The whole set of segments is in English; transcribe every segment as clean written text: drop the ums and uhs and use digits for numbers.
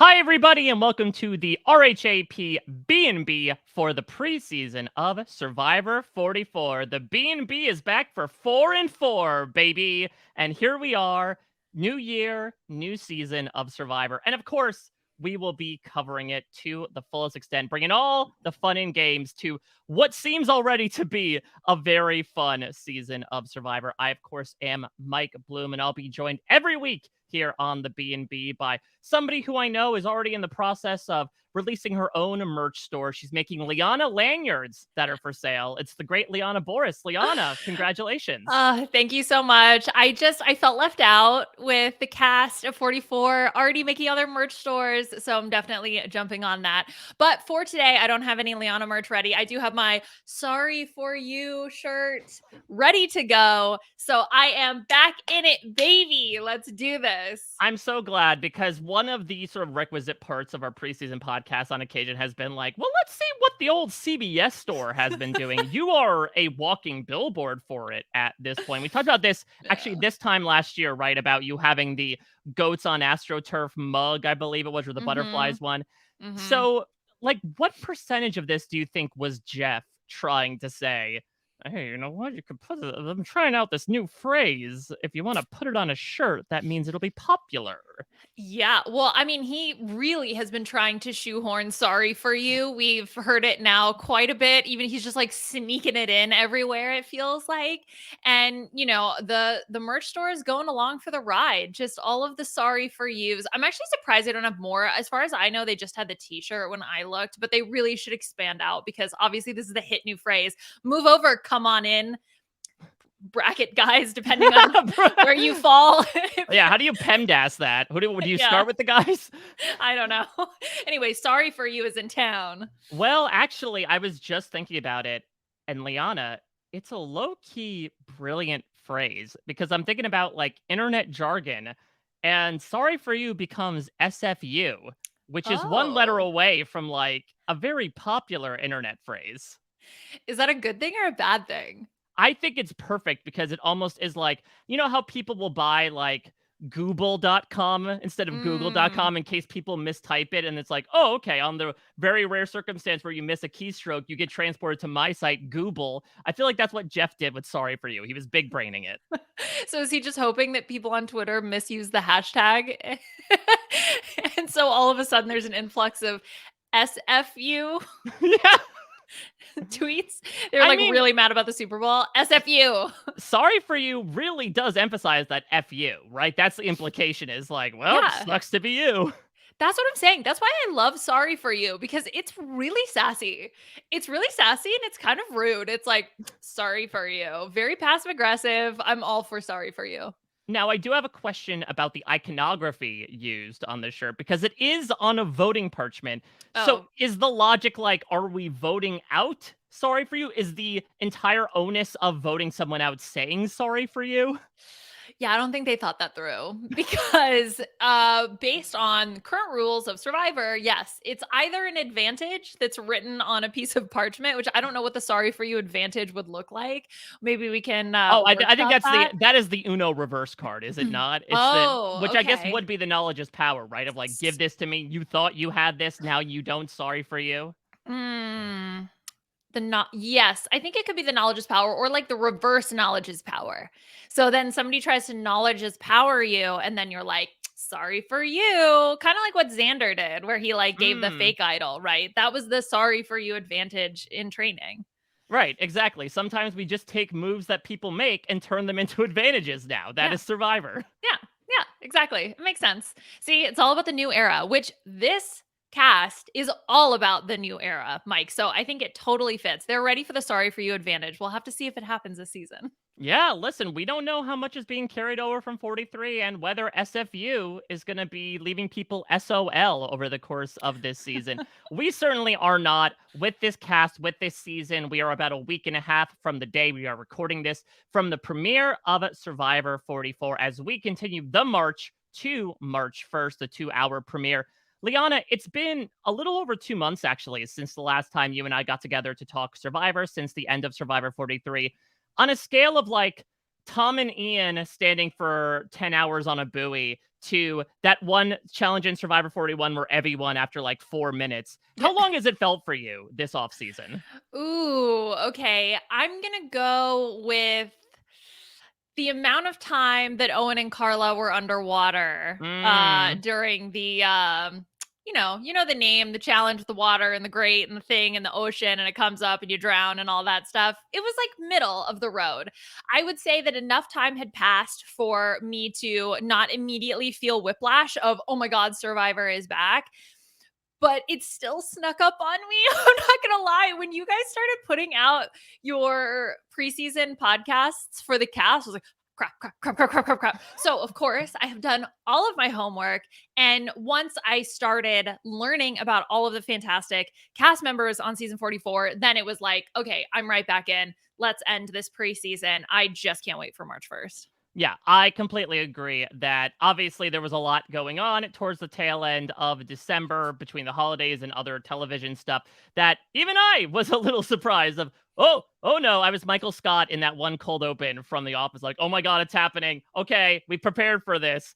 Hi, everybody, and welcome to the RHAP B&B for the preseason of Survivor 44. The B&B is back for 4 and 4, baby. And here we are, new year, new season of Survivor. And of course, we will be covering it to the fullest extent, bringing all the fun and games to what seems already to be a very fun season of Survivor. I, of course, am Mike Bloom, and I'll be joined every week here on the B&B by somebody who I know is already in the process of releasing her own merch store. She's making Liana lanyards that are for sale. It's the great Liana Boraas. Liana, congratulations. Thank you so much. I felt left out with the cast of 44 already making other merch stores, so I'm definitely jumping on that. But for today, I don't have any Liana merch ready. I do have my Sorry For You shirt ready to go. So I am back in it, baby. Let's do this. I'm so glad because one of the sort of requisite parts of our preseason podcast on occasion has been like, well, let's see what the old CBS store has been doing. You are a walking billboard for it at this point. We talked about this actually this time last year, right? About you having the Goats on AstroTurf mug, I believe it was, or the Mhm. butterflies one. Mhm. So, like, what percentage of this do you think was Jeff trying to say, hey, you know what? You could put it. I'm trying out this new phrase. If you want to put it on a shirt, that means it'll be popular. Yeah, well, I mean, he really has been trying to shoehorn Sorry For You. We've heard it now quite a bit. Even he's just like sneaking it in everywhere, it feels like. And, the merch store is going along for the ride. Just all of the Sorry For Yous. I'm actually surprised they don't have more. As far as I know, they just had the t-shirt when I looked, but they really should expand out because obviously this is the hit new phrase. Move over, come on in. Bracket guys, depending on where you fall. Yeah, how do you PEMDAS that? Do you Yeah. start with the guys? I don't know. Anyway, Sorry For You is in town. Well, actually, I was just thinking about it, and Liana, it's a low-key brilliant phrase because I'm thinking about like internet jargon, and sorry for you becomes SFU, which is one letter Oh. away from like a very popular internet phrase. Is that a good thing or a bad thing? I think it's perfect because it almost is like, you know how people will buy like Google.com instead of Mm. Google.com in case people mistype it. And it's like, oh, okay, on the very rare circumstance where you miss a keystroke, you get transported to my site, Google. I feel like that's what Jeff did with Sorry For You. He was big braining it. So is he just hoping that people on Twitter misuse the hashtag? And so all of a sudden there's an influx of SFU Yeah. tweets. They're I like mean, really mad about the Super Bowl. SFU. Sorry For You really does emphasize that F you, right? That's the implication is like, well, Yeah. sucks to be you. That's what I'm saying. That's why I love Sorry For You because it's really sassy. It's really sassy and it's kind of rude. It's like, sorry for you. Very passive aggressive. I'm all for Sorry For You. Now, I do have a question about the iconography used on this shirt because it is on a voting parchment. So, Oh, is the logic like, are we voting out sorry for you? Is the entire onus of voting someone out saying sorry for you? yeah, I don't think they thought that through because based on current rules of Survivor, yes, it's either an advantage that's written on a piece of parchment, which I don't know what the Sorry For You advantage would look like. Maybe we can Oh, I think workshop that. that is the Uno reverse card, is it not? It's the Oh, which I guess okay. would be the knowledge is power, right? Of like, give this to me. You thought you had this, now you don't. Sorry for you. Mm. The not yes, I think it could be the knowledge is power or like the reverse knowledge is power. So then somebody tries to knowledge is power you, and then you're like, sorry for you. Kind of like what Xander did, where he like gave the Hmm. fake idol, right? That was the sorry for you advantage in training. Right, exactly. Sometimes we just take moves that people make and turn them into advantages now. That Yeah. is Survivor. Yeah. Yeah, exactly. It makes sense. See, it's all about the new era, which this cast is all about the new era, Mike. So I think it totally fits. They're ready for the sorry for you advantage. We'll have to see if it happens this season. Yeah, listen, we don't know how much is being carried over from 43 and whether SFU is going to be leaving people SOL over the course of this season. We certainly are not with this cast, with this season. We are about a week and a half from the day we are recording this from the premiere of Survivor 44 as we continue the march to March 1st, the 2-hour premiere. Liana, it's been a little over 2 months actually since the last time you and I got together to talk Survivor, since the end of Survivor 43. On a scale of like Tom and Ian standing for 10 hours on a buoy to that one challenge in Survivor 41 where Evie won after like 4 minutes. How long has it felt for you this off season? Ooh, okay. I'm gonna go with the amount of time that Owen and Carla were underwater Mm. during the you know the name, the challenge, the water and the grate and the thing and the ocean, and it comes up and you drown and all that stuff. It was like middle of the road. I would say that enough time had passed for me to not immediately feel whiplash of, oh my God, Survivor is back, but it still snuck up on me. I'm not gonna lie. When you guys started putting out your preseason podcasts for the cast, I was like, crap, crap, crap, crap, crap, crap, crap. So of course, I have done all of my homework. And once I started learning about all of the fantastic cast members on season 44, then it was like, okay, I'm right back in. Let's end this preseason. I just can't wait for March 1st. Yeah, I completely agree that obviously there was a lot going on towards the tail end of December between the holidays and other television stuff that even I was a little surprised of. Oh no, I was Michael Scott in that one cold open from The Office, like, oh my God, it's happening. Okay, we prepared for this.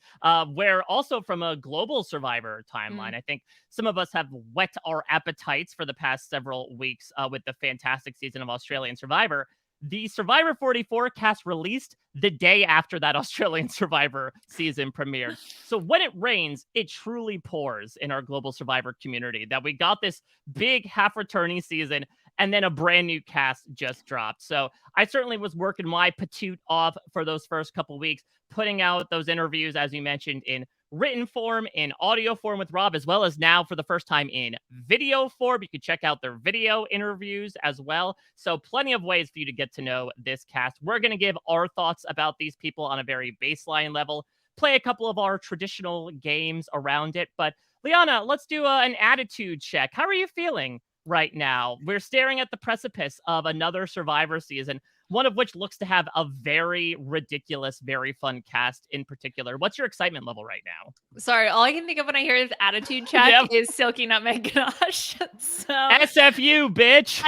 Where also from a global Survivor timeline, I think some of us have whet our appetites for the past several weeks with the fantastic season of Australian Survivor. The Survivor 44 cast released the day after that Australian Survivor season premiered. So when it rains, it truly pours in our global Survivor community that we got this big half returning season and then a brand new cast just dropped. So I certainly was working my patoot off for those first couple weeks, putting out those interviews, as you mentioned, in written form, in audio form with Rob, as well as now for the first time in video form. You can check out their video interviews as well. So plenty of ways for you to get to know this cast. We're going to give our thoughts about these people on a very baseline level, play a couple of our traditional games around it. But Liana, let's do an attitude check. How are you feeling right now? We're staring at the precipice of another Survivor season, one of which looks to have a very ridiculous, very fun cast in particular. What's your excitement level right now? Sorry, all I can think of when I hear this attitude check Yep. is Silky Nutmeg Ganache. So SFU, bitch.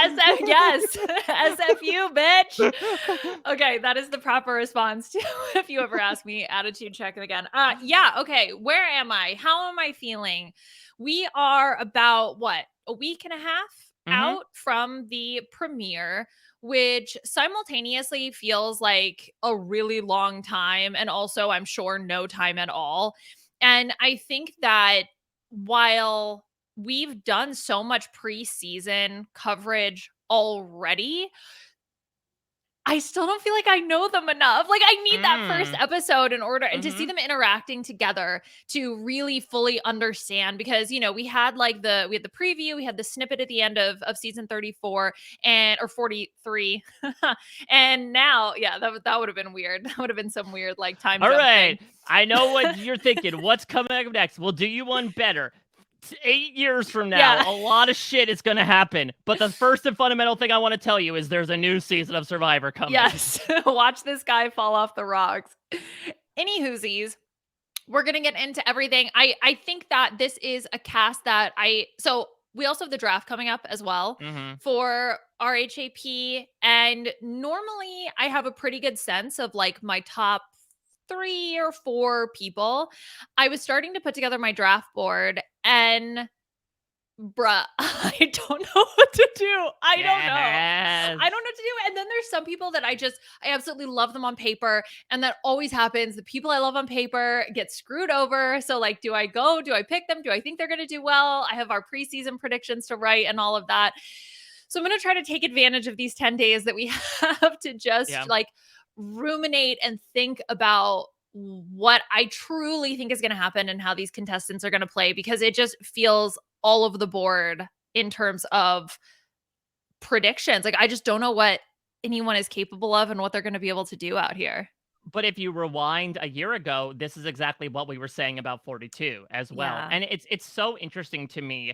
yes, SFU, bitch. Okay, that is the proper response to if you ever ask me attitude check again. Yeah, okay. Where am I? How am I feeling? We are about what, a week and a half Hmm. out from the premiere, which simultaneously feels like a really long time and also I'm sure no time at all. And I think that while we've done so much preseason coverage already, I still don't feel like I know them enough. Like, I need that first Mm. episode in order and to see Hmm. them interacting together to really fully understand, because we had like we had the preview, we had the snippet at the end of season 34 and or 43. And now, yeah, that would have been weird. That would have been some weird like time All jump thing. right. I know what you're thinking. What's coming up next? We'll do you one better. 8 years from now, Yeah. a lot of shit is going to happen. But the first and fundamental thing I want to tell you is there's a new season of Survivor coming. Yes. Watch this guy fall off the rocks. Any whoosies, we're gonna get into everything. I think that this is a cast that we also have the draft coming up as well Hmm. for RHAP. And normally I have a pretty good sense of like my top 3 or 4 people. I was starting to put together my draft board and bruh, I don't know what to do. I don't know. Yes. I don't know what to do. And then there's some people that I absolutely love them on paper. And that always happens. The people I love on paper get screwed over. So, like, do I go? Do I pick them? Do I think they're going to do well? I have our preseason predictions to write and all of that. So, I'm going to try to take advantage of these 10 days that we have to Yeah. just like ruminate and think about what I truly think is going to happen and how these contestants are going to play, because it just feels all over the board in terms of predictions. Like, I just don't know what anyone is capable of and what they're going to be able to do out here. But if you rewind a year ago, this is exactly what we were saying about 42 as well. Yeah. And it's so interesting to me.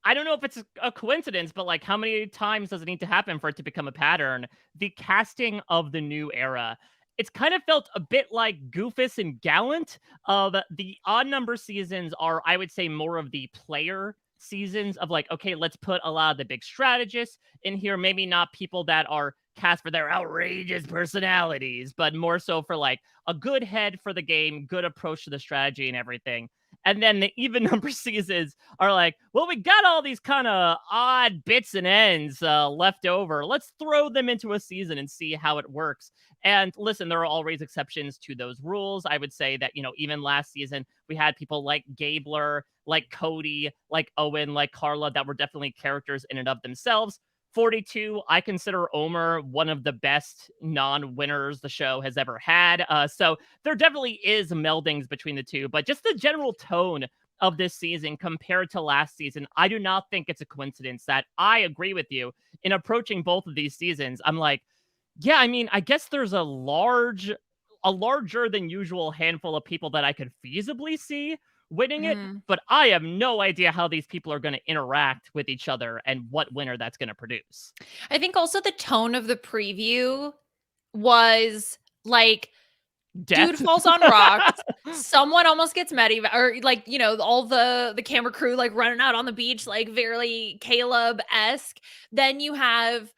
I don't know if it's a coincidence, but like how many times does it need to happen for it to become a pattern? The casting of the new era. It's kind of felt a bit like Goofus and Gallant. Of the odd number seasons are, I would say, more of the player seasons of like, okay, let's put a lot of the big strategists in here. Maybe not people that are cast for their outrageous personalities, but more so for like a good head for the game, good approach to the strategy and everything. And then the even number seasons are like, well, we got all these kind of odd bits and ends left over. Let's throw them into a season and see how it works. And listen, there are always exceptions to those rules. I would say that, even last season, we had people like Gabler, like Cody, like Owen, like Carla that were definitely characters in and of themselves. 42, I consider Omer one of the best non-winners the show has ever had. So there definitely is meldings between the two, but just the general tone of this season compared to last season, I do not think it's a coincidence that I agree with you in approaching both of these seasons. I'm like, yeah, I mean, I guess there's a larger than usual handful of people that I could feasibly see winning it, Mm. but I have no idea how these people are going to interact with each other and what winner that's going to produce. I think also the tone of the preview was like, dude Death. falls on rocks. Someone almost gets or like, all the camera crew like running out on the beach, like very Caleb-esque. Then you have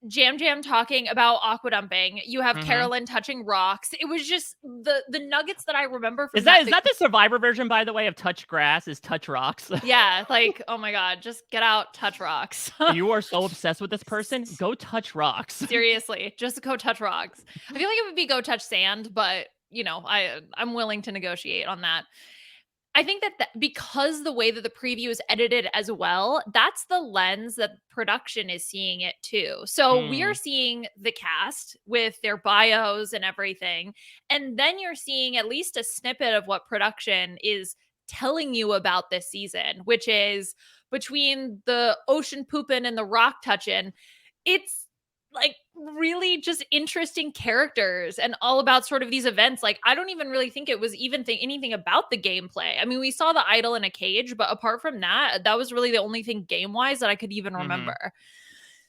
Jam Jam talking about aquadumping. You have Mhm. Carolyn touching rocks. It was just the nuggets that I remember Is from that that. is that the Survivor version, by the way, of touch grass is touch rocks? Yeah, like, oh my God, just get out, touch rocks. You are so obsessed with this person, go touch rocks. Seriously, just go touch rocks. I feel like it would be go touch sand, but I'm willing to negotiate on that. I think that because the way that the preview is edited as well, that's the lens that production is seeing it too. So we are Mm, seeing the cast with their bios and everything. And then you're seeing at least a snippet of what production is telling you about this season, which is between the ocean pooping and the rock touching. It's like really just interesting characters and all about sort of these events. Like, I don't even really think it was even anything about the gameplay. I mean, we saw the idol in a cage, but apart from that, that was really the only thing game wise that I could even mhm. remember.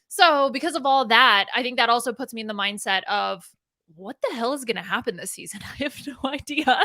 So, because of all that, I think that also puts me in the mindset of what the hell is going to happen this season? I have no idea.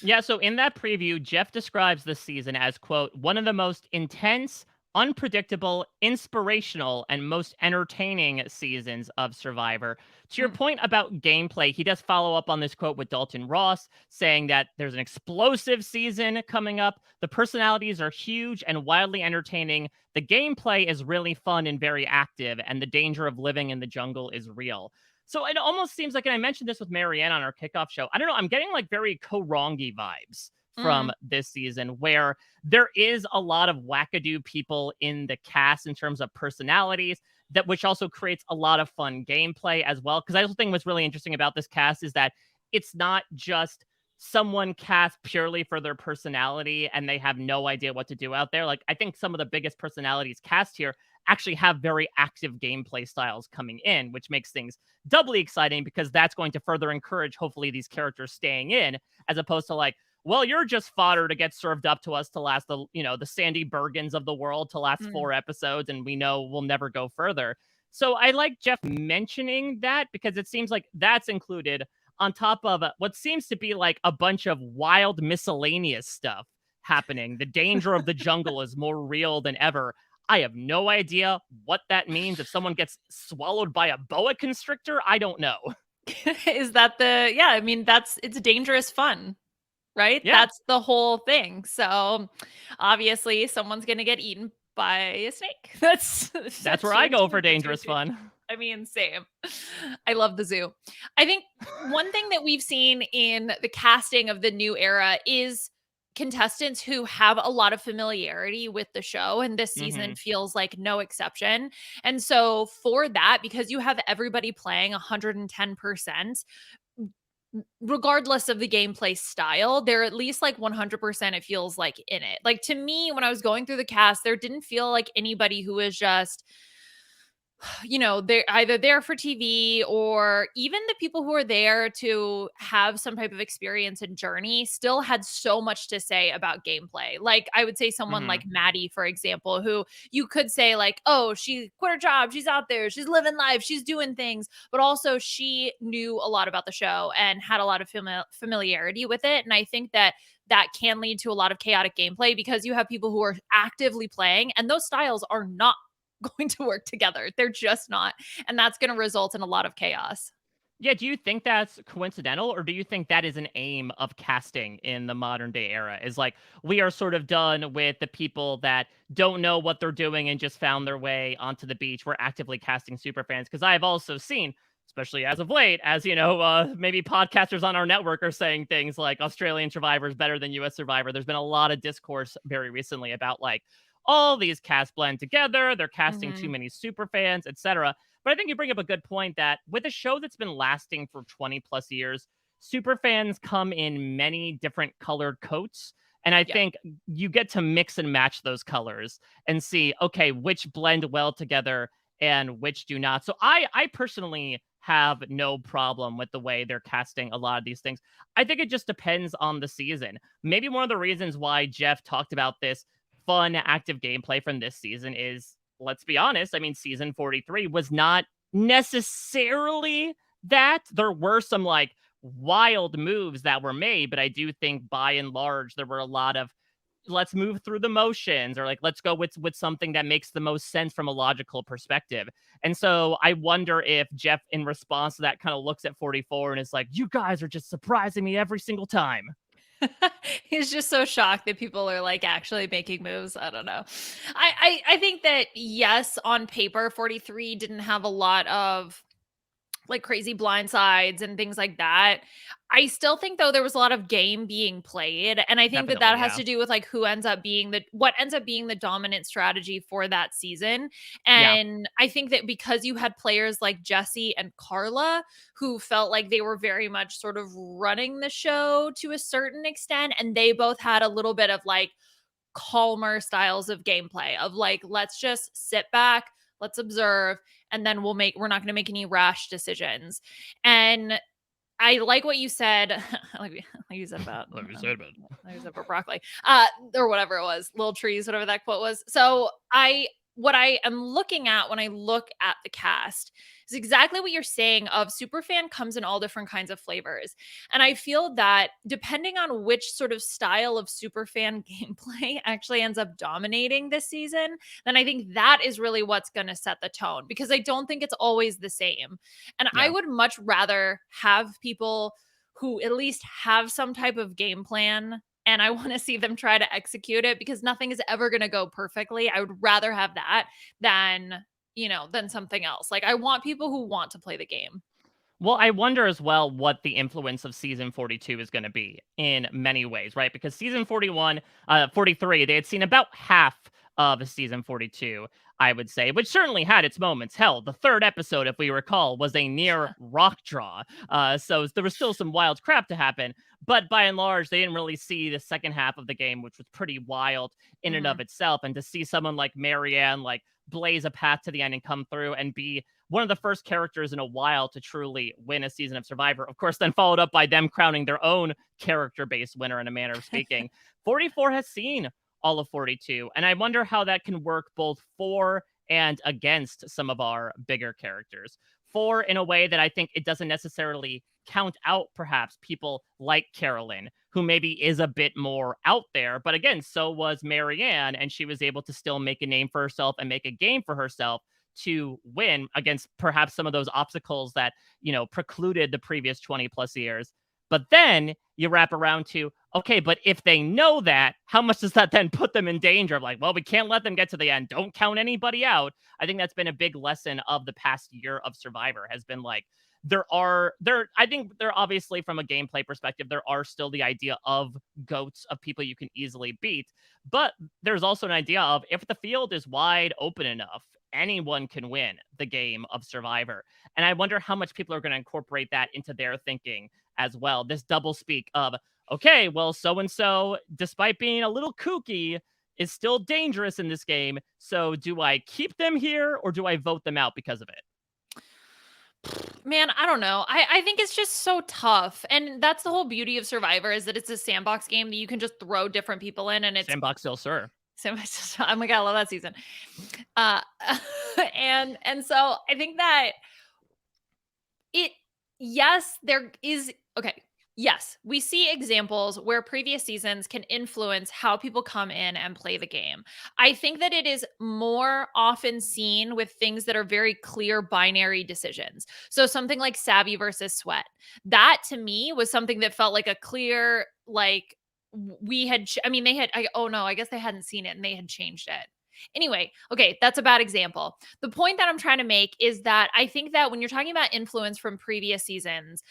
Yeah, so in that preview, Jeff describes this season as, quote, one of the most intense, unpredictable, inspirational, and most entertaining seasons of Survivor. To your Mm. point about gameplay, he does follow up on this quote with Dalton Ross, saying that there's an explosive season coming up. The personalities are huge and wildly entertaining. The gameplay is really fun and very active, and the danger of living in the jungle is real. So it almost seems like, and I mentioned this with Marianne on our kickoff show, I don't know, I'm getting like very Korongi vibes from Mm. this season where there is a lot of wackadoo people in the cast in terms of personalities that which also creates a lot of fun gameplay as well. Because I also think what's really interesting about this cast is that it's not just someone cast purely for their personality and they have no idea what to do out there. Like I think some of the biggest personalities cast here actually have very active gameplay styles coming in, which makes things doubly exciting because that's going to further encourage, hopefully, these characters staying in, as opposed to like, well, you're just fodder to get served up to us to last the Sandy Bergens of the world to last Mm. 4 episodes, and we know we'll never go further. So I like Jeff mentioning that because it seems like that's included on top of what seems to be like a bunch of wild miscellaneous stuff happening. The danger of the jungle is more real than ever. I have no idea what that means. If someone gets swallowed by a boa constrictor, I don't know. Is that yeah, I mean, it's dangerous fun, right? Yeah, That's the whole thing. So obviously someone's going to get eaten by a snake. that's That's where I your go for that's your dangerous fun. I mean, same. I love the zoo. I think one thing that we've seen in the casting of the new era is contestants who have a lot of familiarity with the show, and this season Hmm. feels like no exception. And so for that, because you have everybody playing 110%, regardless of the gameplay style, they're at least like 100% it feels like in it. Like to me, when I was going through the cast, there didn't feel like anybody who was just they're either there for TV, or even the people who are there to have some type of experience and journey still had so much to say about gameplay. Like I would say someone Hmm. like Maddie, for example, who you could say like, oh, she quit her job, she's out there, she's living life, she's doing things, but also she knew a lot about the show and had a lot of familiarity with it. And I think that that can lead to a lot of chaotic gameplay because you have people who are actively playing and those styles are not going to work together. They're just not. And that's going to result in a lot of chaos. Yeah, do you think that's coincidental, or do you think that is an aim of casting in the modern day era? Is like, we are sort of done with the people that don't know what they're doing and just found their way onto the beach. We're actively casting super fans. Because I've also seen, especially as of late, as maybe podcasters on our network are saying things like Australian Survivor is better than US Survivor. There's been a lot of discourse very recently about like all these casts blend together, they're casting too Mhm. many super fans, etc. But I think you bring up a good point that with a show that's been lasting for 20 plus years, super fans come in many different colored coats. And I Yeah. think you get to mix and match those colors and see, okay, which blend well together and which do not. So I personally have no problem with the way they're casting a lot of these things. I think it just depends on the season. Maybe one of the reasons why Jeff talked about this fun, active gameplay from this season is, let's be honest, I mean, season 43 was not necessarily that. There were some like wild moves that were made, but I do think by and large, there were a lot of let's move through the motions, or like let's go with something that makes the most sense from a logical perspective. And so I wonder if Jeff in response to that kind of looks at 44 and is like, you guys are just surprising me every single time. He's just so shocked that people are like actually making moves. I don't know. I think that yes, on paper, 43 didn't have a lot of like crazy blindsides and things like that. I still think though there was a lot of game being played, and I think that Definitely, that has yeah. to do with like who ends up being the what ends up being the dominant strategy for that season. Yeah. And I think that because you had players like Jesse and Carla who felt like they were very much sort of running the show to a certain extent, and they both had a little bit of like calmer styles of gameplay of like, let's just sit back, let's observe, and then we're not going to make any rash decisions. And I like what you said. Like you said about, Like you said, about like you said about broccoli, or whatever it was, little trees, whatever that quote was. So what I am looking at when I look at the cast is exactly what you're saying of superfan comes in all different kinds of flavors. And I feel that depending on which sort of style of superfan gameplay actually ends up dominating this season, then I think that is really what's going to set the tone, because I don't think it's always the same. And I yeah. would much rather have people who at least have some type of game plan, and I want to see them try to execute it, because nothing is ever going to go perfectly. I would rather have that than, than something else. Like I want people who want to play the game. Well, I wonder as well what the influence of season 42 is going to be in many ways, right? Because season 41, 43, they had seen about half of season 42, I would say, which certainly had its moments. Hell, the third episode, if we recall, was a near rock draw. So there was still some wild crap to happen. But by and large, they didn't really see the second half of the game, which was pretty wild in and Mhm. of itself. And to see someone like Marianne, like, blaze a path to the end and come through and be one of the first characters in a while to truly win a season of Survivor. Of course, then followed up by them crowning their own character-based winner in a manner of speaking. 44 has seen all of 42, and I wonder how that can work both for and against some of our bigger characters. For in a way that I think it doesn't necessarily count out perhaps people like Carolyn, who maybe is a bit more out there. But again, so was Marianne, and she was able to still make a name for herself and make a game for herself to win against perhaps some of those obstacles that, precluded the previous 20 plus years. But then you wrap around to, okay, but if they know that, how much does that then put them in danger of like, well, we can't let them get to the end. Don't count anybody out. I think that's been a big lesson of the past year of Survivor has been like, I think there obviously from a gameplay perspective, there are still the idea of goats of people you can easily beat. But there's also an idea of if the field is wide open enough, anyone can win the game of Survivor. And I wonder how much people are going to incorporate that into their thinking as well. This double speak of, okay, well, so and so, despite being a little kooky, is still dangerous in this game. So do I keep them here or do I vote them out because of it? Man, I don't know. I think it's just so tough. And that's the whole beauty of Survivor, is that it's a sandbox game that you can just throw different people in, and it's Sandbox still, sir. oh my god, I love that season. Uh and so I think that it yes, there is okay. Yes, we see examples where previous seasons can influence how people come in and play the game. I think that it is more often seen with things that are very clear binary decisions. So something like Savvy versus Sweat. That to me was something that felt like a clear like we had I mean they had oh no, I guess they hadn't seen it and they had changed it. Anyway, okay, that's a bad example. The point that I'm trying to make is that I think that when you're talking about influence from previous seasons,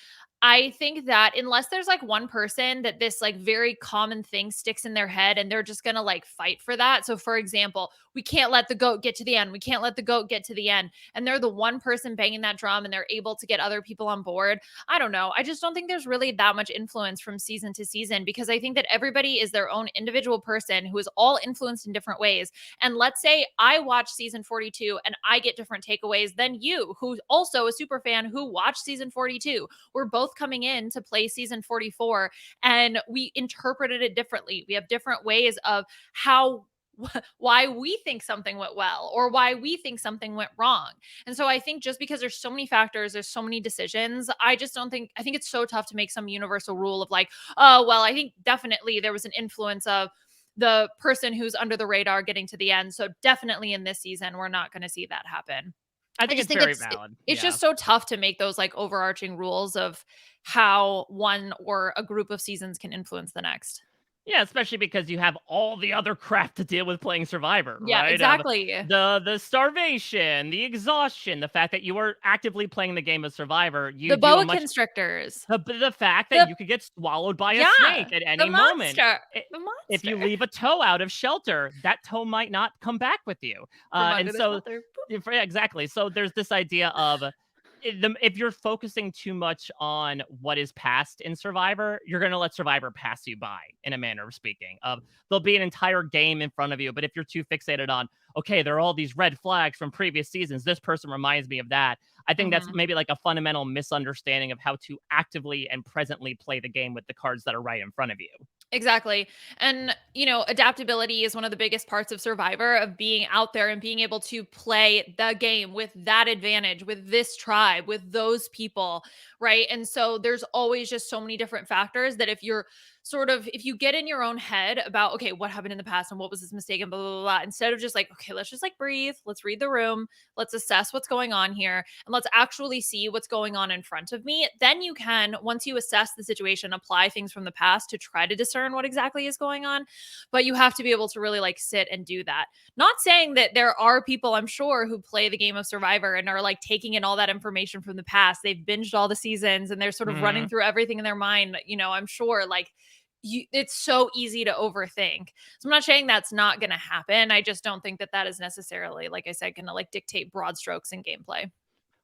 I think that unless there's like one person that this like very common thing sticks in their head and they're just going to like fight for that. So for example, we can't let the goat get to the end. We can't let the goat get to the end. And they're the one person banging that drum and they're able to get other people on board. I don't know. I just don't think there's really that much influence from season to season because I think that everybody is their own individual person who is all influenced in different ways. And let's say I watch season 42 and I get different takeaways than you, who's also a super fan who watched season 42. We're both coming in to play season 44 and we interpreted it differently. We have different ways of how why we think something went well or why we think something went wrong. And so I think just because there's so many factors, there's so many decisions, I just don't think I think it's so tough to make some universal rule of like, oh, well, I think definitely there was an influence of the person who's under the radar getting to the end. So definitely in this season, we're not going to see that happen. I I think just it's think very it's valid. it's Yeah. just so tough to make those like overarching rules of how one or a group of seasons can influence the next. Yeah, especially because you have all the other crap to deal with playing Survivor, Yeah, right? Of exactly. the starvation, the exhaustion, the fact that you are actively playing the game of Survivor, The you do a boa much constrictors. the fact that The you could get swallowed by a snake yeah, at the any moment. monster. I The If you monster leave a toe out of shelter, that toe might not come back with you. from And under the so shelter. yeah, exactly. So there's this idea of if you're focusing too much on what is past in Survivor, you're going to let Survivor pass you by, in a manner of speaking. There'll be an entire game in front of you, but if you're too fixated on, okay, there are all these red flags from previous seasons, this person reminds me of that. I think that's Mhm. maybe like a fundamental misunderstanding of how to actively and presently play the game with the cards that are right in front of you. Exactly. And, adaptability is one of the biggest parts of Survivor of being out there and being able to play the game with that advantage, with this tribe, with those people, right? And so there's always just so many different factors that if you get in your own head about, okay, what happened in the past and what was this mistake and blah, blah, blah, blah, instead of just like, okay, let's just like breathe, let's read the room, let's assess what's going on here, and let's actually see what's going on in front of me. Then you can, once you assess the situation, apply things from the past to try to discern what exactly is going on. But you have to be able to really like sit and do that. Not saying that there are people, I'm sure, who play the game of Survivor and are like taking in all that information from the past. They've binged all the seasons and they're sort of running Mhm. through everything in their mind. I'm sure like it's so easy to overthink. So I'm not saying that's not going to happen. I just don't think that that is necessarily, like I said, going to like dictate broad strokes in gameplay.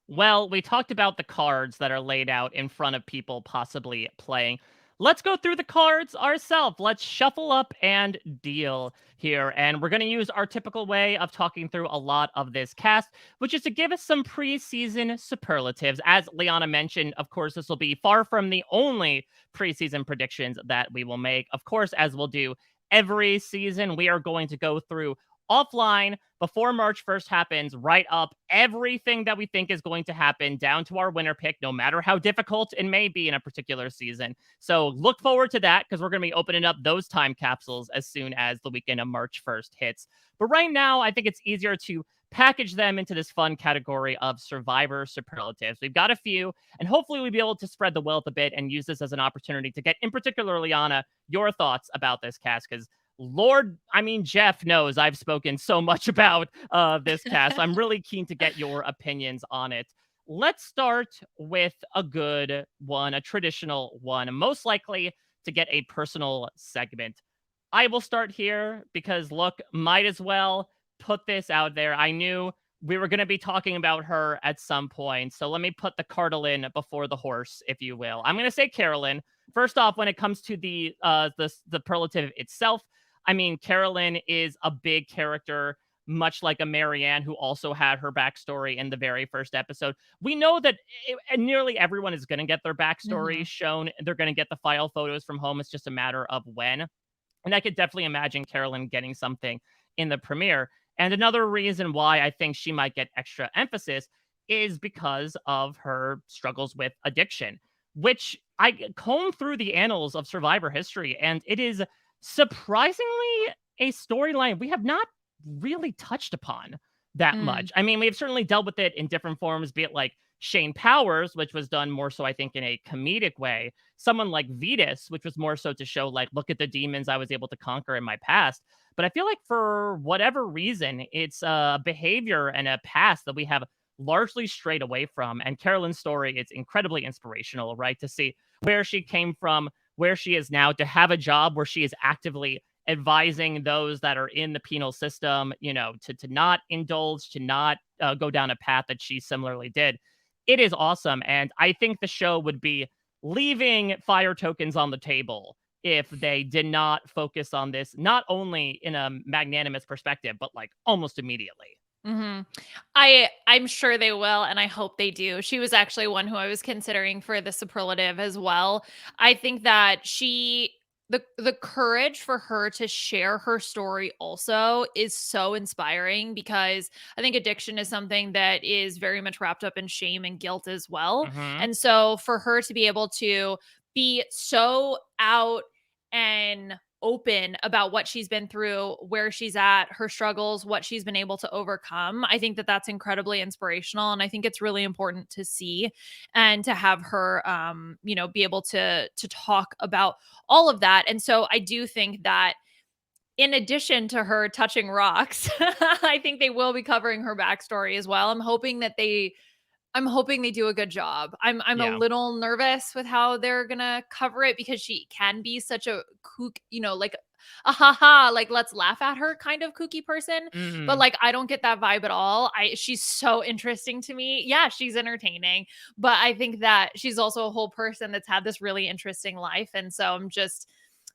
Well, we talked about the cards that are laid out in front of people possibly playing. Let's go through the cards ourselves. Let's shuffle up and deal here. And we're going to use our typical way of talking through a lot of this cast, which is to give us some preseason superlatives. As Liana mentioned, of course, this will be far from the only preseason predictions that we will make. Of course, as we'll do every season, we are going to go through offline before March 1st happens, write up everything that we think is going to happen down to our winner pick, no matter how difficult it may be in a particular season. So look forward to that because we're going to be opening up those time capsules as soon as the weekend of March 1st hits. But right now, I think it's easier to package them into this fun category of Survivor superlatives. We've got a few, and hopefully we'll be able to spread the wealth a bit and use this as an opportunity to get, in particular, Liana, your thoughts about this cast, because Jeff knows I've spoken so much about this cast. I'm really keen to get your opinions on it. Let's start with a good one, a traditional one, most likely to get a personal segment. I will start here because, look, might as well put this out there. I knew we were going to be talking about her at some point. So let me put the cartilin before the horse, if you will. I'm going to say Carolyn. First off, when it comes to the superlative itself, I mean, Carolyn is a big character, much like a Marianne, who also had her backstory in the very first episode. We know that nearly everyone is going to get their backstory Mhm. shown. They're going to get the file photos from home. It's just a matter of when. And I could definitely imagine Carolyn getting something in the premiere. And another reason why I think she might get extra emphasis is because of her struggles with addiction. which I comb through the annals of Survivor history, and it is surprisingly a storyline we have not really touched upon that Mm, much. I mean, we've certainly dealt with it in different forms, be it like Shane Powers, which was done more so, I think, in a comedic way. Someone like Vetus, which was more so to show, like, look at the demons I was able to conquer in my past. But I feel like for whatever reason, it's a behavior and a past that we have largely strayed away from. And Carolyn's story is incredibly inspirational, right? To see where she came from, where she is now, to have a job where she is actively advising those that are in the penal system, to not indulge, to not go down a path that she similarly did. It is awesome. And I think the show would be leaving fire tokens on the table if they did not focus on this, not only in a magnanimous perspective, but like almost immediately. mhm. I'm sure they will, and I hope they do. She was actually one who I was considering for the superlative as well. I think that the courage for her to share her story also is so inspiring because I think addiction is something that is very much wrapped up in shame and guilt as well. Hmm. And so for her to be able to be so out and open about what she's been through, where she's at, her struggles, what she's been able to overcome. I think that that's incredibly inspirational and I think it's really important to see and to have her be able to talk about all of that. And so I do think that in addition to her touching rocks, I think they will be covering her backstory as well. I'm hoping they do a good job. I'm a Yeah. little nervous with how they're gonna cover it because she can be such a kook, like a haha, like let's laugh at her kind of kooky person. But Hmm. like I don't get that vibe at all. She's so interesting to me. Yeah, she's entertaining, but I think that she's also a whole person that's had this really interesting life. And so I'm just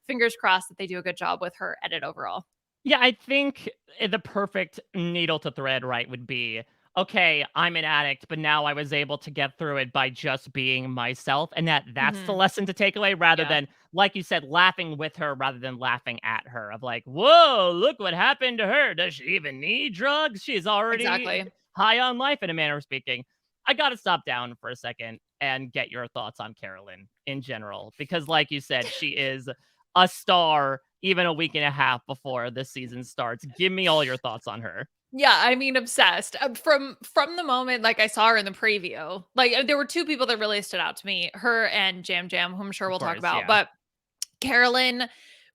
fingers crossed that they do a good job with her edit overall. Yeah, I think the perfect needle to thread, right, would be okay, I'm an addict, but now I was able to get through it by just being myself. And that's the Hmm. lesson to take away rather Yeah, than, like you said, laughing with her rather than laughing at her. Of like, whoa, look what happened to her. Does she even need drugs? She's already exactly. high on life, in a manner of speaking. I got to stop down for a second and get your thoughts on Carolyn in general, because, like you said, she is a star even a week and a half before the season starts. Give me all your thoughts on her. Yeah, I mean, obsessed. From the moment like I saw her in the preview, like there were two people that really stood out to me, her and Jam Jam, who I'm sure Of we'll talk course, about. yeah. But Carolyn,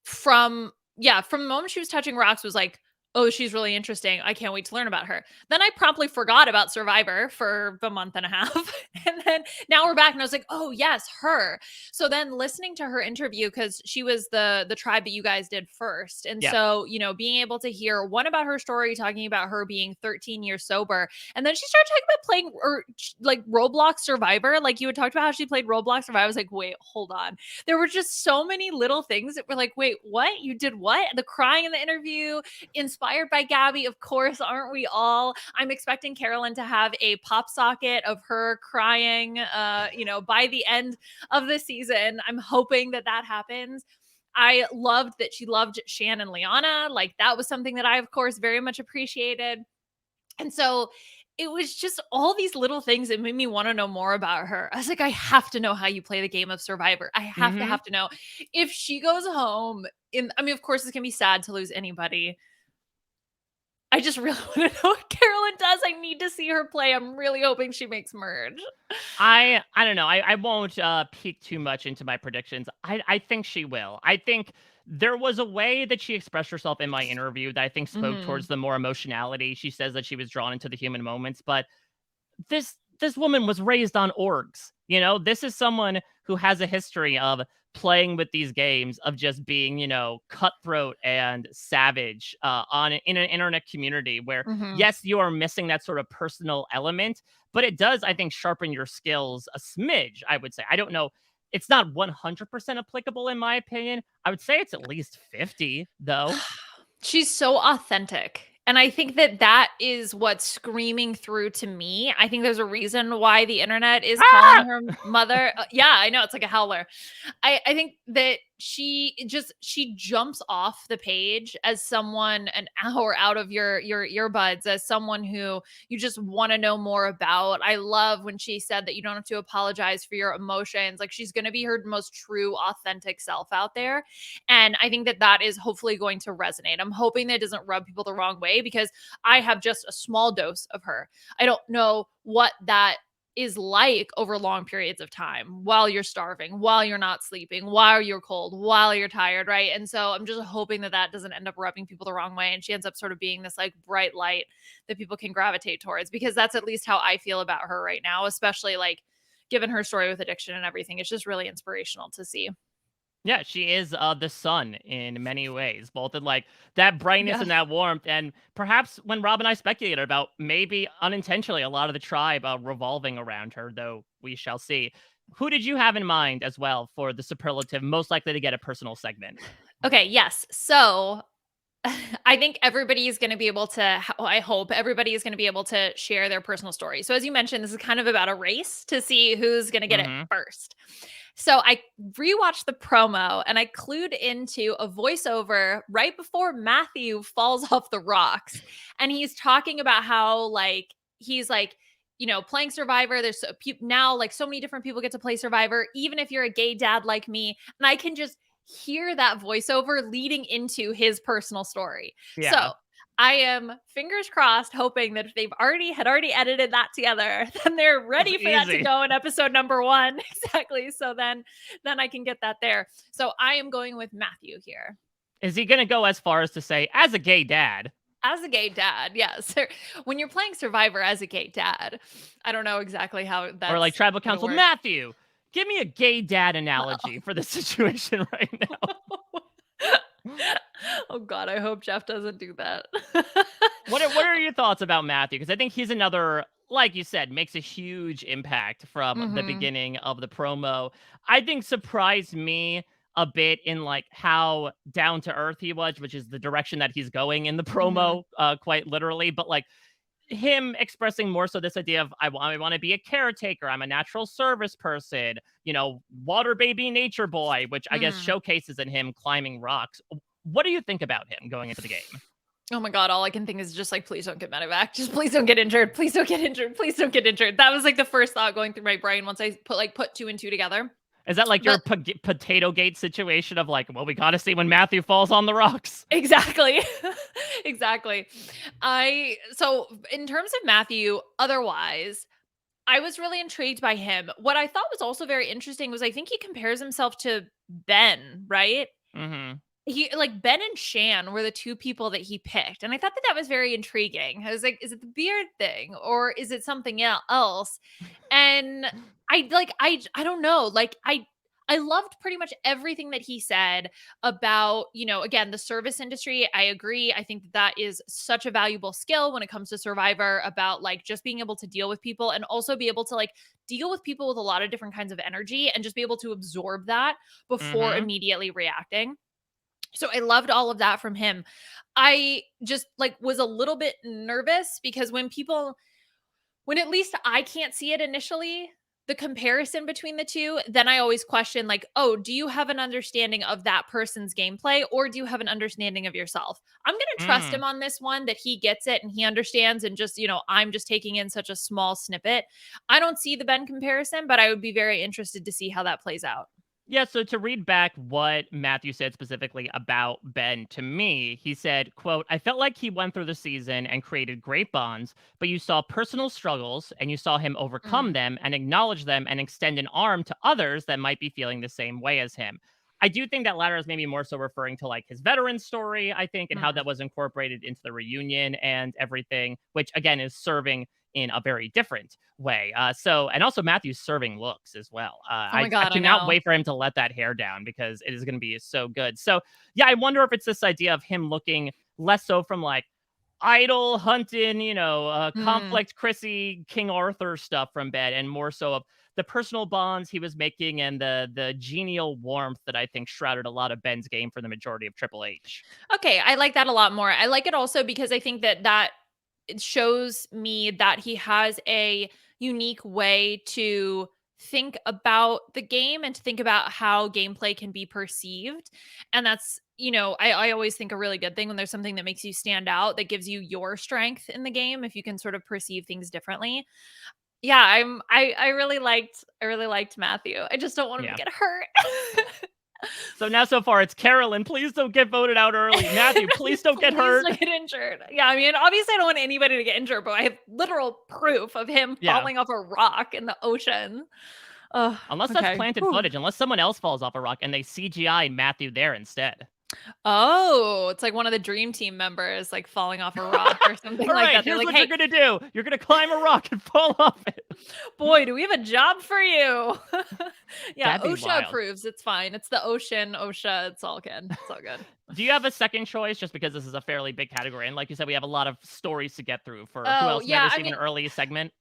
from the moment she was touching rocks, was like, oh, she's really interesting. I can't wait to learn about her. Then I promptly forgot about Survivor for a month and a half. And then now we're back and I was like, oh yes, her. So then listening to her interview, because she was the tribe that you guys did first. And Yep. so, being able to hear one about her story, talking about her being 13 years sober. And then she started talking about playing or like Roblox Survivor. Like you had talked about how she played Roblox Survivor. I was like, wait, hold on. There were just so many little things that were like, wait, what? You did what? The crying in the interview, inspired by Gabby, of course, aren't we all? I'm expecting Carolyn to have a pop socket of her crying, by the end of the season. I'm hoping that that happens. I loved that she loved Shan and Liana. Like that was something that I, of course, very much appreciated. And so it was just all these little things that made me want to know more about her. I was like, I have to know how you play the game of Survivor. I Mhm. have to know if she goes home I mean, of course, it's going to be sad to lose anybody. I just really want to know what Carolyn does. I need to see her play. I'm really hoping she makes merge. I don't know. I won't peek too much into my predictions. I think she will. I think there was a way that she expressed herself in my interview that I think spoke Hmm. towards the more emotionality. She says that she was drawn into the human moments, but this woman was raised on orgs. This is someone who has a history of playing with these games, of just being, cutthroat and savage in an internet community where, Hmm. yes, you are missing that sort of personal element, but it does, I think, sharpen your skills a smidge, I would say. I don't know. It's not 100% applicable in my opinion. I would say it's at least 50 though. She's so authentic. And I think that that is what's screaming through to me. I think there's a reason why the internet is calling Ah! her mother. Yeah, I know. It's like a howler. I think that she jumps off the page as someone an hour out of your earbuds, as someone who you just want to know more about. I love when she said that you don't have to apologize for your emotions. Like, she's going to be her most true, authentic self out there. And I think that that is hopefully going to resonate. I'm hoping that it doesn't rub people the wrong way, because I have just a small dose of her. I don't know what that is like over long periods of time, while you're starving, while you're not sleeping, while you're cold, while you're tired, right? And so I'm just hoping that that doesn't end up rubbing people the wrong way, and she ends up sort of being this like bright light that people can gravitate towards, because that's at least how I feel about her right now, especially like given her story with addiction and everything. It's just really inspirational to see. Yeah, she is the sun in many ways, both in like that brightness Yeah. and that warmth. And perhaps when Rob and I speculated about maybe unintentionally a lot of the tribe revolving around her, though we shall see. Who did you have in mind as well for the superlative most likely to get a personal segment? Okay, yes. So I think everybody is going to be able to, I hope everybody is going to be able to share their personal story. So, as you mentioned, this is kind of about a race to see who's going to get it Hmm. first. So, I rewatched the promo and I clued into a voiceover right before Matthew falls off the rocks. And he's talking about how, like, he's like, playing Survivor. There's now like so many different people get to play Survivor, even if you're a gay dad like me. And I can just hear that voiceover leading into his personal story. Yeah, So I am fingers crossed, hoping that if they've already edited that together, then they're it's ready for that to easy. go in episode number one. Exactly. So then I can get that there. So I am going with Matthew here. Is he going to go as far as to say, as a gay dad? As a gay dad, yes. When you're playing Survivor as a gay dad, I don't know exactly how Or like that's tribal gonna council, work. Matthew, give me a gay dad analogy for the situation right now. Oh God, I hope Jeff doesn't do that. What are your thoughts about Matthew? Because I think he's another, like you said, makes a huge impact from the Mhm. beginning of the promo. I think surprised me a bit in like how down to earth he was, which is the direction that he's going in the Mhm. promo, quite literally. But like him expressing more so this idea of I want to be a caretaker. I'm a natural service person. Water baby, nature boy, which I guess Mm. showcases in him climbing rocks. What do you think about him going into the game? Oh my God, all I can think is just like, please don't get medevac. Just please don't get injured. Please don't get injured. Please don't get injured. That was like the first thought going through my brain once I put two and two together. Is that like your But potato gate situation of like, well, we got to see when Matthew falls on the rocks? exactly. Exactly. So in terms of Matthew, otherwise, I was really intrigued by him. What I thought was also very interesting was I think he compares himself to Ben, right? Hmm. He like Ben and Shan were the two people that he picked, and I thought that that was very intriguing. I was like, is it the beard thing or is it something else? And I don't know. Like I loved pretty much everything that he said about, again, the service industry. I agree. I think that that is such a valuable skill when it comes to Survivor, about like just being able to deal with people and also be able to like deal with people with a lot of different kinds of energy and just be able to absorb that before Hmm. immediately reacting. So I loved all of that from him. I just like was a little bit nervous because when at least I can't see it initially, the comparison between the two, then I always question like, "Oh, do you have an understanding of that person's gameplay or do you have an understanding of yourself?" I'm going to trust Mm. him on this one that he gets it and he understands, and just, I'm just taking in such a small snippet. I don't see the Ben comparison, but I would be very interested to see how that plays out. Yeah, so to read back what Matthew said specifically about Ben to me, he said, quote, I felt like he went through the season and created great bonds, but you saw personal struggles and you saw him overcome Mm, them and acknowledge them and extend an arm to others that might be feeling the same way as him. I do think that latter is maybe more so referring to like his veteran story, I think, and how mm. that was incorporated into the reunion and everything, which again is serving in a very different way. And also Matthew's serving looks as well. Oh my I god, I cannot know. wait for him to let that hair down because it is going to be so good. So yeah, I wonder if it's this idea of him looking less so from like idol hunting, Mm. conflict, Chrissy, King Arthur stuff from bed, and more so of the personal bonds he was making and the genial warmth that I think shrouded a lot of Ben's game for the majority of Triple H. Okay, I like that a lot more. I like it also because I think that it shows me that he has a unique way to think about the game and to think about how gameplay can be perceived. And that's, I always think a really good thing when there's something that makes you stand out, that gives you your strength in the game, if you can sort of perceive things differently. Yeah, I really liked Matthew. I just don't want him to Yeah. get hurt. So now so far it's Carolyn, please don't get voted out early. Matthew, please don't get Please hurt. don't get injured. Yeah, I mean, obviously I don't want anybody to get injured, but I have literal proof of him Yeah. falling off a rock in the ocean. Oh, Unless that's okay. planted Whew. footage, unless someone else falls off a rock and they CGI Matthew there instead. Oh, it's like one of the dream team members like falling off a rock or something All like right, that. They're here's like, what "Hey, you're gonna do. You're gonna climb a rock and fall off it. boy, do we have a job for you?" Yeah, That'd be OSHA wild. approves. It's fine. It's the ocean, OSHA. It's all good. It's all good. Do you have a second choice? Just because this is a fairly big category, and like you said, we have a lot of stories to get through. For who Oh, else might yeah, I receive an mean, early segment?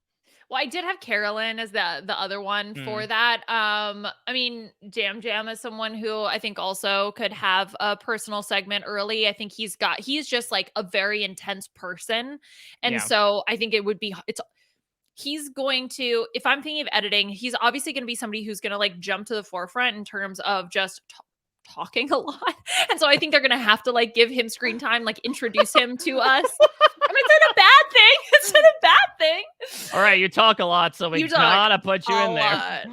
well, I did have Carolyn as the other one Hmm. for that. I mean, Jam Jam is someone who I think also could have a personal segment early. I think he's just like a very intense person. And Yeah. so I think he's going to, if I'm thinking of editing, he's obviously going to be somebody who's going to like jump to the forefront in terms of just talking a lot. And so I think they're going to have to like give him screen time, like introduce him to us. And it's not a bad thing. It's not a bad thing. All right, you talk a lot, so we You talk gotta put you a in there. lot.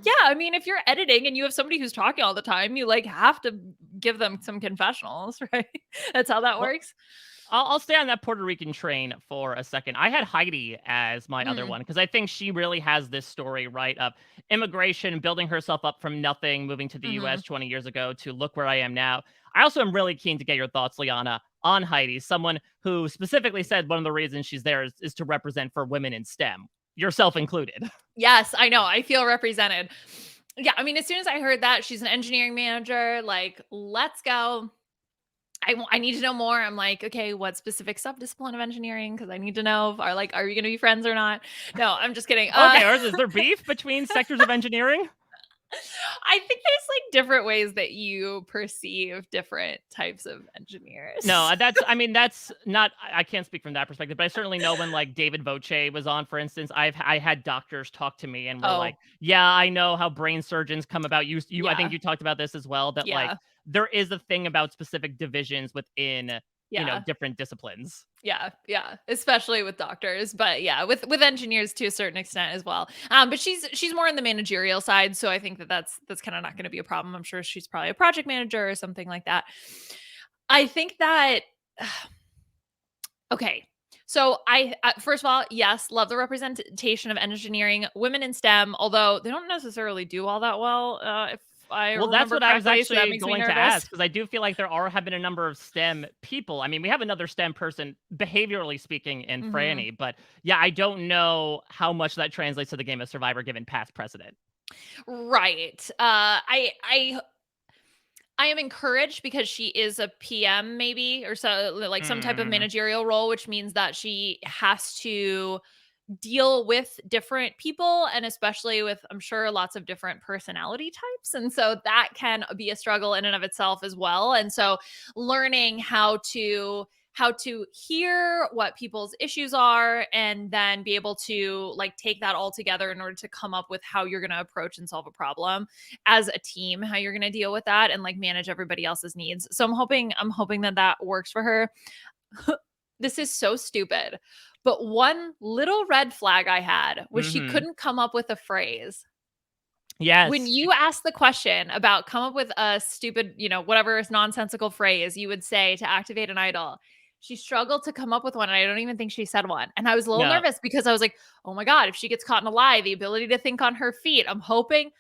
Yeah, I mean, if you're editing and you have somebody who's talking all the time, you like have to give them some confessionals, right? That's how that Well, works. I'll stay on that Puerto Rican train for a second. I had Heidi as my other Mm, one because I think she really has this story, right, of immigration, building herself up from nothing, moving to the mhm. US 20 years ago to look where I am now. I also am really keen to get your thoughts, Liana, on Heidi, someone who specifically said one of the reasons she's there is to represent for women in STEM, yourself included. Yes, I know. I feel represented. Yeah, I mean, as soon as I heard that she's an engineering manager, like, let's go. I need to know more. I'm like, okay, what specific subdiscipline of engineering? Because I need to know. Are we going to be friends or not? No, I'm just kidding. Okay, or is there beef between sectors of engineering? I think there's like different ways that you perceive different types of No, engineers. I mean, that's not, I can't speak from that perspective, but I certainly know when like David Voce was on, for instance, I had doctors talk to me and were like, Oh, yeah, I know how brain surgeons come about. I think yeah. you talked about this as well, that like Yeah. there is a thing about specific divisions within, Yeah. different disciplines. Yeah, yeah, especially with doctors, but yeah, with engineers to a certain extent as well. But she's more in the managerial side, so I think that's kind of not going to be a problem. I'm sure she's probably a project manager or something like that. I think that okay. So first of all, yes, love the representation of engineering, women in STEM, although they don't necessarily do all that well. If I Well, that's remember what I was correctly, so that actually makes me going to nervous. ask because I do feel like have been a number of STEM people. I mean, we have another STEM person, behaviorally speaking, in Hmm. Franny, but yeah, I don't know how much that translates to the game of Survivor given past precedent. Right. I am encouraged because she is a PM maybe or so like some type of Mm, managerial role, which means that she has to deal with different people and especially with I'm sure lots of different personality types, and so that can be a struggle in and of itself as well. And so learning how to hear what people's issues are and then be able to like take that all together in order to come up with how you're going to approach and solve a problem as a team, how you're going to deal with that and like manage everybody else's needs. So I'm hoping that that works for her. This is so stupid. But one little red flag I had was she mhm. couldn't come up with a phrase. When Yes. you ask the question about come up with a stupid, whatever is nonsensical phrase you would say to activate an idol, she struggled to come up with one. And I don't even think she said one. And I was a little No. nervous because I was like, oh my God, if she gets caught in a lie, the ability to think on her feet, I'm hoping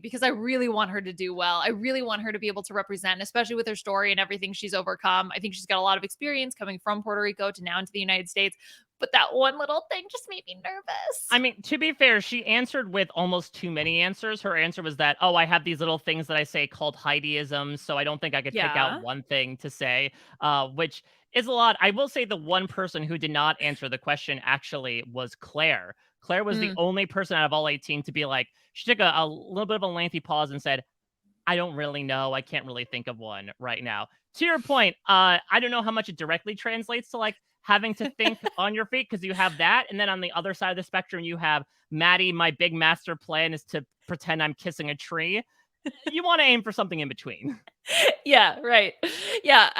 because I really want her to do well. I really want her to be able to represent, especially with her story and everything she's overcome. I think she's got a lot of experience coming from Puerto Rico to now into the United States. But that one little thing just made me nervous. I mean, to be fair, she answered with almost too many answers. Her answer was that, "Oh, I have these little things that I say called Heidiisms, so I don't think I could pick out Yeah. one thing to say," which is a lot. I will say the one person who did not answer the question actually was Claire. Claire was the Mm, only person out of all 18 to be like, she took a little bit of a lengthy pause and said, I don't really know. I can't really think of one right now. to your point, I don't know how much it directly translates to like having to think on your feet because you have that, and then on the other side of the spectrum, you have Maddie. My big master plan is to pretend I'm kissing a tree. You want to aim for something in between. Yeah, right. Yeah,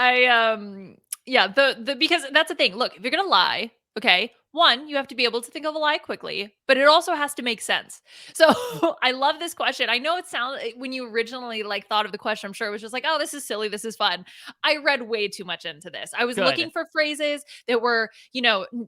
yeah, the because that's the thing. Look, if you're gonna lie, okay, one, you have to be able to think of a lie quickly, but it also has to make sense. So I love this question. I know it sounds when you originally like thought of the question, I'm sure it was just like, oh, this is silly, this is fun. I read way too much into this. I was Good. looking for phrases that were,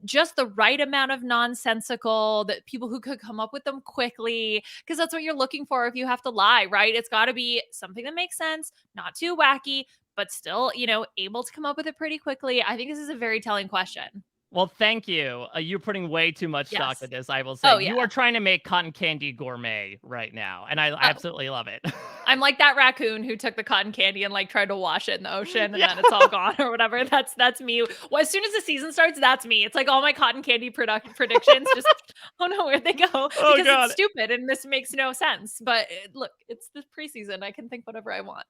just the right amount of nonsensical, that people who could come up with them quickly, because that's what you're looking for if you have to lie, right? It's got to be something that makes sense, not too wacky, but still, able to come up with it pretty quickly. I think this is a very telling question. Well, thank you. You're putting way too much stock Yes. in this, I will say. Oh, You are yeah. trying to make cotton candy gourmet right now, and I Oh, absolutely love it. I'm like that raccoon who took the cotton candy and like tried to wash it in the ocean and Yeah. then it's all gone or whatever. That's me. Well, as soon as the season starts, that's me. It's like all my cotton candy predictions just oh no, where'd they go? Oh Because it's god. stupid and this makes no sense. But look, it's the preseason. I can think whatever I want.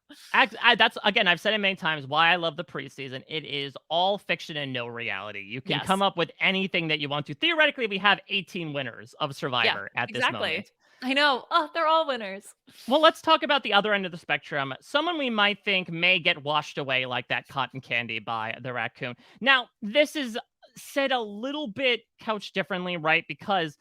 That's again, I've said it many times why I love the preseason. It is all fiction and no reality. You can come Yes. up with anything that you want to. Theoretically, we have 18 winners of Yeah, Survivor at this exactly. moment. I know. Oh, they're all winners. Well, let's talk about the other end of the spectrum. Someone we might think may get washed away like that cotton candy by the raccoon. Now, this is said a little bit couched differently, right? Because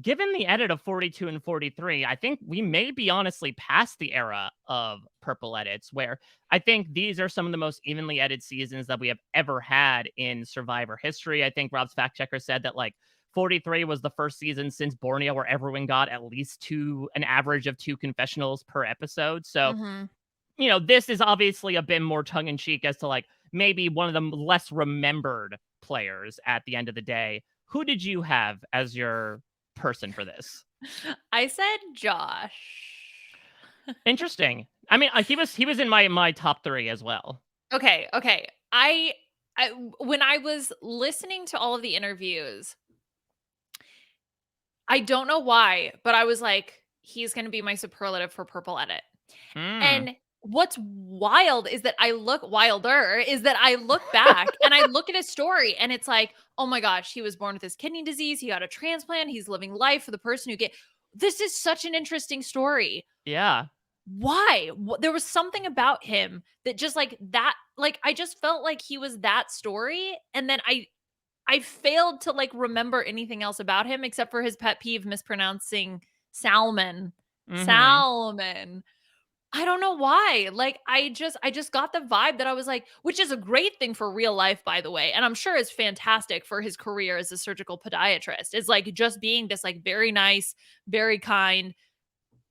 given the edit of 42 and 43, I think we may be honestly past the era of purple edits, where I think these are some of the most evenly edited seasons that we have ever had in Survivor history. I think Rob's fact checker said that like 43 was the first season since Borneo where everyone got at least an average of two confessionals per episode. So, Mhm. this is obviously a bit more tongue in cheek as to like maybe one of the less remembered players at the end of the day. Who did you have as your person for this? I said Josh. Interesting. I mean, he was in my top 3 as well. Okay, okay. I when I was listening to all of the interviews, I don't know why, but I was like, he's gonna be my superlative for purple edit. Mm. And what's wild is that I look back and I look at his story and it's like, oh my gosh, he was born with this kidney disease. He got a transplant. He's living life for the person who get. This is such an interesting story. Yeah. Why? There was something about him that just like that, like I just felt like he was that story. And then I failed to like remember anything else about him except for his pet peeve mispronouncing salmon. Mhm. Salmon. I don't know why. Like I just got the vibe that I was like, which is a great thing for real life, by the way. And I'm sure is fantastic for his career as a surgical podiatrist. Is like just being this like very nice, very kind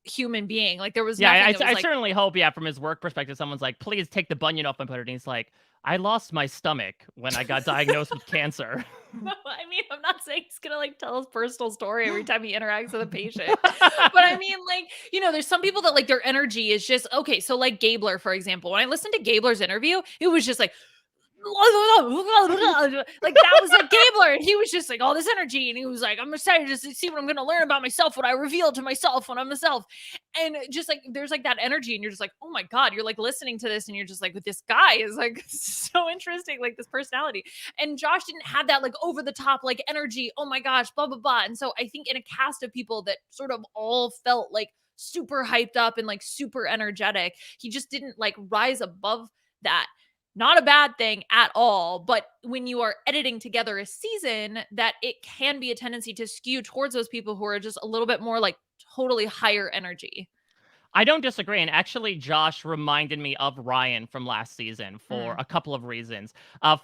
human being. Like there was Yeah, nothing I that was I like, certainly hope, yeah, from his work perspective, someone's like, "Please take the bunion off and put it," and he's like, "I lost my stomach when I got diagnosed with cancer." no, I mean, I'm not saying he's gonna like tell his personal story every time he interacts with a patient. But I mean, like, there's some people that like their energy is just okay. So like Gabler, for example, when I listened to Gabler's interview, it was just like like that was like Gabler, and he was just like all this energy, and he was like, "I'm excited to see what I'm going to learn about myself, what I reveal to myself when I'm myself," and just like there's like that energy, and you're just like, "Oh my god!" You're like listening to this, and you're just like, "This guy is like so interesting, like this personality." And Josh didn't have that like over the top like energy. Oh my gosh, blah blah blah. And so I think in a cast of people that sort of all felt like super hyped up and like super energetic, he just didn't like rise above that. Not a bad thing at all, but when you are editing together a season, that it can be a tendency to skew towards those people who are just a little bit more like totally higher energy. I don't disagree. And actually, Josh reminded me of Ryan from last season for Mm, a couple of reasons.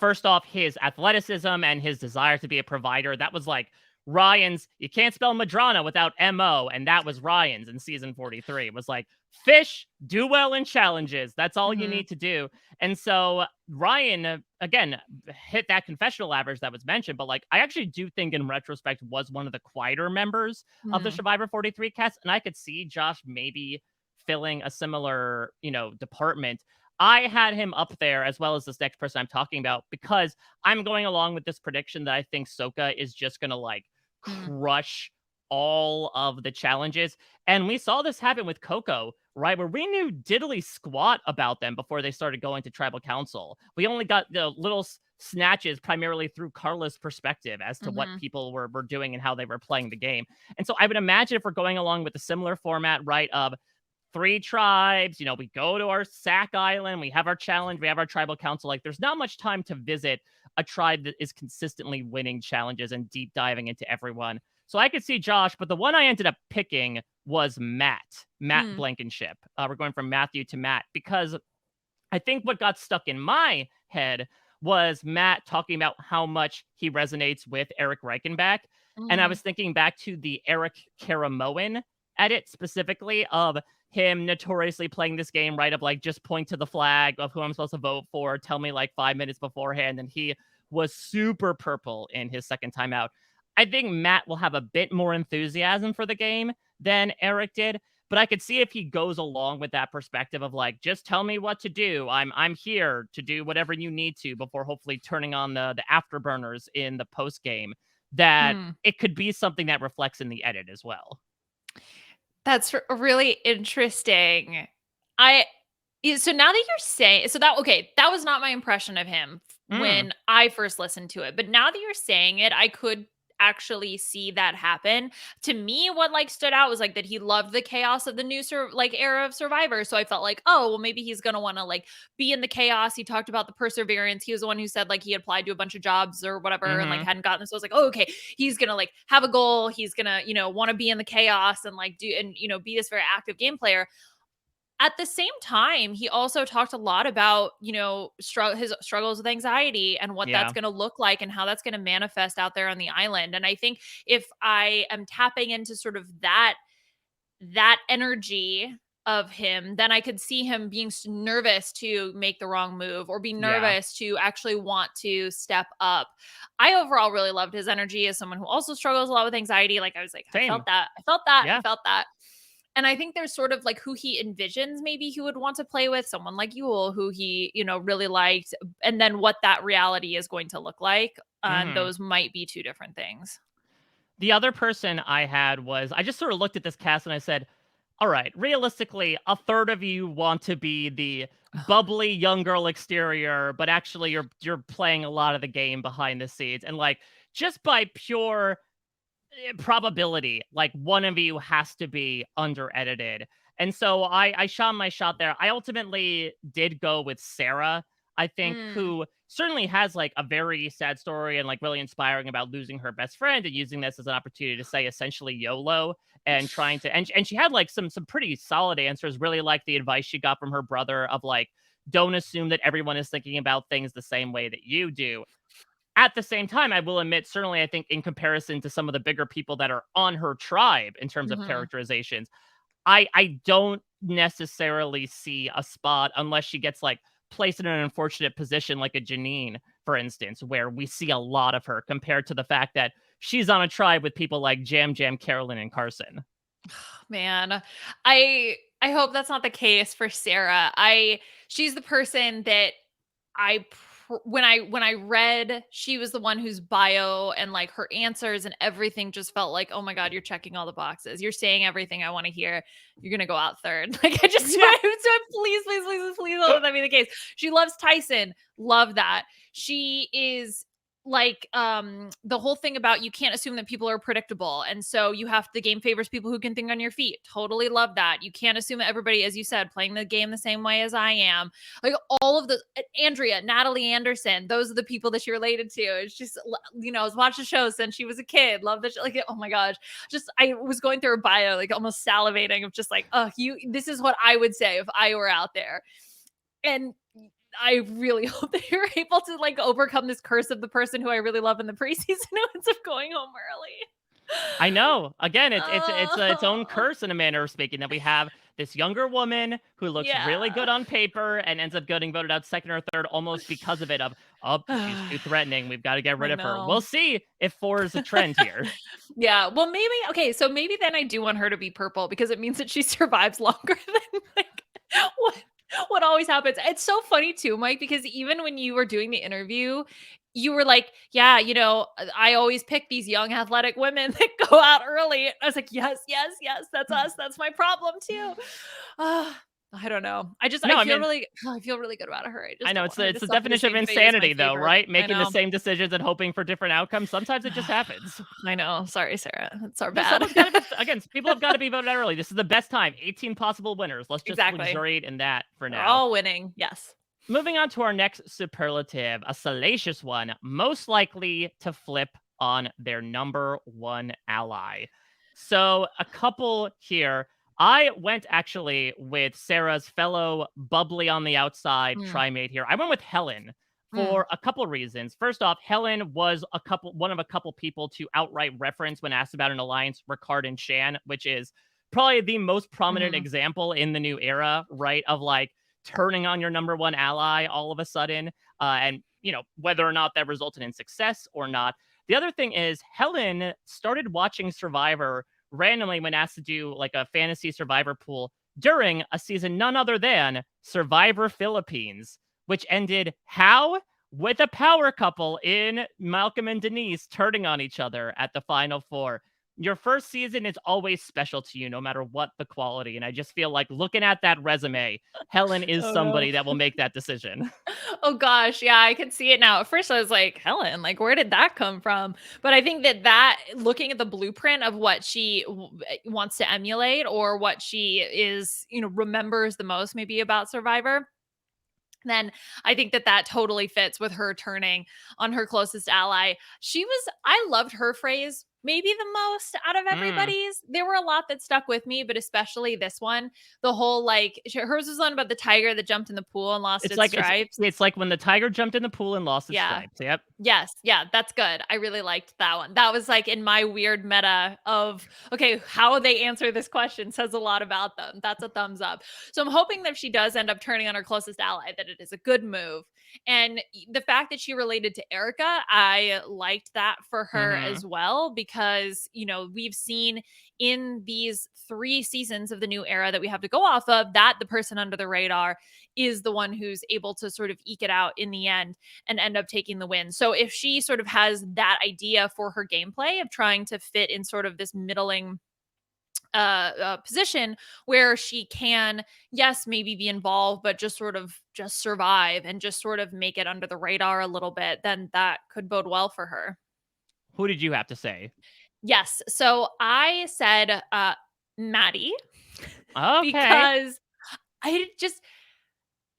First off, his athleticism and his desire to be a provider. That was like Ryan's, you can't spell Madrona without MO. And that was Ryan's in season 43. It was like, fish, do well in challenges. That's all you mhm, need to do. And so Ryan, again, hit that confessional average that was mentioned. But like, I actually do think in retrospect was one of the quieter members of the mhm, Survivor 43 cast. And I could see Josh maybe filling a similar, department. I had him up there as well as this next person I'm talking about because I'm going along with this prediction that I think Soka is just going to like mm. crush all of the challenges. And we saw this happen with Coco, right? Where we knew diddly squat about them before they started going to tribal council. We only got the little snatches primarily through Carla's perspective as to what Mhm. people were doing and how they were playing the game. And so I would imagine if we're going along with a similar format, right, of three tribes, we go to our Sac Island, we have our challenge, we have our tribal council. Like, there's not much time to visit a tribe that is consistently winning challenges and deep diving into everyone. So I could see Josh, but the one I ended up picking was Matt Mm. Blankenship. We're going from Matthew to Matt because I think what got stuck in my head was Matt talking about how much he resonates with Eric Reichenbach. And I Mhm. was thinking back to the Eric Karamoan edit specifically of him notoriously playing this game, right? Of like, just point to the flag of who I'm supposed to vote for, tell me like 5 minutes beforehand. And he was super purple in his second time out. I think Matt will have a bit more enthusiasm for the game than Eric did, but I could see if he goes along with that perspective of like, just tell me what to do. I'm here to do whatever you need to before hopefully turning on the afterburners in the post game, that Mm. it could be something that reflects in the edit as well. That's really interesting. I so now that you're saying so that okay, that was not my impression of him Mm, when I first listened to it, but now that you're saying it, I could actually see that happen. To me, what like stood out was like that he loved the chaos of the new like era of Survivor. So I felt like, oh, well, maybe he's gonna want to like be in the chaos. He talked about the perseverance. He was the one who said like he applied to a bunch of jobs or whatever and like mm-hmm. hadn't gotten. So I was like, oh, okay, he's gonna like have a goal. He's gonna, want to be in the chaos and like do and be this very active game player. At the same time, he also talked a lot about, his struggles with anxiety and what that's Yeah. going to look like and how that's going to manifest out there on the island. And I think if I am tapping into sort of that energy of him, then I could see him being nervous to make the wrong move or be Yeah. nervous to actually want to step up. I overall really loved his energy as someone who also struggles a lot with anxiety. Like I was like, I felt Same. that. I felt that. I Yeah. felt that. And I think there's sort of like who he envisions maybe he would want to play with, someone like Yule, who he, really liked, and then what that reality is going to look like. And Mm-hmm. those might be two different things. The other person I had was, I just sort of looked at this cast and I said, all right, realistically, a third of you want to be the bubbly young girl exterior, but actually you're playing a lot of the game behind the scenes. And like, just by pure probability, like one of you has to be under edited. And so I shot my shot there. I ultimately did go with Sarah, I think, Mm. who certainly has like a very sad story and like really inspiring about losing her best friend and using this as an opportunity to say essentially YOLO and trying to and she had like some pretty solid answers. Really like the advice she got from her brother of like, don't assume that everyone is thinking about things the same way that you do. At the same time, I will admit, certainly, I think in comparison to some of the bigger people that are on her tribe in terms of Mhm. characterizations, I don't necessarily see a spot unless she gets like placed in an unfortunate position like a Janine, for instance, where we see a lot of her compared to the fact that she's on a tribe with people like Jam Jam, Carolyn, and Carson. Man, I hope that's not the case for Sarah. She's the person that when I read she was the one whose bio and like her answers and everything just felt like, oh my god, you're checking all the boxes. You're saying everything I want to hear. You're gonna go out third. Like I just Yeah. please, please, please, please don't let that be the case. She loves Tyson. Love that. She is like the whole thing about you can't assume that people are predictable, and so you have the game favors people who can think on your feet. Totally love that. You can't assume that everybody, as you said, playing the game the same way as I am. Like all of the Andrea, Natalie Anderson, those are the people that she related to. It's just, has watched the show since she was a kid. Love the show. Like, oh my gosh. Just, I was going through her bio, like almost salivating of just like, oh, this is what I would say if I were out there. And I really hope that you're able to like overcome this curse of the person who I really love in the preseason who ends up going home early. I know. Again, it's its own Oh, curse in a manner of speaking that we have this younger woman who looks really yeah. good on paper and ends up getting voted out second or third almost because of it. Of, oh, she's too threatening. We've got to get rid I of her. We'll know. see if four is a trend here. Yeah, well, maybe okay, so maybe then I do want her to be purple because it means that she survives longer than, like, what what always happens. It's so funny too, Mike, because even when you were doing the interview, you were like, "Yeah, I always pick these young athletic women that go out early." I was like, "Yes, yes, yes, that's us. That's my problem too." Ah, I don't know. I No, I feel mean, really I feel really good about her. I I just know don't it's want the her it's to the suffer the definition of same fate as my insanity, though, favorite. right? I Making the know. same decisions and hoping for different outcomes. Sometimes it just happens. I know. Sorry, Sarah. That's our No, bad. someone's got to be again. People have got to be voted out early. This is the best time. 18 possible winners. Let's just Exactly. luxuriate in that for They're now. all winning. Yes. Moving on to our next superlative, a salacious one, most likely to flip on their number one ally. So, a couple here. I went actually with Sarah's fellow bubbly on the outside Mm, trimate here. I went with Helen mm, for a couple reasons. First off, Helen was one of a couple people to outright reference when asked about an alliance Ricard and Shan, which is probably the most prominent mhm. example in the new era, right? Of like turning on your number one ally all of a sudden, and whether or not that resulted in success or not. The other thing is Helen started watching Survivor randomly when asked to do like a fantasy Survivor pool during a season none other than Survivor Philippines, which ended how? With a power couple in Malcolm and Denise turning on each other at the final four. Your first season is always special to you, no matter what the quality. And I just feel like looking at that resume, Helen is Oh no. somebody that will make that decision. Oh gosh, yeah, I could see it now. At first I was like, "Helen, like where did that come from?" But I think that looking at the blueprint of what she wants to emulate or what she is, remembers the most maybe about Survivor, then I think that totally fits with her turning on her closest ally. I loved her phrase maybe the most out of Mm. everybody's. There were a lot that stuck with me, but especially this one. The whole like, hers was one about the tiger that jumped in the pool and lost It's its like it's stripes. it's like when the tiger jumped in the pool and lost its Yeah. stripes. Yep. Yes, yeah, that's good. I really liked that one. That was like in my weird meta of okay, how they answer this question says a lot about them. That's a thumbs up. So I'm hoping that if she does end up turning on her closest ally, that it is a good move. And the fact that she related to Erica, I liked that for her Hmm. as well because, we've seen in these 3 seasons of the new era that we have to go off of that the person under the radar is the one who's able to sort of eke it out in the end and end up taking the win. So if she sort of has that idea for her gameplay of trying to fit in sort of this middling position where she can, yes, maybe be involved, but just sort of just survive and just sort of make it under the radar a little bit, then that could bode well for her. Who did you have to say? Yes. So I said Maddie Okay. because I just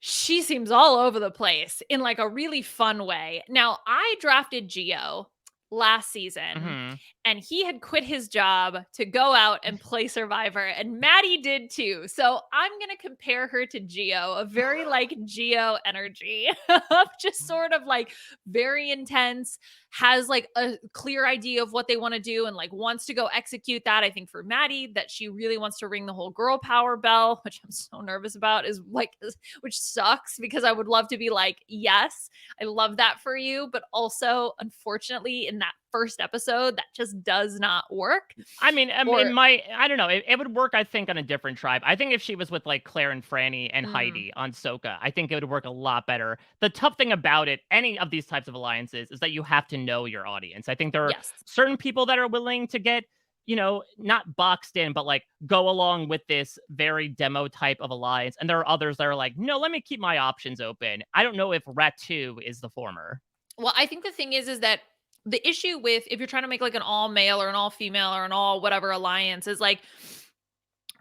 she seems all over the place in like a really fun way. Now, I drafted Geo last season Hmm. and he had quit his job to go out and play Survivor and Maddie did too. So, I'm going to compare her to Geo, a very like Geo energy of just sort of like very intense, has like a clear idea of what they want to do and like wants to go execute that. I think for Maddie that she really wants to ring the whole girl power bell, which I'm so nervous about is like which sucks because I would love to be like, yes, I love that for you. But also, unfortunately, in that first episode, that just does not work. I mean, it Or, might. I don't know. It would work, I think, on a different tribe. I think if she was with like Claire and Franny and mm, Heidi on Soka, I think it would work a lot better. The tough thing about it, any of these types of alliances, is that you have to know your audience. I think there are yes. certain people that are willing to get, not boxed in, but like go along with this very demo type of alliance. And there are others that are like, no, let me keep my options open. I don't know if Rat 2 is the former. Well, I think the thing is that the issue with if you're trying to make like an all male or an all female or an all whatever alliance is like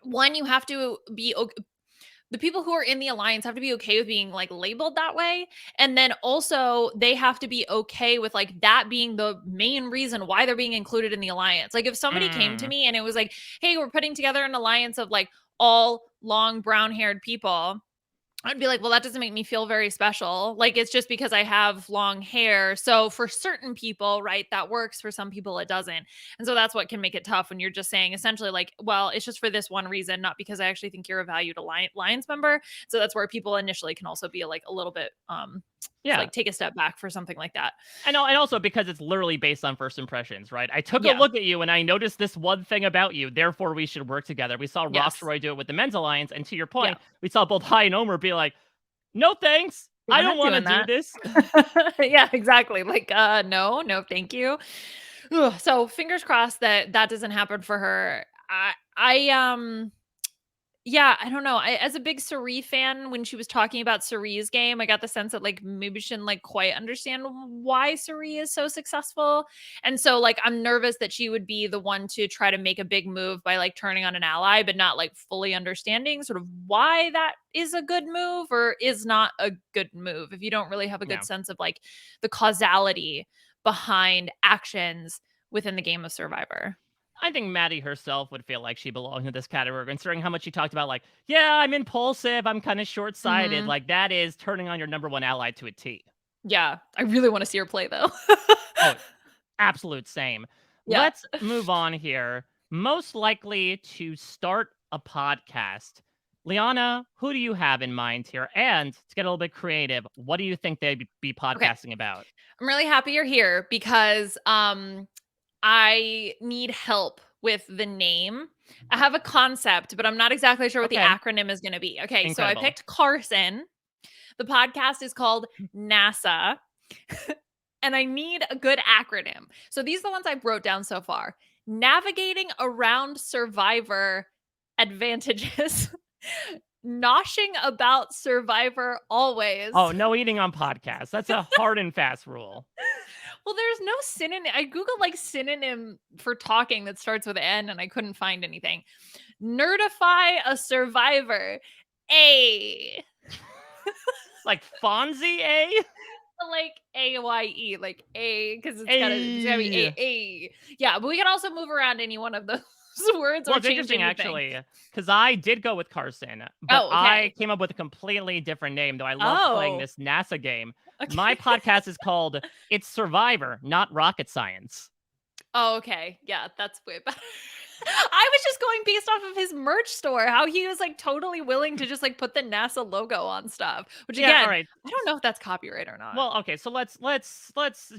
one, you have to be the people who are in the alliance have to be okay with being like labeled that way, and then also they have to be okay with like that being the main reason why they're being included in the alliance. Like if somebody came to Mm. me and it was like, hey, we're putting together an alliance of like all long brown haired people, I'd be like, well, that doesn't make me feel very special. Like, it's just because I have long hair. So, for certain people, right, that works. For some people, it doesn't. And so, that's what can make it tough when you're just saying essentially, like, well, it's just for this one reason, not because I actually think you're a valued alliance member. So, that's where people initially can also be like a little bit, Yeah. like take a step back for something like that. And also because it's literally based on first impressions, right? I took a Yeah. look at you and I noticed this one thing about you, therefore we should work together. We saw Yes. Roxroy do it with the Men's Alliance, and to your Yeah. point, we saw both High and Omer be like, no thanks. Yeah, I we're don't not want to doing do that. this. Yeah, exactly. Like, no, no, thank you. Ugh, so fingers crossed that that doesn't happen for her. Yeah, I don't know. As a big Cerie fan, when she was talking about Cerie's game, I got the sense that like maybe she didn't like quite understand why Cerie is so successful. And so like I'm nervous that she would be the one to try to make a big move by like turning on an ally, but not like fully understanding sort of why that is a good move or is not a good move. If you don't really have a good Yeah. sense of like the causality behind actions within the game of Survivor. I think Maddie herself would feel like she belonged in this category, considering how much she talked about, like, yeah, I'm impulsive, I'm kind of short sighted. Mhm. Like, that is turning on your number one ally to a T. Yeah, I really want to see her play though. Oh, absolute same. Yeah. Let's move on here. Most likely to start a podcast. Liana, who do you have in mind here? And to get a little bit creative, what do you think they'd be Okay. podcasting about? I'm really happy you're here because I need help with the name. I have a concept, but I'm not exactly sure what the Okay, acronym is going to be. Okay, so I incredible. picked Carson. The podcast is called NASA, and I need a good acronym. So these are the ones I wrote down so far. Navigating around Survivor advantages. Noshing about Survivor always. Oh, no eating on podcasts. That's a hard and fast rule. Well, there's no synonym. I googled like synonym for talking that starts with N and I couldn't find anything. Nerdify a survivor. A. Like Fonzie, eh? Like AYE, like A, because it's gotta be Ay. A. Yeah, but we can also move around any one of those words Well, or it's change interesting anything. actually, because I did go with Carson, but Oh, I okay. came up with a completely different name, though I love playing Oh, this NASA game. My okay. podcast is called It's Survivor, Not Rocket Science. Oh, okay. Yeah, that's way better. I was just going based off of his merch store, how he was like totally willing to just like put the NASA logo on stuff. Which Yeah, all again, right. I don't know if that's copyright or not. Well, okay, so let's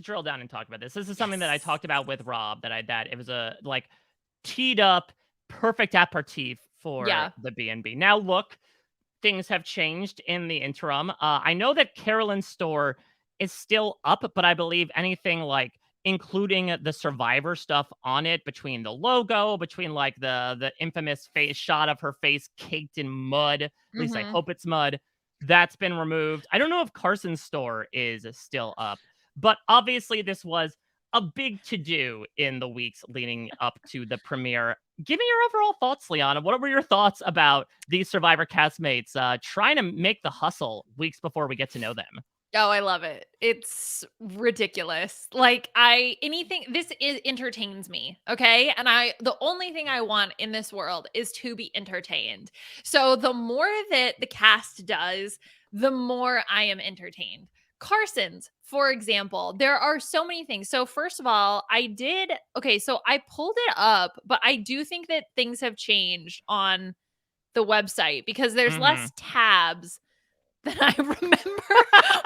drill down and talk about this. This is something that I Yes. talked about with Rob that it was a like teed up perfect aperitif for Yeah. the B&B. Now look, things have changed in the interim. I know that Carolyn's store is still up, but I believe anything like including the Survivor stuff on it, between the logo, between like the infamous face shot of her face caked in mud. At least I Mhm. hope it's mud. That's been removed. I don't know if Carson's store is still up, but obviously this was a big to do in the weeks leading up to the premiere. Give me your overall thoughts, Liana. What were your thoughts about these Survivor castmates trying to make the hustle weeks before we get to know them? Oh, I love it. It's ridiculous. Like I anything this is entertains me, okay? And I the only thing I want in this world is to be entertained. So the more that the cast does, the more I am entertained. Carson's, for example, there are so many things. So first of all, so I pulled it up, but I do think that things have changed on the website because there's Hmm. less tabs than I remember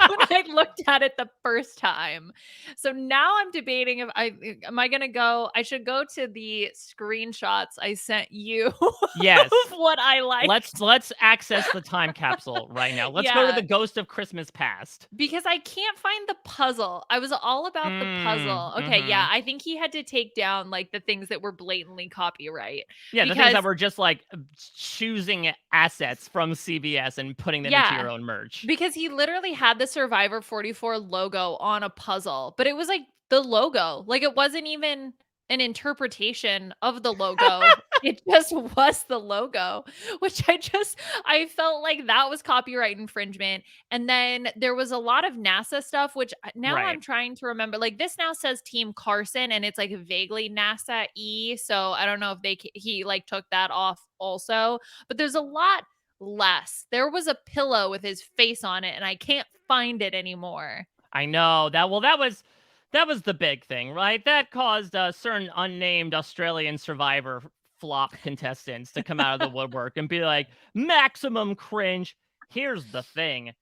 when I looked at it the first time. So now I'm debating if I should go to the screenshots I sent you Yes. of what I liked. Let's access the time capsule right now. Let's go to the Yeah, ghost of Christmas past. because I can't find the puzzle. I was all about the puzzle. Okay, yeah, Mm-hmm. I think he had to take down like the things that were blatantly copyright Yeah, the things that because were just like choosing assets from CBS and putting them into your yeah, own merch. because he literally had the Survivor 44 logo on a puzzle, but it was like the logo. Like it wasn't even an interpretation of the logo. It just was the logo, which I felt like that was copyright infringement. And then there was a lot of NASA stuff, which now Right. I'm trying to remember. Like this now says Team Carson and it's like vaguely NASA E. So I don't know if he like took that off also. But there's a lot less. There was a pillow with his face on it, and I can't find it anymore. I know that. Well, that was the big thing, right? That caused certain unnamed Australian Survivor flop contestants to come out of the woodwork and be like, "Maximum cringe." Here's the thing: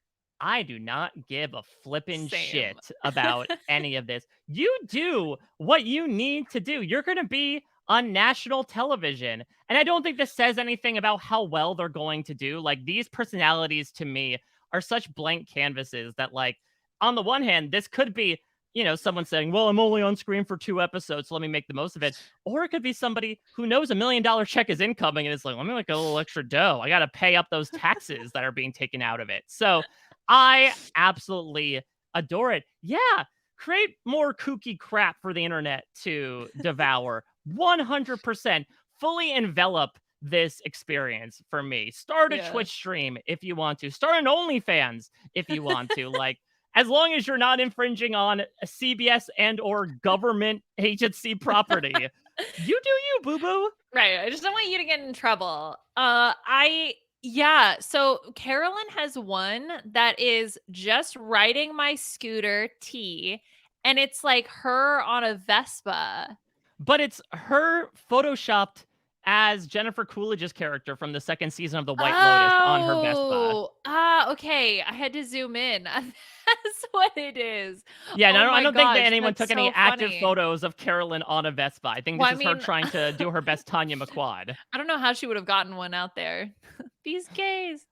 I do not give a flippin' Same. shit about any of this. You do what you need to do. You're going to be on national television, and I don't think this says anything about how well they're going to do. Like these personalities, to me, are such blank canvases that, like, on the one hand, this could be, someone saying, well, I'm only on screen for 2 episodes, so let me make the most of it. Or it could be somebody who knows $1 million check is incoming and is like, let me make a little extra dough. I got to pay up those taxes that are being taken out of it. So I absolutely adore it. Yeah. Create more kooky crap for the internet to devour. 100% fully envelop this experience for me. Start a Yeah. Twitch stream if you want to. Start an OnlyFans if you want to. Like, as long as you're not infringing on a CBS and or government agency property, you do you, boo boo. Right. I just don't want you to get in trouble. So Carolyn has one that is just riding my scooter T, and it's like her on a Vespa. But it's her photoshopped as Jennifer Coolidge's character from the second season of The White Lotus on her Vespa. Okay. I had to zoom in. That's what it is. Yeah, and Oh I my don't think that gosh, anyone that's took any so active funny. photos of Carolyn on a Vespa. I think Well, this I is her mean, trying to do her best Tanya McQuad. I don't know how she would have gotten one out there. These gays,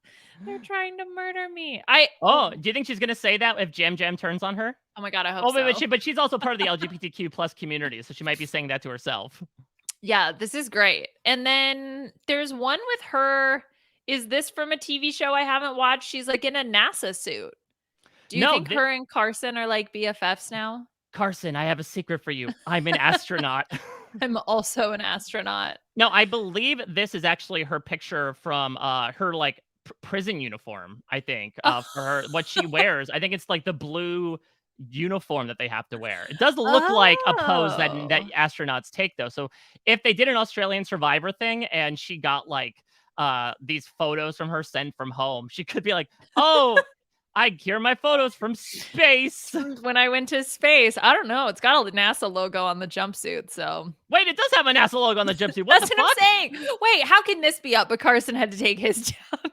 they're trying to murder me. I Oh, do you think she's gonna say that if Jam Jam turns on her? Oh my god, I hope Oh, so. but she's also part of the LGBTQ plus community, so she might be saying that to herself. Yeah, this is great. And then there's one with her. Is this from a TV show I haven't watched? She's like in a NASA suit. Do you No, think her and Carson are like BFFs now? Carson, I have a secret for you. I'm an astronaut. I'm also an astronaut. No, I believe this is actually her picture from her like prison uniform, I think. For her what she wears. I think it's like the blue uniform that they have to wear. It does look like a pose that Oh. astronauts take though. So if they did an Australian Survivor thing and she got like these photos from her sent from home, she could be like, "Oh, here are my photos from space." When I went to space, I don't know. It's got a NASA logo on the jumpsuit, so Wait, it does have a NASA logo on the jumpsuit. What the that's what I'm fuck? saying. Wait, how can this be up? But Carson had to take his job.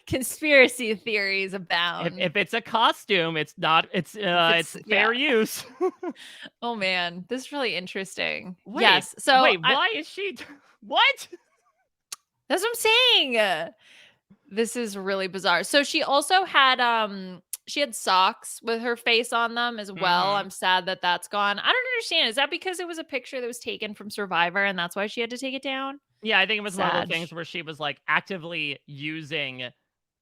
Conspiracy theories abound. If it's a costume, it's not. It's Yeah. fair use. Oh man, this is really interesting. Wait, Yes. So wait. Why is she? What? that's what I'm saying. This is really bizarre. So she also had she had socks with her face on them as well. Hmm. I'm sad that that's gone. I don't understand. Is that because it was a picture that was taken from Survivor and that's why she had to take it down? Yeah, I think it was one of those Sad. things where she was like actively using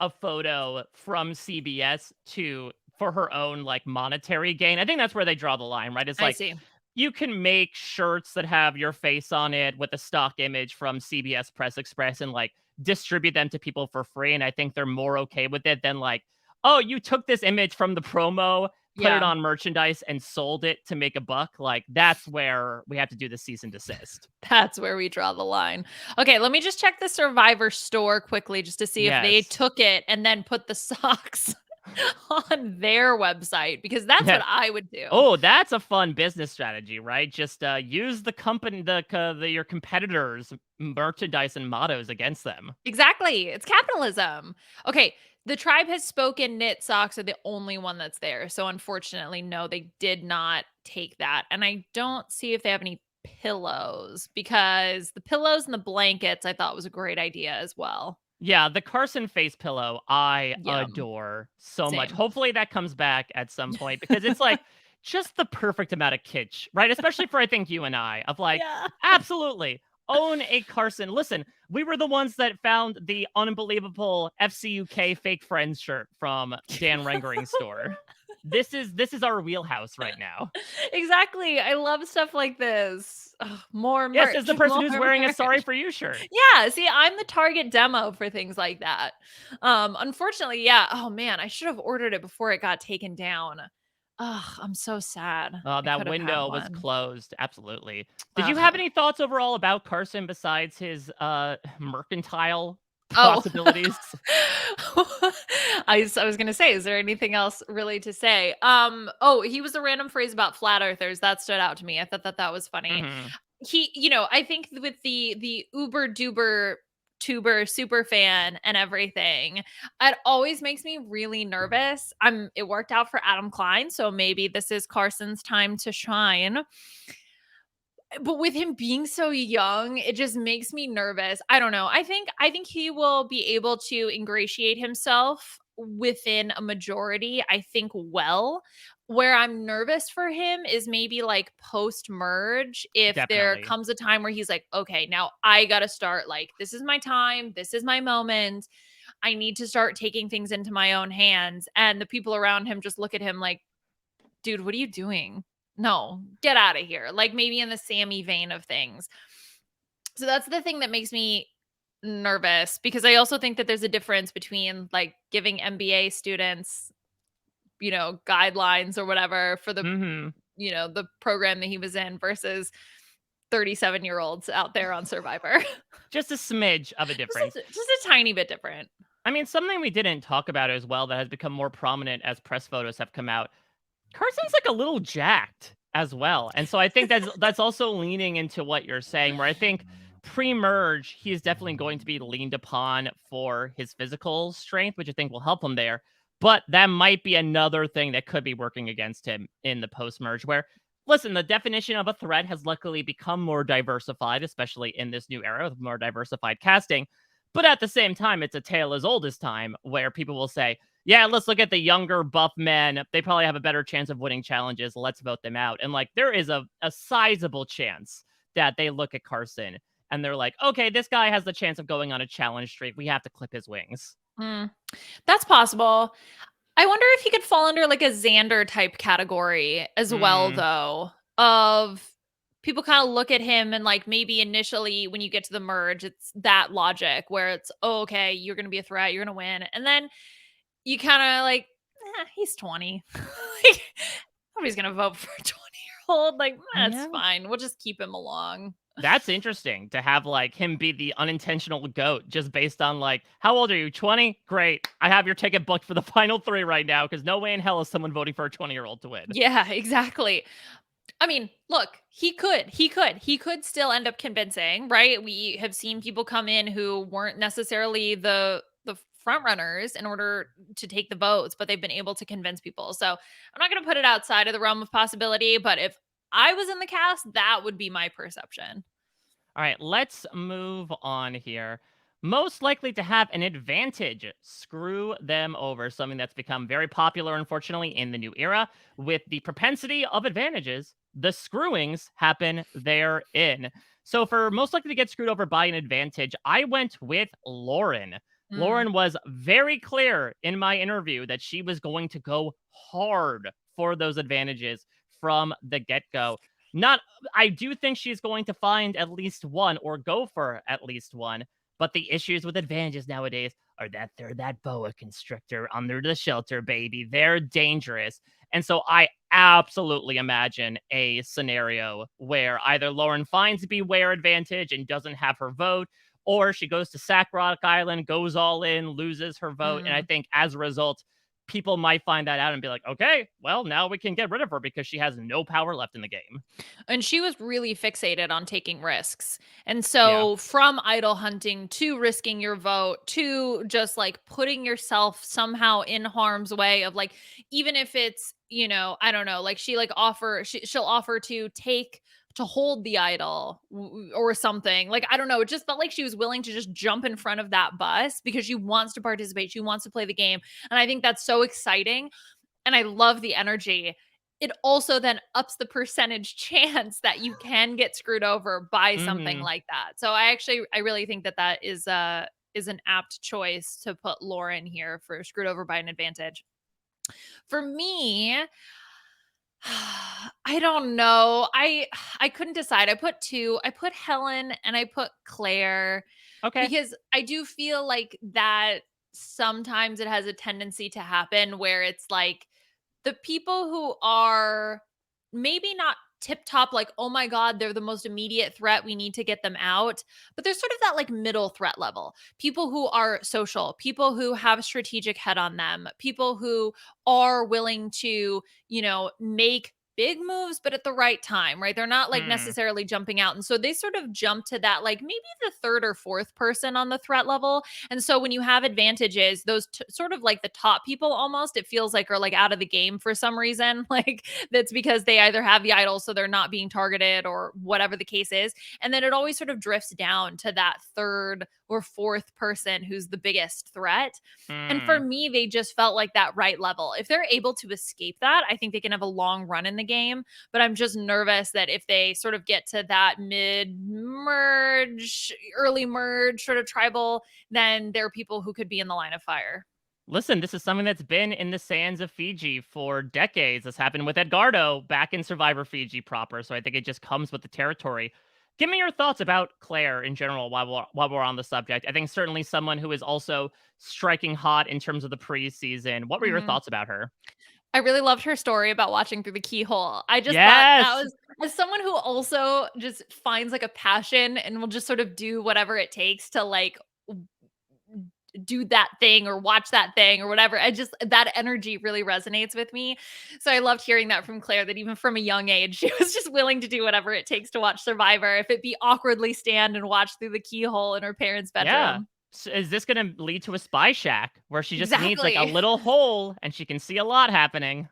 a photo from CBS to for her own like monetary gain. I think that's where they draw the line, right? It's I like see. you can make shirts that have your face on it with a stock image from CBS Press Express and like distribute them to people for free. And I think they're more okay with it than like, oh, you took this image from the promo, put it Yeah. on merchandise, and sold it to make a buck. Like that's where we have to do the cease and desist. That's where we draw the line. Okay, let me just check the Survivor store quickly just to see if they Yes. took it and then put the socks on their website because that's Yeah. what I would do. Oh, that's a fun business strategy, right? Just use the company, your competitors' merchandise and mottos against them. Exactly. It's capitalism. Okay, the tribe has spoken knit socks are the only one that's there. So unfortunately, no, they did not take that. And I don't see if they have any pillows because the pillows and the blankets I thought was a great idea as well. Yeah, the Carson face pillow I Yum. adore so much. Same. Hopefully that comes back at some point because it's like just the perfect amount of kitsch, right? Especially for I think you and I of like Yeah. absolutely own a Carson. Listen, we were the ones that found the unbelievable FCUK fake friends shirt from Dan Rengering's store. This is our wheelhouse right now. Exactly. I love stuff like this. Ugh, more Yes, merch. as the person who's More wearing a sorry merch. for you shirt. Yeah, see, I'm the target demo for things like that. Unfortunately, yeah. Oh man, I should have ordered it before it got taken down. Ugh, I'm so sad. I That could have had window was one. closed. Absolutely. Did you have Ugh. any thoughts overall about Carson besides his mercantile Oh. possibilities? I was gonna say, is there anything else really to say? He was a random phrase about flat earthers. That stood out to me. I thought that was funny. Hmm. I think with the uber duber tuber super fan and everything, it always makes me really nervous. It worked out for Adam Klein, so maybe this is Carson's time to shine. But with him being so young, it just makes me nervous. I don't know. I think he will be able to ingratiate himself within a majority, I think well. Where I'm nervous for him is maybe like post merge, if there Definitely. comes a time where he's like, okay, now I got to start, like, this is my time, this is my moment. I need to start taking things into my own hands. And the people around him just look at him like, dude, what are you doing? No, get out of here. Like maybe in the Sammy vein of things. So that's the thing that makes me nervous, because I also think that there's a difference between like giving MBA students, guidelines or whatever for Hmm. the program that he was in versus 37-year-olds out there on Survivor. Just a smidge of a difference. Just a tiny bit different. I mean, something we didn't talk about as well that has become more prominent as press photos have come out. Carson's like a little jacked as well. And so I think that's also leaning into what you're saying, where I think pre-merge, he is definitely going to be leaned upon for his physical strength, which I think will help him there. But that might be another thing that could be working against him in the post-merge, where, listen, the definition of a threat has luckily become more diversified, especially in this new era with more diversified casting. But at the same time, it's a tale as old as time, where people will say, yeah, let's look at the younger buff men. They probably have a better chance of winning challenges. Let's vote them out. And like, there is a sizable chance that they look at Carson and they're like, okay, this guy has the chance of going on a challenge streak. We have to clip his wings. Mm, that's possible. I wonder if he could fall under like a Xander type category as well, Mm, though, of people kind of look at him and like maybe initially when you get to the merge, it's that logic where it's, oh, okay, you're going to be a threat, you're going to win. And then you kind of like, he's 20. Like, nobody's going to vote for a 20-year-old. Like, that's yeah. fine. We'll just keep him along. That's interesting to have like him be the unintentional goat just based on like, how old are you? 20? Great. I have your ticket booked for the final three right now because no way in hell is someone voting for a 20-year-old to win. Yeah, exactly. I mean, look, he could still end up convincing, right? We have seen people come in who weren't necessarily the front runners in order to take the votes, but they've been able to convince people. So I'm not going to put it outside of the realm of possibility, but if I was in the cast, that would be my perception. All right, let's move on here. Most likely to have an advantage. Screw them over. Something that's become very popular, unfortunately, in the new era. With the propensity of advantages, the screwings happen therein. So, for most likely to get screwed over by an advantage, I went with Lauren. Mm, Lauren was very clear in my interview that she was going to go hard for those advantages from the get go. Not I do think she's going to find at least one or go for at least one. But the issues with advantages nowadays are that they're that boa constrictor under the shelter, baby. They're dangerous. And so I absolutely imagine a scenario where either Lauren finds Beware advantage and doesn't have her vote, or she goes to Sack Rock Island, goes all in, loses her vote. And I mm. think as a result, people might find that out and be like, okay, well, now we can get rid of her because she has no power left in the game. And she was really fixated on taking risks. And Yeah. so from idol hunting to risking your vote to just like putting yourself somehow in harm's way of like, even if it's, I don't know, like she'll offer to hold the idol or something. Like, I don't know. It just felt like she was willing to just jump in front of that bus because she wants to participate. She wants to play the game. And I think that's so exciting. And I love the energy. It also then ups the percentage chance that you can get screwed over by something Hmm. like that. So I really think that that is an apt choice to put Lauren here for screwed over by an advantage. For me, I don't know. I couldn't decide. I put two. I put Helen and I put Claire Okay. because I do feel like that sometimes it has a tendency to happen where it's like the people who are maybe not tip top, like, oh my God, they're the most immediate threat. We need to get them out. But there's sort of that like middle threat level. People who are social, people who have strategic head on them, people who are willing to, make big moves, but at the right time, right? They're not like Hmm. necessarily jumping out. And so they sort of jump to that, like maybe the third or fourth person on the threat level. And so when you have advantages, those sort of like the top people almost, it feels like are like out of the game for some reason. Like that's because they either have the idol, so they're not being targeted or whatever the case is. And then it always sort of drifts down to that third or fourth person who's the biggest threat. And for Mm. me, they just felt like that right level. If they're able to escape that, I think they can have a long run in the game. But I'm just nervous that if they sort of get to that mid merge, early merge sort of tribal, then there are people who could be in the line of fire. Listen, this is something that's been in the sands of Fiji for decades. This happened with Edgardo back in Survivor Fiji proper, so I think it just comes with the territory. Give me your thoughts about Claire in general while we're on the subject. I think certainly someone who is also striking hot in terms of the preseason. What were your Mhm. thoughts about her? I really loved her story about watching through the keyhole. I just thought that Yes. was, as someone who also just finds like a passion and will just sort of do whatever it takes to like do that thing or watch that thing or whatever. I just, that energy really resonates with me. So I loved hearing that from Claire, that even from a young age, she was just willing to do whatever it takes to watch Survivor, if it be awkwardly stand and watch through the keyhole in her parents' Yeah. bedroom. Is this going to lead to a spy shack where she just needs like a Exactly. little hole and she can see a lot happening?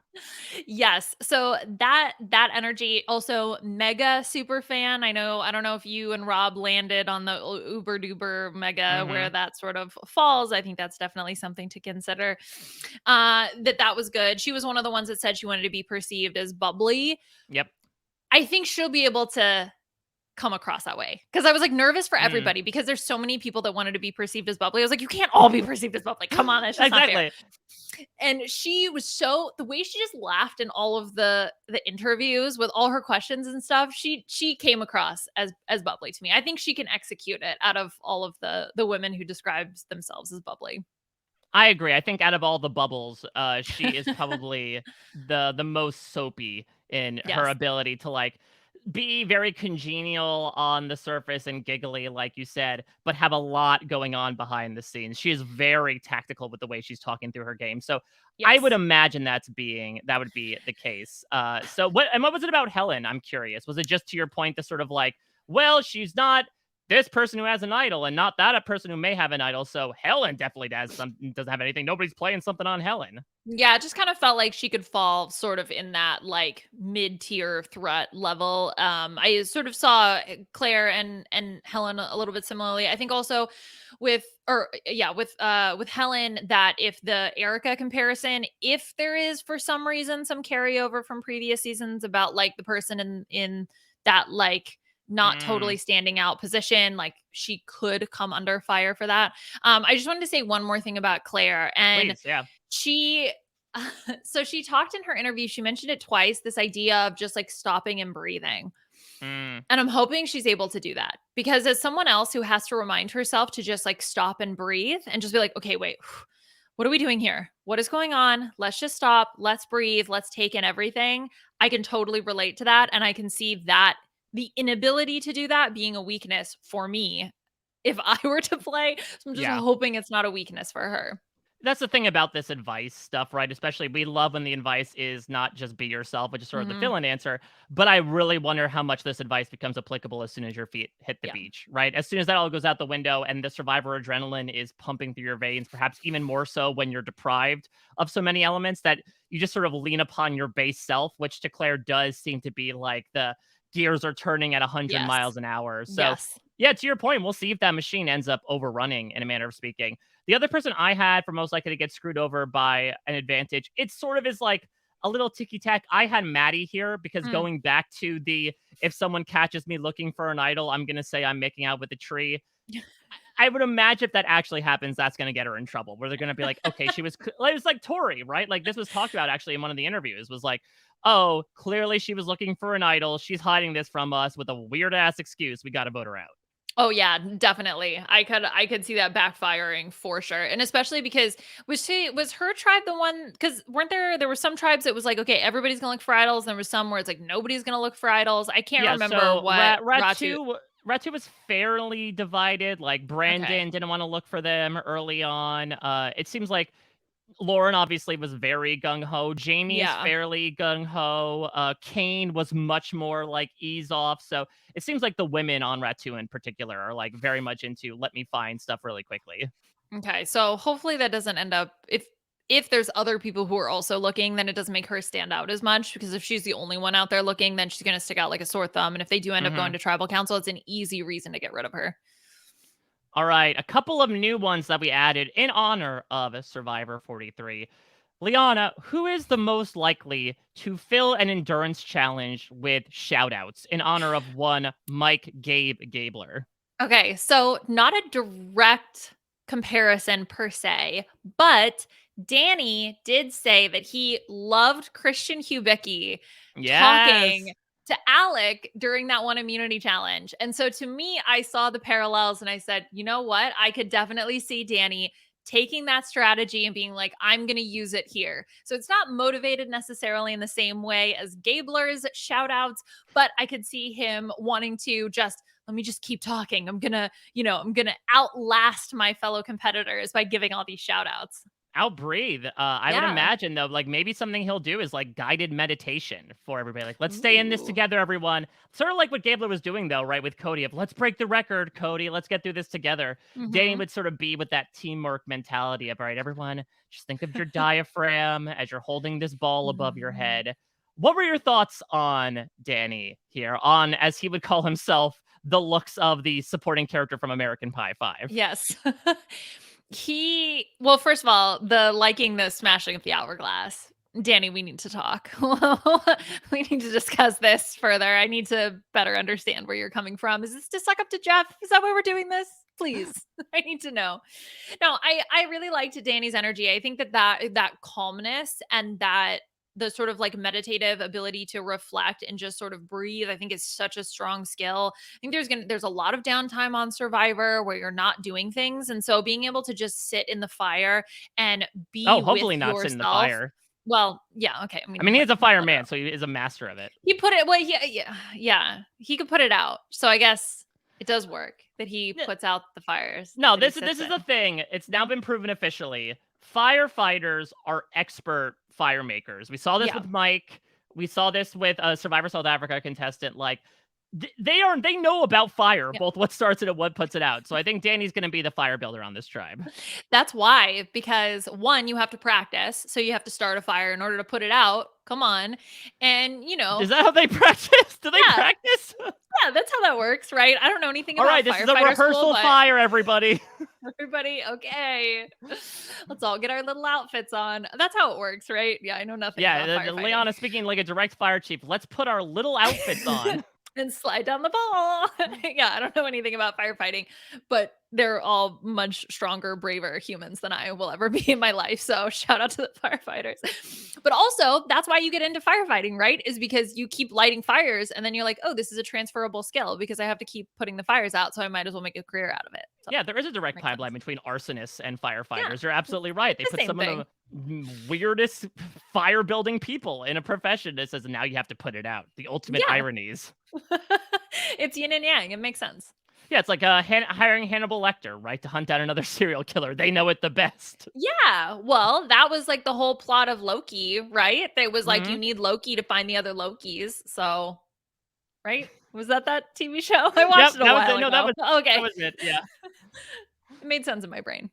Yes. So that energy, also mega super fan. I don't know if you and Rob landed on the uber duper mega where Mhm. that sort of falls. I think that's definitely something to consider. That was good. She was one of the ones that said she wanted to be perceived as bubbly. Yep. I think she'll be able to come across that way, because I was like nervous for Mm. everybody, because there's so many people that wanted to be perceived as bubbly. I was like, you can't all be perceived as bubbly. Come on, that's just not fair. Exactly. And she was so, the way she just laughed in all of the interviews with all her questions and stuff, she came across as bubbly to me. I think she can execute it out of all of the women who describes themselves as bubbly. I agree. I think out of all the bubbles, she is probably the most soapy in her Yes. ability to like be very congenial on the surface and giggly, like you said, but have a lot going on behind the scenes. She is very tactical with the way she's talking through her game. So I would Yes. imagine that would be the case. So what was it about Helen? I'm curious. Was it just to your point, the sort of like, well, she's not this person who has an idol and not that a person who may have an idol. So Helen definitely doesn't have anything. Nobody's playing something on Helen. Yeah, it just kind of felt like she could fall sort of in that like mid-tier threat level. I sort of saw Claire and Helen a little bit similarly. I think also with, or yeah, with Helen, that if the Erica comparison, if there is for some reason some carryover from previous seasons about like the person in that like not Mm, totally standing out position, like she could come under fire for that. I just wanted to say one more thing about Claire, and please, yeah. she so she talked in her interview, she mentioned it twice, this idea of just like stopping and breathing. Mm, And I'm hoping she's able to do that, because as someone else who has to remind herself to just like stop and breathe and just be like, okay, wait, what are we doing here? What is going on? Let's just stop. Let's breathe. Let's take in everything. I can totally relate to that. And I can see that the inability to do that being a weakness for me if I were to play. So I'm just yeah. hoping it's not a weakness for her. That's the thing about this advice stuff, right? Especially we love when the advice is not just be yourself, which is sort of the Hmm. fill-in answer. But I really wonder how much this advice becomes applicable as soon as your feet hit the Yeah. beach, right? As soon as that all goes out the window and the survivor adrenaline is pumping through your veins, perhaps even more so when you're deprived of so many elements that you just sort of lean upon your base self, which to Claire does seem to be like the gears are turning at 100 Yes. miles an hour. So Yes. yeah, to your point, we'll see if that machine ends up overrunning in a manner of speaking. The other person I had for most likely to get screwed over by an advantage, it sort of is like a little ticky tack. I had Maddie here because Mm. going back to the if someone catches me looking for an idol, I'm going to say I'm making out with a tree. I would imagine if that actually happens, that's going to get her in trouble. Where they're going to be like, okay, it was like Tori, right? Like this was talked about actually in one of the interviews. Was like, oh, clearly she was looking for an idol. She's hiding this from us with a weird ass excuse. We got to vote her out. Oh yeah, definitely. I could see that backfiring for sure. And especially because was her tribe the one, cuz weren't there were some tribes that was like, okay, everybody's going to look for idols, and there was some where it's like nobody's going to look for idols. I can't Yeah, remember so what Ratu. Ratu was fairly divided. Like Okay. Brandon didn't want to look for them early on. It seems like Lauren obviously was very gung ho. Jamie is Yeah. fairly gung ho. Kane was much more like ease off. So it seems like the women on Ratu in particular are like very much into let me find stuff really quickly. Okay. So hopefully that doesn't end up, if there's other people who are also looking, then it doesn't make her stand out as much, because if she's the only one out there looking, then she's going to stick out like a sore thumb, and if they do end up Hmm. going to tribal council, it's an easy reason to get rid of her. All right, a couple of new ones that we added in honor of Survivor 43. Liana, who is the most likely to fill an endurance challenge with shoutouts in honor of one Mike Gabe Gabler? Okay, so not a direct comparison per se, but Danny did say that he loved Christian Hubicki Yes. talking to Alec during that one immunity challenge. And so to me, I saw the parallels and I said, you know what? I could definitely see Danny taking that strategy and being like, I'm going to use it here. So it's not motivated necessarily in the same way as Gabler's shout outs, but I could see him wanting to just let me just keep talking. I'm gonna outlast my fellow competitors by giving all these shout outs. Outbreathe. I would Yeah. imagine though, like maybe something he'll do is like guided meditation for everybody. Like, let's stay in this Ooh. together, everyone. Sort of like what Gabler was doing though, right? With Cody of let's break the record, Cody. Let's get through this together. Danny Mm-hmm. would sort of be with that teamwork mentality of all right, everyone, just think of your diaphragm as you're holding this ball above your Mm. head. What were your thoughts on Danny here? On as he would call himself, the looks of the supporting character from American Pie 5. Yes. Well, first of all, the liking the smashing of the hourglass. Danny, we need to talk. We need to discuss this further. I need to better understand where you're coming from. Is this to suck up to Jeff? Is that why we're doing this? Please. I need to know. No, I really liked Danny's energy. I think that calmness and that the sort of like meditative ability to reflect and just sort of breathe, I think is such a strong skill. I think there's a lot of downtime on Survivor where you're not doing things, and so being able to just sit in the fire and be Oh, with hopefully not sit in the yourself. fire. Well, yeah, okay. I I mean, mean, he is a might put it fireman, out. so he is a master of it. He put it well, yeah. He could put it out. So I guess it does work that he N- puts out the fires No, that he this sits is in. the thing. It's now Mhm. been proven officially. Firefighters are expert fire makers. We saw this Yeah. with Mike. We saw this with a Survivor South Africa contestant. Like they know about fire, Yeah. both what starts it and what puts it out. So I think Danny's going to be the fire builder on this tribe. That's why, because one, you have to practice. So you have to start a fire in order to put it out. Come on. And, Is that how they practice? Do they yeah, practice? yeah, that's how that works, right? I don't know anything All right, about this is a firefighter school, rehearsal but fire, everybody. everybody, okay. Let's all get our little outfits on. That's how it works, right? Yeah, I know nothing about Yeah, firefighting. Liana speaking like a direct fire chief. Let's put our little outfits on. And slide down the ball. Yeah, I don't know anything about firefighting, but they're all much stronger, braver humans than I will ever be in my life. So shout out to the firefighters. But also, that's why you get into firefighting, right? Is because you keep lighting fires and then you're like, oh, this is a transferable skill because I have to keep putting the fires out. So I might as well make a career out of it. So Yeah, there is a direct makes pipeline sense. between arsonists and Yeah, firefighters. You're it's absolutely right. They the put same some of thing. the weirdest fire building people in a profession that says now you have to put it out. The ultimate Yeah. ironies. It's yin and yang. It makes sense. Yeah, it's like hiring Hannibal Lecter, right, to hunt down another serial killer. They know it the best. Yeah. Well, that was like the whole plot of Loki, right? It was like you Hmm. need Loki to find the other Lokis. So, right? Was that TV show? I Yep, watched it a that was while it. No, ago. that Okay. was it. Yeah. It made sense in my brain.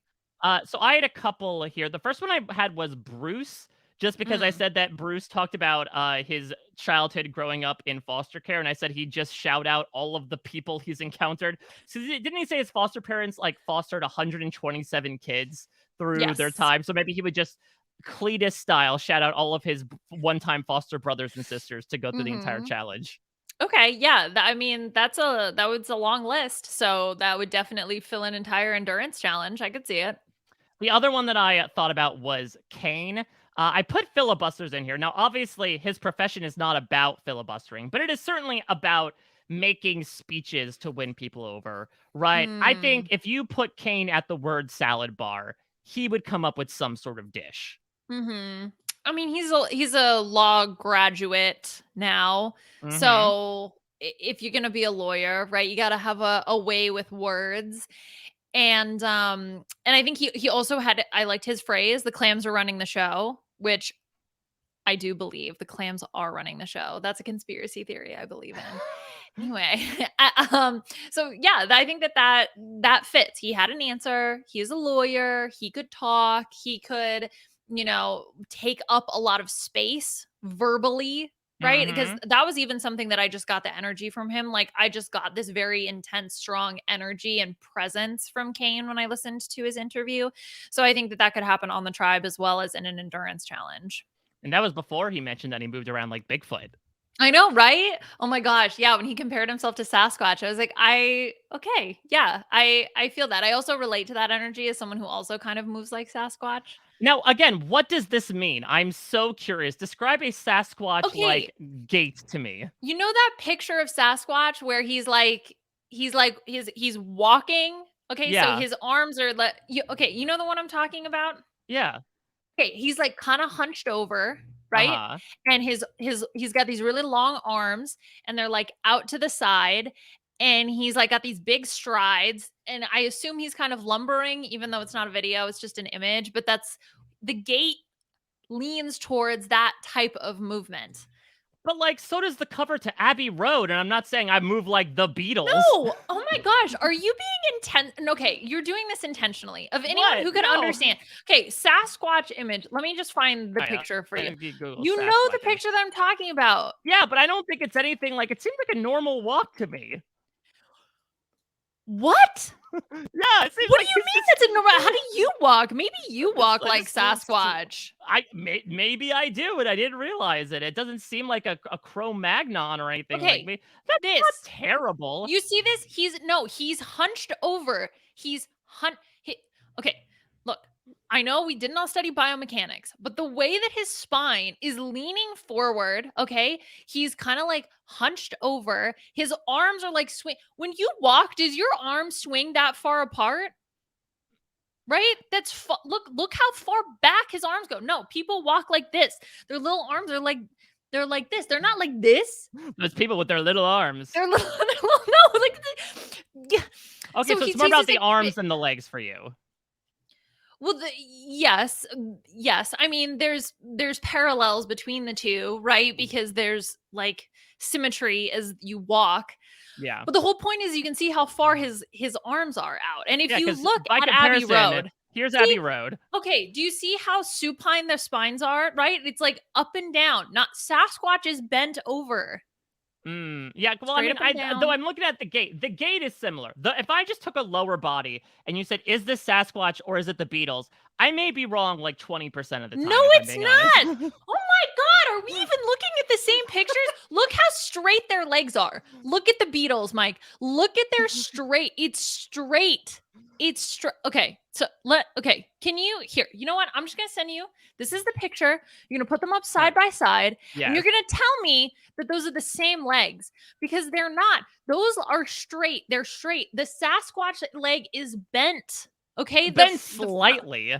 So I had a couple here. The first one I had was Bruce, just because I Mm. said that Bruce talked about his childhood growing up in foster care, and I said he'd just shout out all of the people he's encountered. So didn't he say his foster parents like fostered 127 kids through their Yes. time? So maybe he would just Cletus style shout out all of his one-time foster brothers and sisters to go through the entire Hmm. challenge. Okay. Yeah. I mean, that was a long list. So that would definitely fill an entire endurance challenge. I could see it. The other one that I thought about was Kane. I put filibusters in here. Now, obviously, his profession is not about filibustering, but it is certainly about making speeches to win people over, right? I think Mm. if you put Kane at the word salad bar, he would come up with some sort of dish. Hmm. I mean, he's a law graduate now, Hmm. so if you're gonna be a lawyer, right, you got to have a way with words, and I think he also had. I liked his phrase, "The clams are running the show," which I do believe the clams are running the show. That's a conspiracy theory I believe in. Anyway, so yeah, I think that fits. He had an answer. He's a lawyer. He could talk. He could, take up a lot of space verbally right? Because Mm-hmm. that was even something that I just got the energy from him. Like I just got this very intense, strong energy and presence from Kane when I listened to his interview. So I think that that could happen on the tribe as well as in an endurance challenge. And that was before he mentioned that he moved around like Bigfoot. I know, right? Oh my gosh. Yeah, when he compared himself to Sasquatch, I was like, okay, yeah, I feel that. I also relate to that energy as someone who also kind of moves like Sasquatch. Now, again, what does this mean? I'm so curious. Describe a Okay, Sasquatch-like gait to me. you know that picture of Sasquatch where he's walking? Okay, so Yeah. his arms are okay, you know the one I'm talking about? Yeah. Okay, he's like kind of hunched over, right? Uh-huh. And he's got these really long arms and they're like out to the side and he's like got these big strides and I assume he's kind of lumbering even though it's not a video, it's just an image, but that's the gait leans towards that type of movement. But, like, so does the cover to Abbey Road, and I'm not saying I move like the Beatles. No! Oh my gosh, are you being intent okay, you're doing this intentionally. Of anyone What? who could No. understand. Okay, Sasquatch image. Let me just find the Alright, picture for I'm you. gonna Google You know the Sasquatch image. picture that I'm talking about. Yeah, but I don't think it's anything like it seems like a normal walk to me. What? Yeah, it seems What do like you he's mean just that's a normal how do you walk? Maybe you just walk like like Sasquatch. maybe I do, and I didn't realize it. It doesn't seem like a Cro-Magnon or anything like Okay, me. That's not this. terrible. You see this? He's hunched over. He's okay, look. I know we did not study biomechanics, but the way that his spine is leaning forward, okay? He's kind of like hunched over. His arms are like swing. When you walk, does your arm swing that far apart? Right? Look how far back his arms go. No, people walk like this. Their little arms are like they're like this. They're not like this. Those people with their little arms. They're little, they're little no, like yeah. Okay, So so he it's more takes about this the like arms than the legs for you. well, yes, yes. I mean, there's parallels between the two, right? Because there's like symmetry as you walk. Yeah. But the whole point is you can see how far his arms are out. And if Yeah, you because look by at Abbey comparison, Road, here's see, Abbey Road. okay, do you see how supine their spines are? Right? It's like up and down. Not Sasquatch is bent over, Yeah, well, I straight mean, up and though down. I'm looking at the gait is similar. If I just took a lower body and you said, "Is this Sasquatch or is it the Beatles?" I may be wrong like 20% of the No, time, if I'm it's being honest. not. Oh my god, are we even looking at the same pictures? Look how straight their legs are. Look at the Beatles, Mike. Look at their straight. It's straight. It's straight. Okay. So okay. Can you here? You know what? I'm just gonna send you. This is the picture. You're gonna put them up side Alright, by side, and you're yes. gonna tell me that those are the same legs because they're not. Those are straight. They're straight. The Sasquatch leg is bent. Okay. Bend slightly,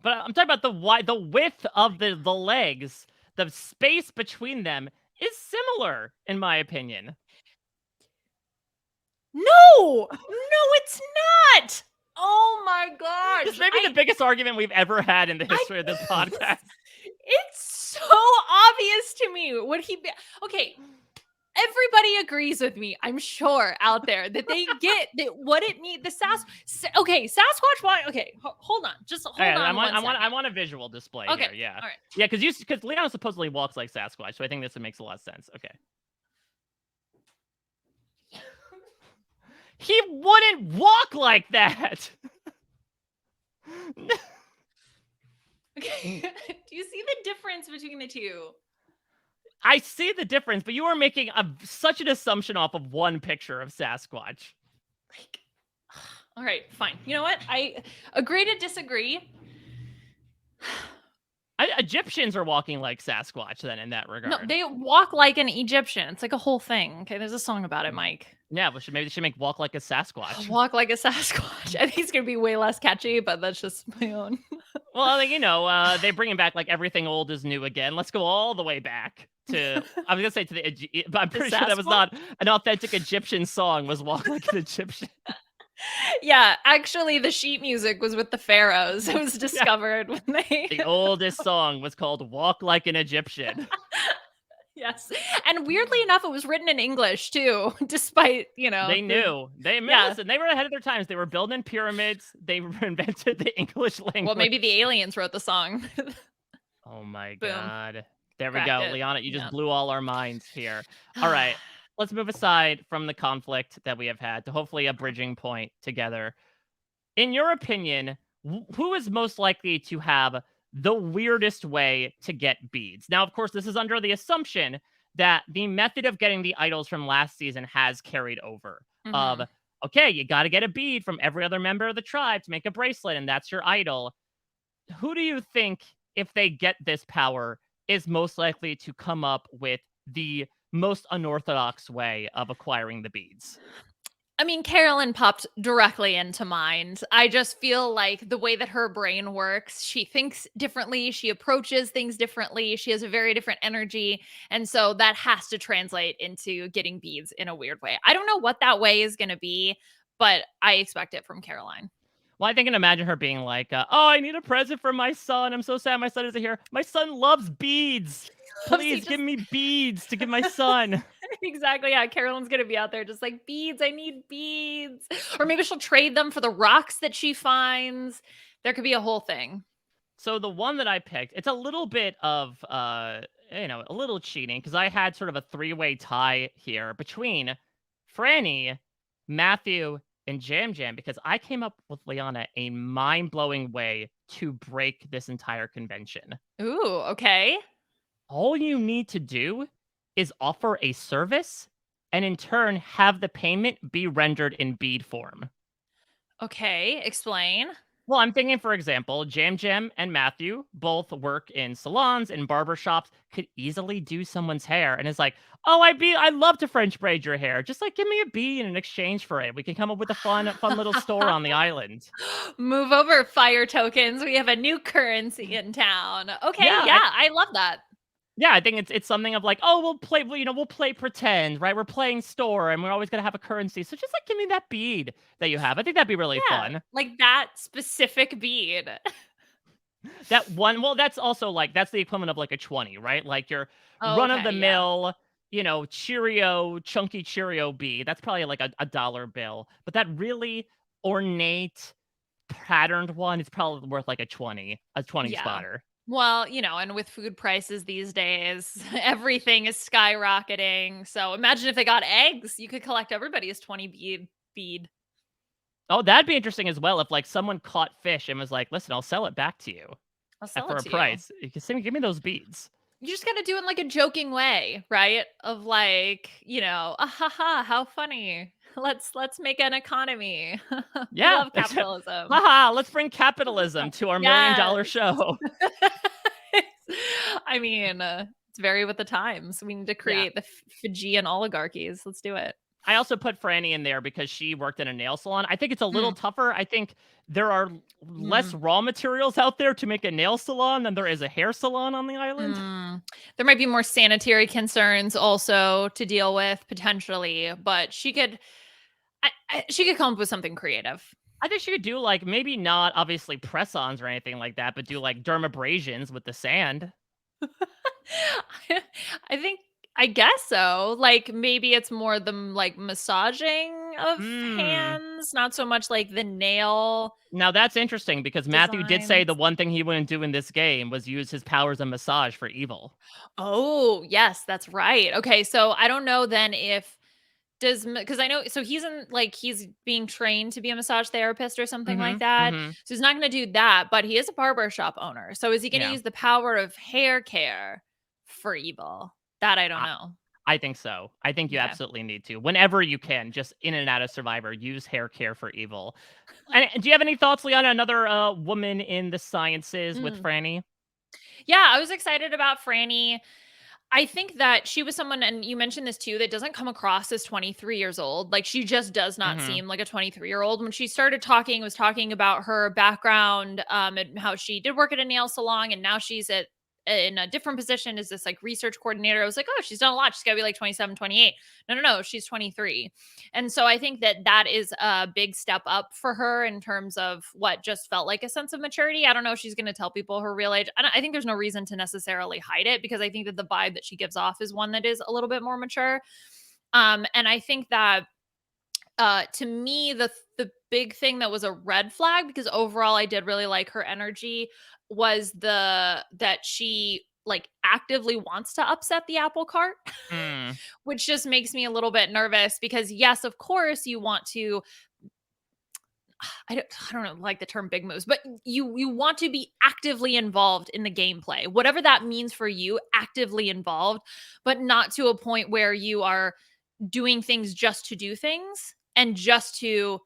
but I'm talking about the width of the legs, the space between them is similar, in my opinion. No, no, it's not. Oh my This gosh. may be the biggest argument we've ever had in the history of this podcast. It's so obvious to me. Okay, everybody agrees with me, I'm sure, out there that they get that what it needs. Okay, Sasquatch. Why? Okay, hold on. Just hold Alright, on one second. I want a visual display Okay, here, yeah. all right. Yeah, because Leon supposedly walks like Sasquatch, so I think this makes a lot of sense. Okay. He wouldn't walk like that! Okay, do you see the difference between the two? I see the difference, but you are making such an assumption off of one picture of Sasquatch. Like, all right, fine. You know what? I agree to disagree. Egyptians are walking like Sasquatch then in that No, regard. they walk like an Egyptian. It's like a whole thing. Okay, there's a song about it, Mike. Yeah, but maybe they should make walk like a Sasquatch. Walk like a Sasquatch. I think it's gonna be way less catchy, but that's just my own. Well, like, they bring back like everything old is new again. Let's go all the way back to I was gonna say to but I'm pretty sure that was not an authentic Egyptian song. Was walk like an Egyptian. Yeah, actually, the sheet music was with the pharaohs. It was discovered when they. The oldest song was called "Walk Like an Egyptian." Yes, and weirdly enough, it was written in English too, despite They knew. Listen, they were ahead of their times. They were building pyramids. They invented the English language. Well, maybe the aliens wrote the song. Oh my Boom. god. There we Cracked go. it. Liana, you just Yeah. blew all our minds here. All right. Let's move aside from the conflict that we have had to hopefully a bridging point together. In your opinion, who is most likely to have the weirdest way to get beads? Now, of course, this is under the assumption that the method of getting the idols from last season has carried over. Of Mhm. okay, you got to get a bead from every other member of the tribe to make a bracelet, and that's your idol. Who do you think, if they get this power, is most likely to come up with the most unorthodox way of acquiring the beads? I mean, Carolyn popped directly into mind. I just feel like the way that her brain works, she thinks differently, she approaches things differently, she has a very different energy. And so that has to translate into getting beads in a weird way. I don't know what that way is going to be, but I expect it from Caroline. Well, I think I can imagine her being like, "Oh, I need a present for my son. I'm so sad my son isn't here. My son loves beads. Oopsie, Please give just me beads to give my son." exactly. Yeah, Carolyn's gonna be out there just like beads. I need beads, or maybe she'll trade them for the rocks that she finds. There could be a whole thing. So the one that I picked, it's a little bit of a little cheating because I had sort of a three-way tie here between Franny, Matthew, and Jam Jam because I came up with Liana a mind-blowing way to break this entire convention. Ooh, okay. All you need to do is offer a service and in turn have the payment be rendered in bead form. Okay, explain. Well, I'm thinking, for example, Jam Jam and Matthew both work in salons and barber shops, could easily do someone's hair, and it's like, oh, I love to French braid your hair. Just like give me a bead in exchange for it. We can come up with a fun little store on the island. Move over, fire tokens. We have a new currency in town. Okay, Yeah, yeah, I love that. yeah, I think it's something of like, oh, we'll play pretend, right? We're playing store, and we're always gonna have a currency. So just like give me that bead that you have. I think that'd be really Yeah, fun. like that specific bead. That one, well, that's also like that's the equivalent of like a 20, right? Like your run of the Okay, yeah. mill, Cheerio, chunky Cheerio bead. That's probably like a dollar bill. But that really ornate patterned one is probably worth like a 20 Yeah. spotter. Well, and with food prices these days, everything is skyrocketing. So imagine if they got eggs, you could collect everybody's 20 bead. Oh, that'd be interesting as well if like someone caught fish and was like, listen, I'll sell it back to you I'll sell it for a to you. price. You can send me, give me those beads. You just gotta do it in like a joking way, right? Of like, ah, ha, ha, how funny. Let's make an economy. We Yeah. love capitalism. Haha, let's bring capitalism to our $1 million Yes. show. I mean, it's very with the times. We need to Yeah. create the Fijian oligarchies. Let's do it. I also put Franny in there because she worked in a nail salon. I think it's a little Mm, tougher. I think there are less mm, raw materials out there to make a nail salon than there is a hair salon on the island. mm. There might be more sanitary concerns also to deal with potentially, but she could come up with something creative. I think she could do like maybe not obviously press-ons or anything like that, but do like dermabrasions with the sand. I think I guess so. Like maybe it's more the like massaging of Hmm. hands, not so much like the nail Now that's interesting because Matthew did say the designs. one thing he wouldn't do in this game was use his powers of massage for evil. Oh, yes, that's right. Okay, so I don't know then if does because I know so he's being trained to be a massage therapist or something like Mhm. that. Mhm. So he's not going to do that, but he is a barber shop owner. So is he going to Yeah. use the power of hair care for evil? That I don't know. I think so. I think you Okay. absolutely need to. Whenever you can, just in and out of Survivor, use hair care for evil. And do you have any thoughts, Liana? Another woman in the sciences with Mm. Franny? Yeah, I was excited about Franny. I think that she was someone, and you mentioned this too, that doesn't come across as 23 years old. Like she just does not Hmm. seem like a 23-year-old. When she started talking, was talking about her background, and how she did work at a nail salon, and now she's in a different position as this like research coordinator. I was like, oh, she's done a lot. She's got to be like 27, 28. No, no, no, she's 23. And so I think that that is a big step up for her in terms of what just felt like a sense of maturity. I don't know if she's going to tell people her real age. I think there's no reason to necessarily hide it because I think that the vibe that she gives off is one that is a little bit more mature. And I think that to me the big thing that was a red flag, because overall I did really like her energy, was the that she like actively wants to upset the apple cart, Mm. which just makes me a little bit nervous because yes, of course you want to I don't like the term big moves, but you want to be actively involved in the gameplay. Whatever that means for you, actively involved, but not to a point where you are doing things just to do things and just to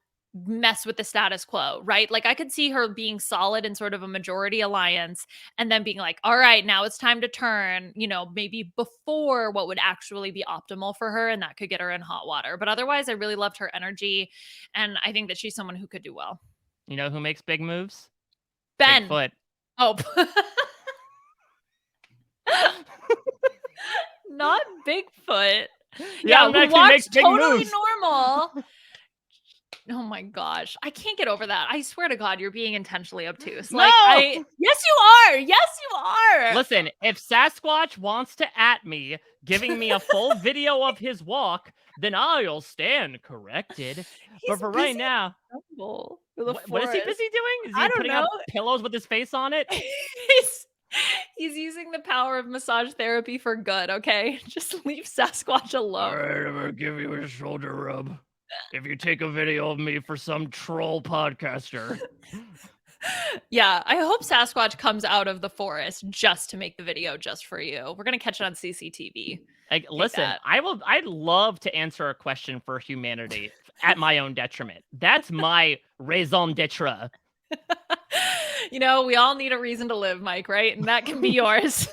mess with the status quo, right? Like I could see her being solid in sort of a majority alliance and then being like, all right, now it's time to turn, maybe before what would actually be optimal for her. And that could get her in hot water. But otherwise, I really loved her energy. And I think that she's someone who could do well. You know who makes big moves? Ben. Bigfoot. Oh, not Bigfoot. Yeah, Yeah, I'm who actually makes walks big totally moves. normal. Oh my gosh. I can't get over that. I swear to God, you're being intentionally obtuse. No! Yes, you are. Yes, you are. Listen, if Sasquatch wants to at me, giving me a full video of his walk, then I'll stand corrected. But He's for right busy now, jungle for the what is he forest. busy doing? Is I he don't putting know. up pillows with his face on it? he's, he's using the power of massage therapy for good, okay? Just leave Sasquatch alone. Alright, I'm gonna give you a shoulder rub. If you take a video of me for some troll podcaster. Yeah, I hope Sasquatch comes out of the forest just to make the video just for you. We're gonna catch it on CCTV. Like, listen, that. I'd love to answer a question for humanity at my own detriment. That's my raison d'etre. We all need a reason to live, Mike, right? And that can be yours.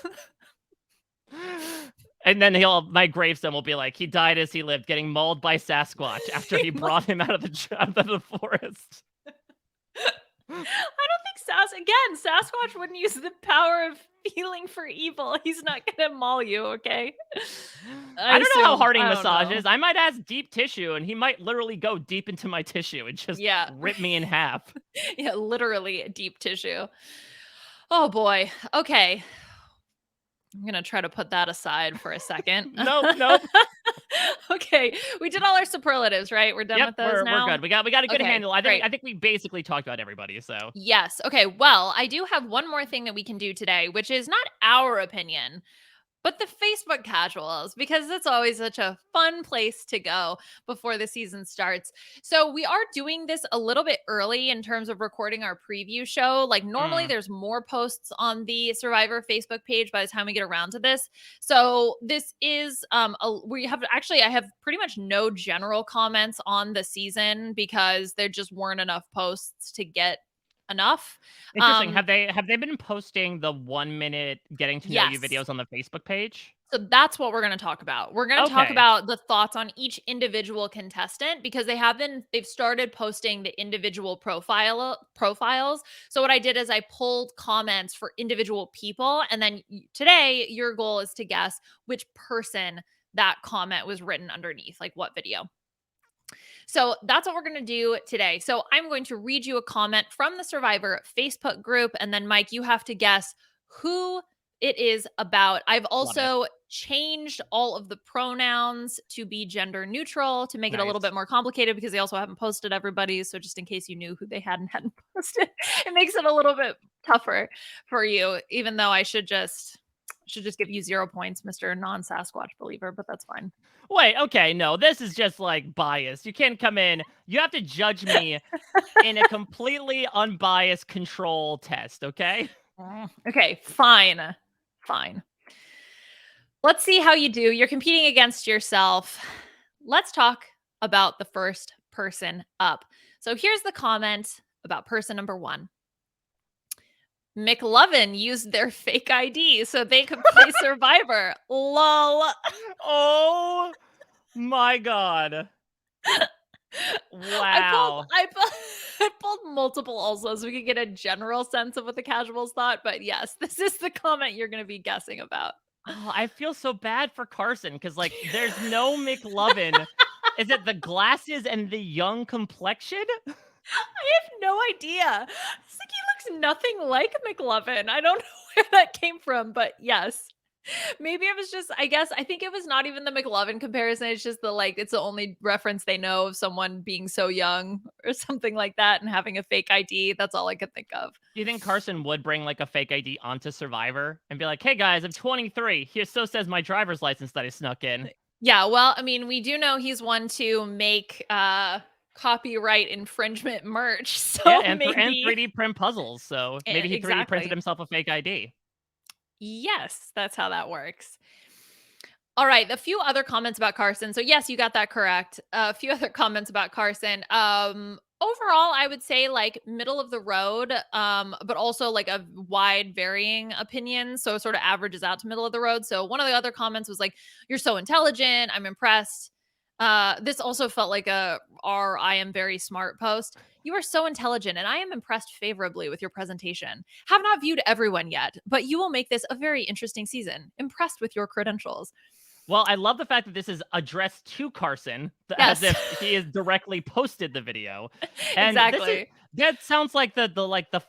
And then my gravestone will be like, he died as he lived, getting mauled by Sasquatch after he brought him out of the forest. I don't think Sasquatch wouldn't use the power of feeling for evil. He's not gonna maul you, okay? I don't know how hard he I don't massages. know. I might ask deep tissue, and he might literally go deep into my tissue and just Yeah. rip me in half. Yeah, literally deep tissue. Oh boy. Okay. I'm gonna try to put that aside for a second. Nope. Okay, we did all our superlatives, right? We're done Yep, with those now. we're good. We got a good Okay, handle. I great. think we basically talked about everybody. So Yes. Okay. Well, I do have one more thing that we can do today, which is not our opinion, but the Facebook casuals, because it's always such a fun place to go before the season starts. So we are doing this a little bit early in terms of recording our preview show. Like normally there's more posts on the Survivor Facebook page by the time we get around to this. So this is I have pretty much no general comments on the season because there just weren't enough posts to get enough. interesting. Have they been posting the 1 minute getting to know you Yes. videos on the Facebook page? So that's what we're going to talk about. We're going to talk Okay. about the thoughts on each individual contestant because they've started posting the individual profiles. So what I did is I pulled comments for individual people. And then today your goal is to guess which person that comment was written underneath, like what video. So that's what we're going to do today. So I'm going to read you a comment from the Survivor Facebook group. And then, Mike, you have to guess who it is about. I've also changed all of the pronouns to be gender neutral to make it a little Nice. bit more complicated because they also haven't posted everybody. So just in case you knew who they hadn't posted, it makes it a little bit tougher for you, even though I should just give you 0 points, Mr. Non-Sasquatch believer, but that's fine. Wait, okay, no, this is just like bias. You can't come in. You have to judge me in a completely unbiased control test, okay? Okay, fine. Let's see how you do. You're competing against yourself. Let's talk about the first person up. So here's the comment about person number 1. McLovin used their fake ID so they could play Survivor. Lol. Oh my god. Wow. I pulled multiple also so we could get a general sense of what the casuals thought. But yes, this is the comment you're going to be guessing about. Oh, I feel so bad for Carson because, like, there's no McLovin. Is it the glasses and the young complexion? I have no idea. It's like he looks nothing like McLovin. I don't know where that came from, but yes. Maybe it was just I guess I think it was not even the McLovin comparison, it's just the, like, it's the only reference they know of someone being so young or something like that and having a fake ID, that's all I could think of. Do you think Carson would bring like a fake ID onto Survivor and be like, "Hey guys, I'm 23. Here, so says my driver's license that I snuck in." Yeah, well, I mean, we do know he's one to make, copyright infringement merch, Yeah, so and maybe 3D print puzzles. So maybe he 3D printed exactly. himself a fake ID. Yes, that's how that works. All right, a few other comments about Carson. So yes, you got that correct. A few other comments about Carson. Overall, I would say like middle of the road, but also like a wide varying opinion. So it sort of averages out to middle of the road. So one of the other comments was like, "You're so intelligent. I'm impressed." This also felt like a "R I am very smart" post. "You are so intelligent, and I am impressed favorably with your presentation. Have not viewed everyone yet, but you will make this a very interesting season. Impressed with your credentials." Well, I love the fact that this is addressed to Carson, as Yes, if he has directly posted the video. And this is exactly. that sounds like the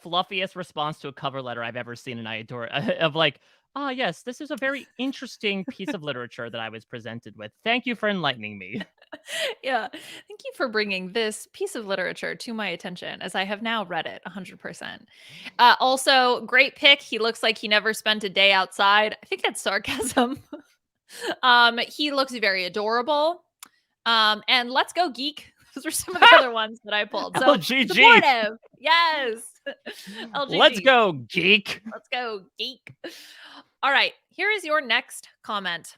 fluffiest response to a cover letter I've ever seen, and I adore of like, "Ah, yes, this is a very interesting piece of literature that I was presented with. Thank you for enlightening me." Yeah. Thank you for bringing this piece of literature to my attention as I have now read it 100%. Also, great pick. He looks like he never spent a day outside. I think that's sarcasm. He looks very adorable. And let's go geek. Those are some of the other ones that I pulled. So LGG. supportive. Yes. Let's LGG. go, geek. Let's go geek. All right. Here is your next comment.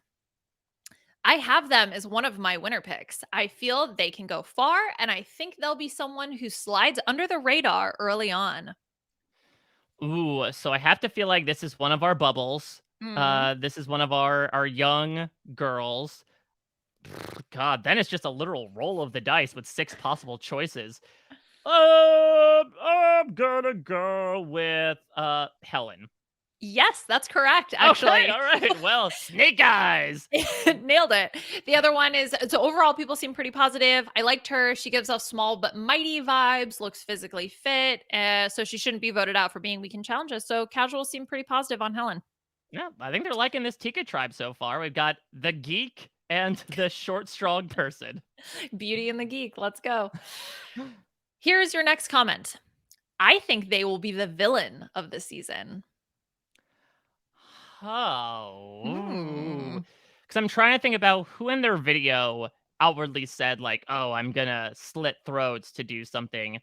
"I have them as one of my winner picks. I feel they can go far, and I think they'll be someone who slides under the radar early on." Ooh, so I have to feel like this is one of our bubbles. Mm. This is one of our young girls. God, then it's just a literal roll of the dice with 6 possible choices. I'm gonna go with, Helen. Yes, that's correct, Okay, actually. alright, well, Snake Eyes! Nailed it. The other one is so overall, people seem pretty positive. I liked her. She gives off small but mighty vibes, looks physically fit. So she shouldn't be voted out for being weak in challenges. So casuals seem pretty positive on Helen. Yeah, I think they're liking this Tika tribe so far. We've got the geek and the short, strong person. Beauty and the Geek. Let's go. Here's your next comment. "I think they will be the villain of the season." Oh. Mm. Because I'm trying to think about who in their video outwardly said, like, "Oh, I'm gonna slit throats to do something."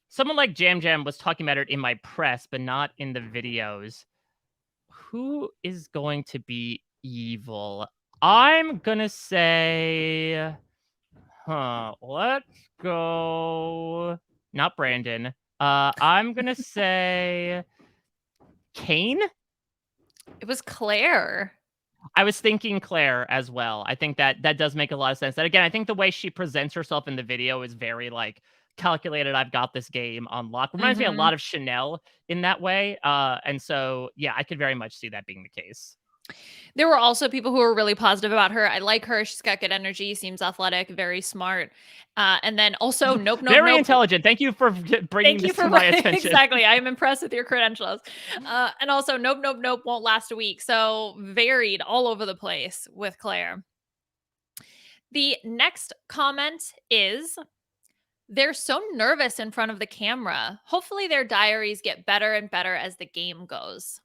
Someone like Jam Jam was talking about it in my press, but not in the videos. Who is going to be evil? I'm gonna say, let's go. Not Brandon. I'm gonna say Kane. It was Claire. I was thinking Claire as well. I think that does make a lot of sense. And again, I think the way she presents herself in the video is very like calculated. I've got this game on lock. Reminds me a Mhm. lot of Chanel in that way. And so yeah, I could very much see that being the case. There were also people who were really positive about her. I like her. She's got good energy, seems athletic, very smart. And then also, nope, nope, Very nope. intelligent. Thank you for bringing Thank you this for to my attention. exactly. I am impressed with your credentials. And also, nope, nope, nope won't last a week. So varied all over the place with Claire. The next comment is they're so nervous in front of the camera. Hopefully, their diaries get better and better as the game goes.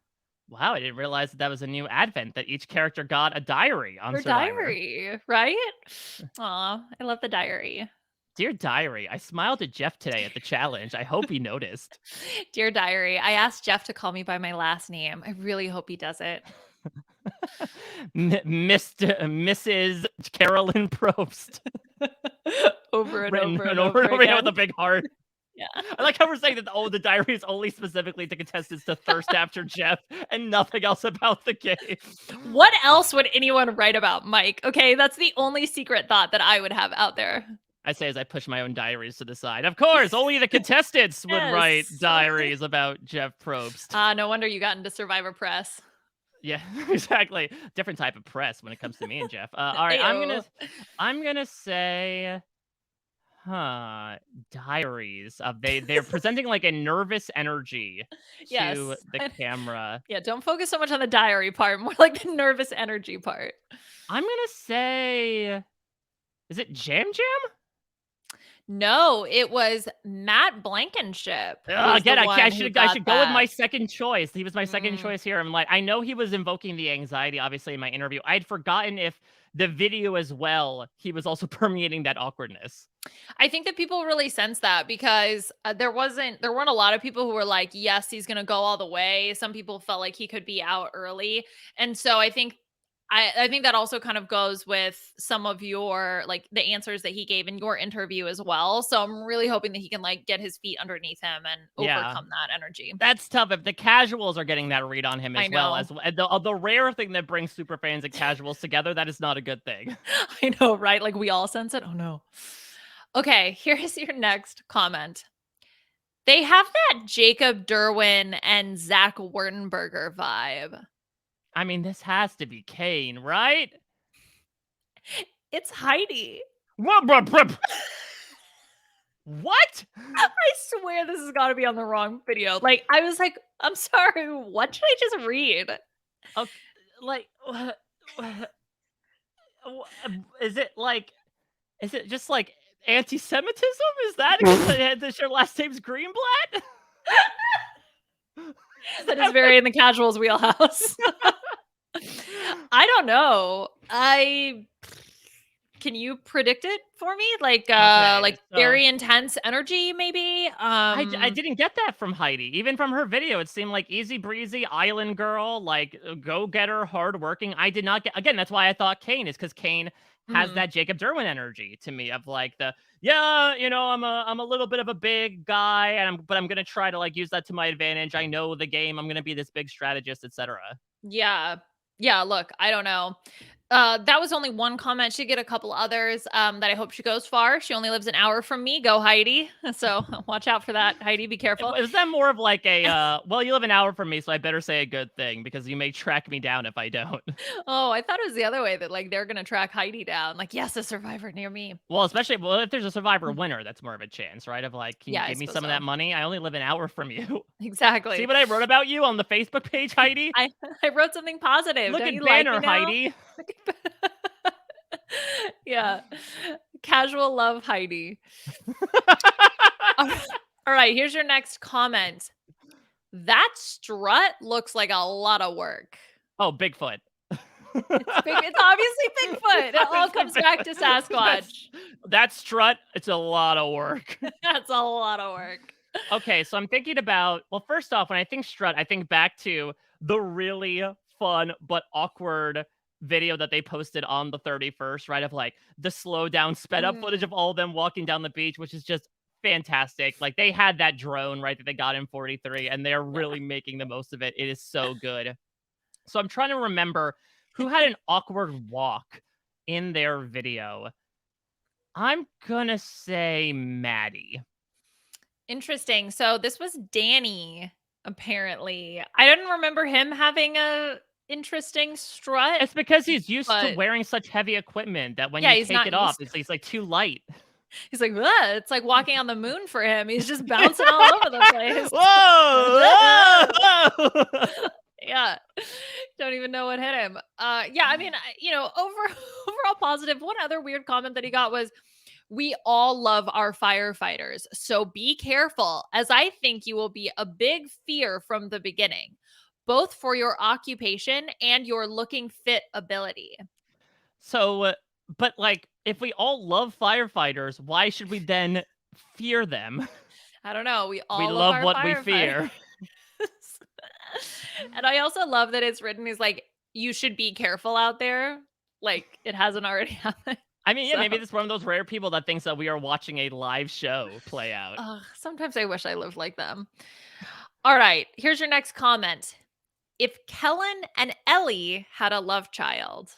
Wow, I didn't realize that was a new advent that each character got a diary on Their Survivor. diary, right? Aw, I love the diary. Dear diary, I smiled at Jeff today at the challenge. I hope he noticed. Dear diary, I asked Jeff to call me by my last name. I really hope he does it. Mrs. Carolyn Probst. Over and Written over and and over and over over again with again. a big heart. Yeah. I like how we're saying that, oh, the diary is only specifically to contestants to thirst after Jeff and nothing else about the game. What else would anyone write about Mike? Okay, that's the only secret thought that I would have out there. I say as I push my own diaries to the side. Of course, only the contestants would write Yes. diaries about Jeff Probst. No wonder you got into Survivor Press. Yeah, exactly. Different type of press when it comes to me and Jeff. All right, Ayo. I'm gonna say Huh. Diaries of they're presenting like a nervous energy to Yes. the camera. Yeah, don't focus so much on the diary part, more like the nervous energy part. I'm gonna say, is it Jam Jam? No, it was Matt Blankenship was the Again, one who I got should go with my that. second choice. He was my second Mm. choice here. I'm like, I know he was invoking the anxiety, obviously, in my interview. I'd forgotten if the video as well, he was also permeating that awkwardness. I think that people really sense that because there weren't a lot of people who were like, yes, he's going to go all the way. Some people felt like he could be out early. And so I think that also kind of goes with some of your like the answers that he gave in your interview as well. So I'm really hoping that he can like get his feet underneath him and Yeah. overcome that energy. That's tough if the casuals are getting that read on him I as well as know. the rare thing that brings super fans and casuals together, that is not a good thing. I know, right? Like we all sense it. Oh no. Okay, here's your next comment. They have that Jacob Derwin and Zach Wurtenberger vibe. I mean, this has to be Kane, right? It's Heidi. What? What? I swear this has got to be on the wrong video. Like, I was like, I'm sorry, what should I just read? Okay, like, is it like, is it just like anti-Semitism? Is that because your last name's Greenblatt? That is very in the casuals wheelhouse. I don't know. Can you predict it for me? Okay, Like so very intense energy, maybe? I didn't get that from Heidi. Even from her video, it seemed like easy breezy island girl, like go getter, hardworking. I did not get, again. That's why I thought Kane is because Kane has Mhm. that Jacob Derwin energy to me of like the, yeah, I'm a little bit of a big guy, and but I'm gonna try to like use that to my advantage. I know the game. I'm gonna be this big strategist, etc. Yeah. Yeah, look, I don't know. That was only one comment. She get a couple others that I hope she goes far. She only lives an hour from me. Go Heidi. So watch out for that, Heidi. Be careful. Is that more of like a well, you live an hour from me, so I better say a good thing because you may track me down if I don't. Oh, I thought it was the other way that like they're gonna track Heidi down. Like, yes, a survivor near me. Well, especially if there's a survivor Mm. winner, that's more of a chance, right? Of like, can you Yeah, I give me suppose some of that so. money? I only live an hour from you. See Exactly. what I wrote about you on the Facebook page, Heidi? I I wrote something positive. Look Don't at you like me banner, now? Heidi. Yeah. Casual love Heidi. All right, here's your next comment. That strut looks like a lot of work. Oh, Bigfoot. It's obviously Bigfoot. It's It all obviously comes back to that's Sasquatch. that strut. It's a lot of work. That's a lot of work. Okay, so I'm thinking about, well, first off, when I think strut, I think back to the really fun but awkward video that they posted on the 31st, right? Of like the slow down, sped up footage Mm, of all of them walking down the beach, which is just fantastic. Like they had that drone, right, that they got in 43, and they're yeah. really making the most of it. It is so good. So I'm trying to remember who had an awkward walk in their video. I'm gonna say Maddie. Interesting. So this was Danny, apparently. I didn't remember him having a interesting strut, It's because he's used to but wearing such heavy equipment that when yeah, you he's take not it off, used to. it's like too light. He's like, "Ugh," it's like walking on the moon for him. He's just bouncing all over the place. Whoa! Whoa! Yeah. Don't even know what hit him. Yeah, I mean, overall positive. One other weird comment that he got was, "We all love our firefighters, so be careful, as I think you will be a big fear from the beginning, both for your occupation and your looking fit ability." So, but like, if we all love firefighters, why should we then fear them? I don't know. We We all love love our what we firefighters. fear. And I also love that it's written as like, you should be careful out there. Like it hasn't already happened. I mean, yeah, So maybe this is one of those rare people that thinks that we are watching a live show play out. sometimes I wish I lived like them. All right, here's your next comment. If Kellen and Ellie had a love child.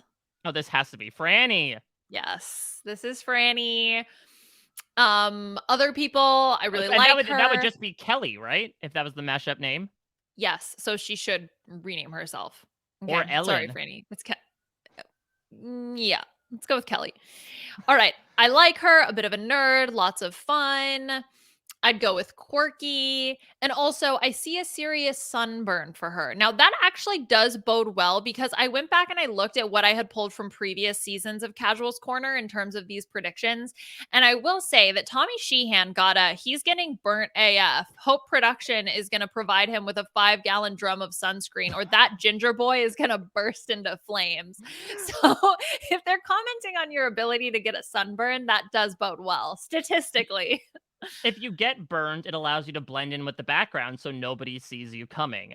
Oh, this has to be Franny. Yes, this is Franny. Other people, I really And like that would her. just be Kelly, right? If that was the mashup name. Yes, so she should rename herself. Or Okay, sorry, Ellen. Franny. Yeah, let's go with Kelly. All right. I like her, a bit of a nerd, lots of fun. I'd go with quirky. And also, I see a serious sunburn for her. Now, that actually does bode well because I went back and I looked at what I had pulled from previous seasons of Casuals Corner in terms of these predictions. And I will say that Tommy Sheehan he's getting burnt AF. Hope Production is going to provide him with a 5-gallon drum of sunscreen, or that ginger boy is going to burst into flames. So, if they're commenting on your ability to get a sunburn, that does bode well statistically. If you get burned, it allows you to blend in with the background so nobody sees you coming.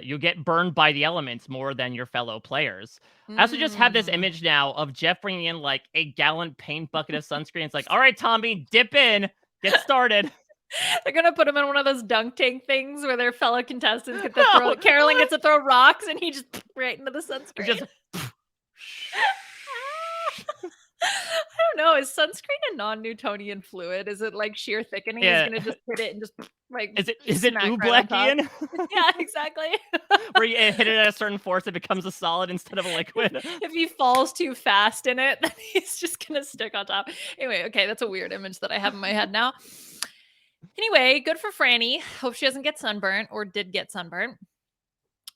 You get burned by the elements more than your fellow players. I also just have this Mm. image now of Jeff bringing in like a gallon paint bucket of sunscreen. It's like, all right, Tommy, dip in, get started. They're gonna put him in one of those dunk tank things where their fellow contestants get to No, throw. Carolyn gets to throw rocks, and he just right into the or sunscreen. just I don't know. Is sunscreen a non-Newtonian fluid? Is it like sheer thickening? He's yeah. gonna just hit it and just like Is it smack right on top. Ooblekian? Yeah, exactly. Where you hit it at a certain force, it becomes a solid instead of a liquid. If he falls too fast in it, then he's just gonna stick on top. Anyway, okay, that's a weird image that I have in my head now. Anyway, good for Franny. Hope she doesn't get sunburnt or did get sunburnt.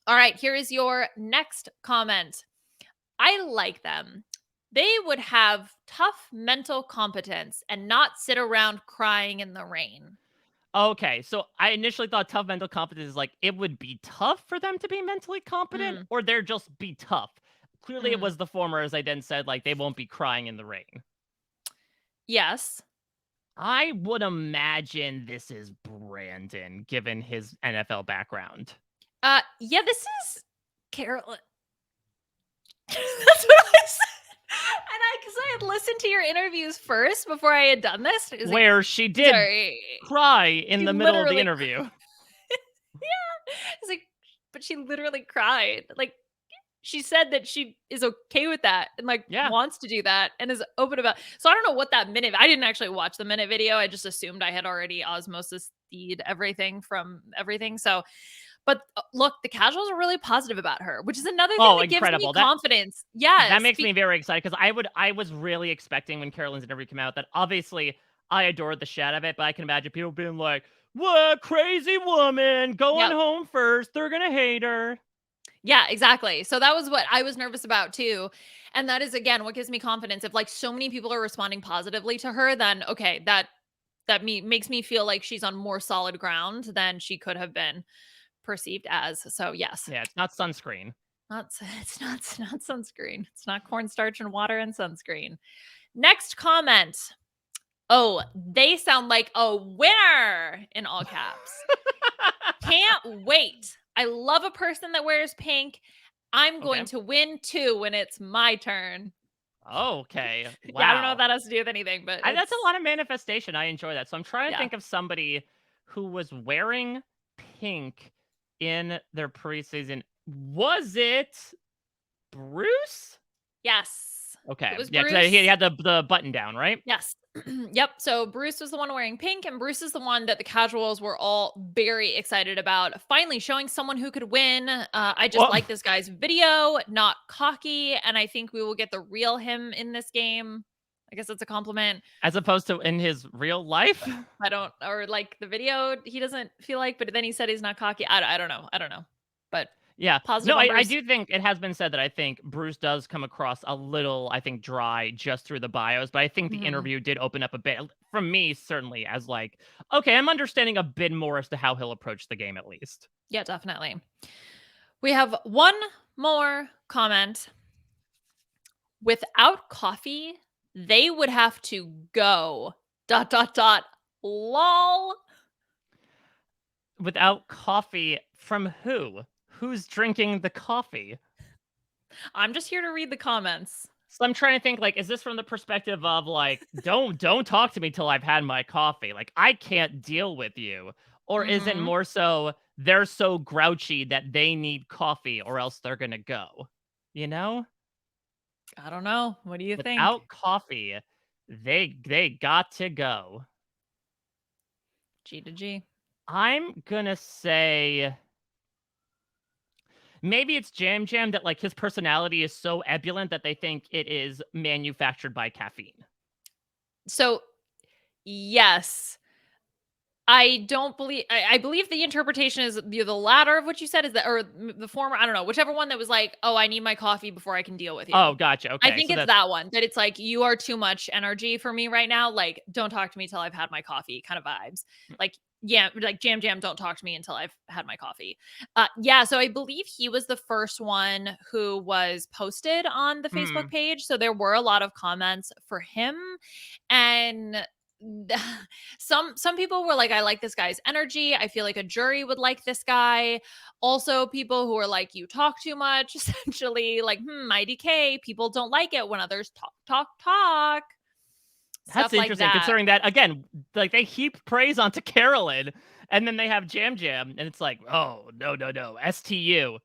All right, here is your next comment. I like them. They would have tough mental competence and not sit around crying in the rain. Okay, so I initially thought tough mental competence is like it would be tough for them to be mentally competent, Mm, or they're just be tough. Clearly, it mm. was the former, as I then said, like they won't be crying in the rain. Yes. I would imagine this is Brandon, given his NFL background. Yeah, this is Carolyn. That's what I said. And because I had listened to your interviews first before I had done this. It was like, Where she did sorry. cry in She the middle of the literally interview. Yeah. It's like, but she literally cried. Like, she said that she is okay with that and like Yeah. wants to do that and is open about. So I don't know what that minute. I didn't actually watch the minute video. I just assumed I had already osmosis everything from everything. So, but look, the casuals are really positive about her, which is another thing Oh, that gives me incredible. confidence. That Yes, makes me very excited because I was really expecting when Carolyn's interview came out that obviously I adored the shit out of it, but I can imagine people being like, "What crazy woman going yep. home first? They're gonna hate her." Yeah, exactly. So that was what I was nervous about too. And that is again what gives me confidence. If like so many people are responding positively to her, then okay, that makes me feel like she's on more solid ground than she could have been perceived as. So yes. Yeah, it's not sunscreen. It's not sunscreen. It's not cornstarch and water and sunscreen. Next comment. Oh, they sound like a winner in all caps. Can't wait. I love a person that wears pink. I'm going Okay. to win too when it's my turn. Okay. Yeah, I don't know what Wow. that has to do with anything, but That's a it's lot of manifestation. I enjoy that. So I'm trying to yeah. think of somebody who was wearing pink in their preseason. Was it Bruce? Yes. Okay. It was Yeah, because Bruce. he had the button down, right? Yes. Yep. So Bruce was the one wearing pink, and Bruce is the one that the casuals were all very excited about. Finally showing someone who could win. I just Well, like this guy's video, not cocky, and I think we will get the real him in this game. I guess that's a compliment. as opposed to in his real life? I don't, or like the video, he doesn't feel like, but then he said he's not cocky. I don't know. I don't know. But Yeah. positive No, I numbers. do think it has been said that I think Bruce does come across a little, I think, dry just through the bios, but I think the Mhm. interview did open up a bit, from me, certainly, as like, okay, I'm understanding a bit more as to how he'll approach the game at least. Yeah, definitely. We have one more comment. Without coffee, they would have to go. Dot dot dot. Lol. Without coffee, from who? Who's drinking the coffee? I'm just here to read the comments. So I'm trying to think, like, is this from the perspective of like, don't talk to me till I've had my coffee. Like, I can't deal with you. Or is it Mhm. more so they're so grouchy that they need coffee or else they're gonna go? You know? I don't know. What do you think? Without coffee, they got to go. G to G. I'm gonna say maybe it's Jam Jam that like his personality is so ebullient that they think it is manufactured by caffeine. So, yes. I don't believe I believe the interpretation is the latter of what you said is that or the former, I don't know, whichever one that was like, "Oh, I need my coffee before I can deal with you." Oh, gotcha. I Okay. think So it's that's that one, that it's like, "You are too much energy for me right now, like, don't talk to me till I've had my coffee," kind of vibes. Like, yeah, like, "Jam Jam, don't talk to me until I've had my coffee." Yeah, so I believe he was the first one who was posted on the Facebook mm, page, so there were a lot of comments for him, and some people were like, I like this guy's energy, I feel like a jury would like this guy. Also people who are like, you talk too much, essentially, like, IDK, people don't like it when others talk, that's stuff like interesting that. considering that, again, like they heap praise onto Carolyn and then they have Jam Jam and it's like, oh, no, no, no. STU.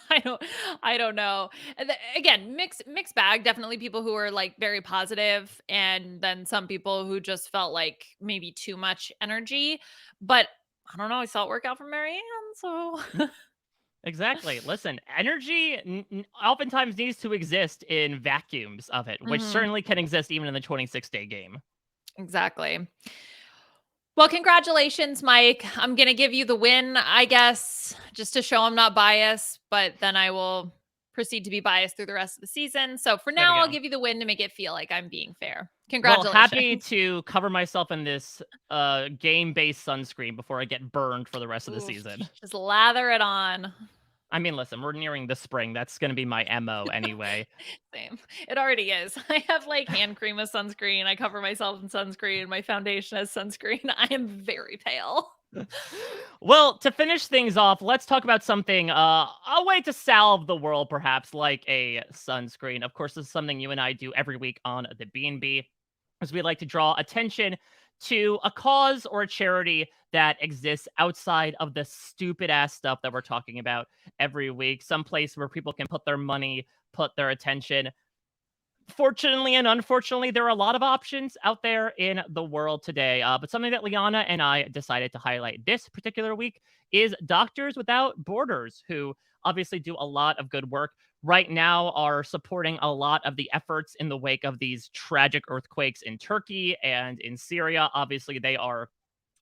I don't I don't know. And again, mixed bag. Definitely people who are like very positive, and then some people who just felt like maybe too much energy. But I don't know. I saw it work out for Marianne, so Exactly. Listen, energy oftentimes needs to exist in vacuums of it, which Mhm, certainly can exist even in the 26-day game. exactly. Well, congratulations, Mike. I'm gonna give you the win, I guess, just to show I'm not biased. But then I will proceed to be biased through the rest of the season. So for There we now, I'll go. give you the win to make it feel like I'm being fair. Well, Congratulations. happy to cover myself in this game-based sunscreen before I get burned for the rest of the Oof, season. just lather it on. I mean, listen, we're nearing the spring. That's going to be my MO anyway. Same. It already is. I have like hand cream as sunscreen. I cover myself in sunscreen. My foundation as sunscreen. I am very pale. Well, to finish things off, let's talk about something, a way to salve the world, perhaps, like a sunscreen. Of course, this is something you and I do every week on the B&B, as we like to draw attention to a cause or a charity that exists outside of the stupid ass stuff that we're talking about every week. Some place where people can put their money, put their attention. Fortunately and unfortunately, there are a lot of options out there in the world today. But something that Liana and I decided to highlight this particular week is Doctors Without Borders, who obviously do a lot of good work right now, are supporting a lot of the efforts in the wake of these tragic earthquakes in Turkey and in Syria. Obviously, they are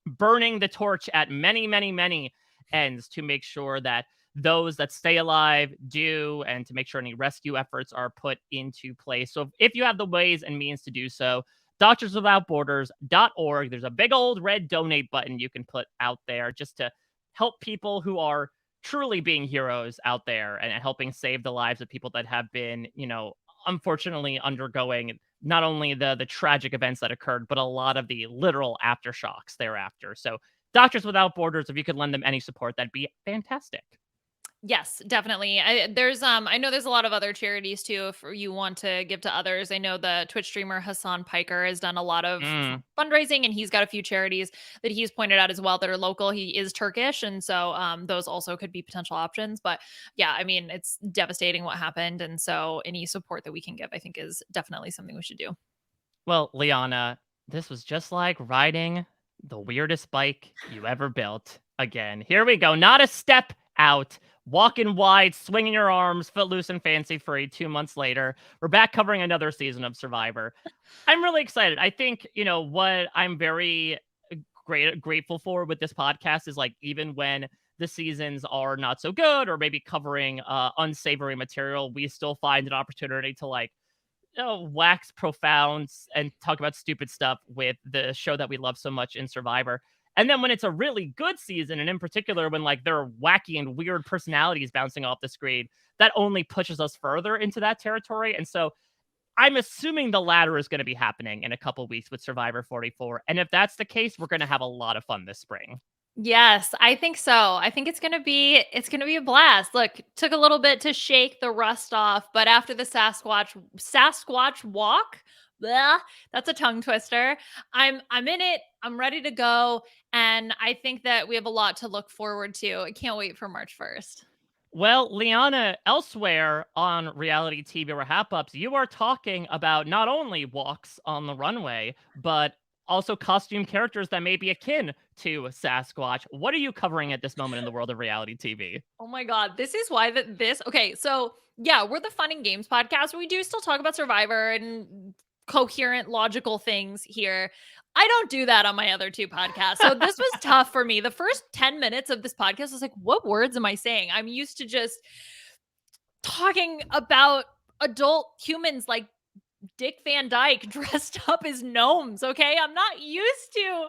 burning the torch at many, many, many ends to make sure that those that stay alive do, and to make sure any rescue efforts are put into place. So if you have the ways and means to do so, doctorswithoutborders.org, there's a big old red donate button you can put out there just to help people who are truly being heroes out there and helping save the lives of people that have been, unfortunately undergoing not only the tragic events that occurred, but a lot of the literal aftershocks thereafter. So, Doctors Without Borders, if you could lend them any support, that'd be fantastic. Yes, definitely. I know there's a lot of other charities too if you want to give to others. I know the Twitch streamer Hassan Piker has done a lot of Mm. fundraising, and he's got a few charities that he's pointed out as well that are local. He is Turkish, and so those also could be potential options. But yeah, I mean, it's devastating what happened, and so any support that we can give, I think, is definitely something we should do. Well, Liana, this was just like riding the weirdest bike you ever built. Again, here we go. Not a step out. Walking wide, swinging your arms, footloose and fancy free. 2 months later, we're back covering another season of Survivor. I'm really excited. I think, what I'm very grateful for with this podcast is like, even when the seasons are not so good or maybe covering unsavory material, we still find an opportunity to like, wax profound and talk about stupid stuff with the show that we love so much in Survivor. And then when it's a really good season, and in particular when like there are wacky and weird personalities bouncing off the screen, that only pushes us further into that territory. And so I'm assuming the latter is going to be happening in a couple weeks with Survivor 44. And if that's the case, we're going to have a lot of fun this spring. Yes, I think so. I think it's gonna be a blast. Look, took a little bit to shake the rust off, but after the Sasquatch walk, blah, that's a tongue twister. I'm in it. I'm ready to go, and I think that we have a lot to look forward to. I can't wait for March 1st. Well, Liana, elsewhere on reality TV wrap ups, you are talking about not only walks on the runway, but also costume characters that may be akin to Sasquatch. What are you covering at this moment in the world of reality TV? Oh my god, this is why that this okay, so yeah, we're the Fun and Games podcast. We do still talk about Survivor and coherent, logical things here. I don't do that on my other two podcasts. So this was tough for me. The first 10 minutes of this podcast, I was like, what words am I saying? I'm used to just talking about adult humans like Dick Van Dyke dressed up as gnomes, okay? I'm not used to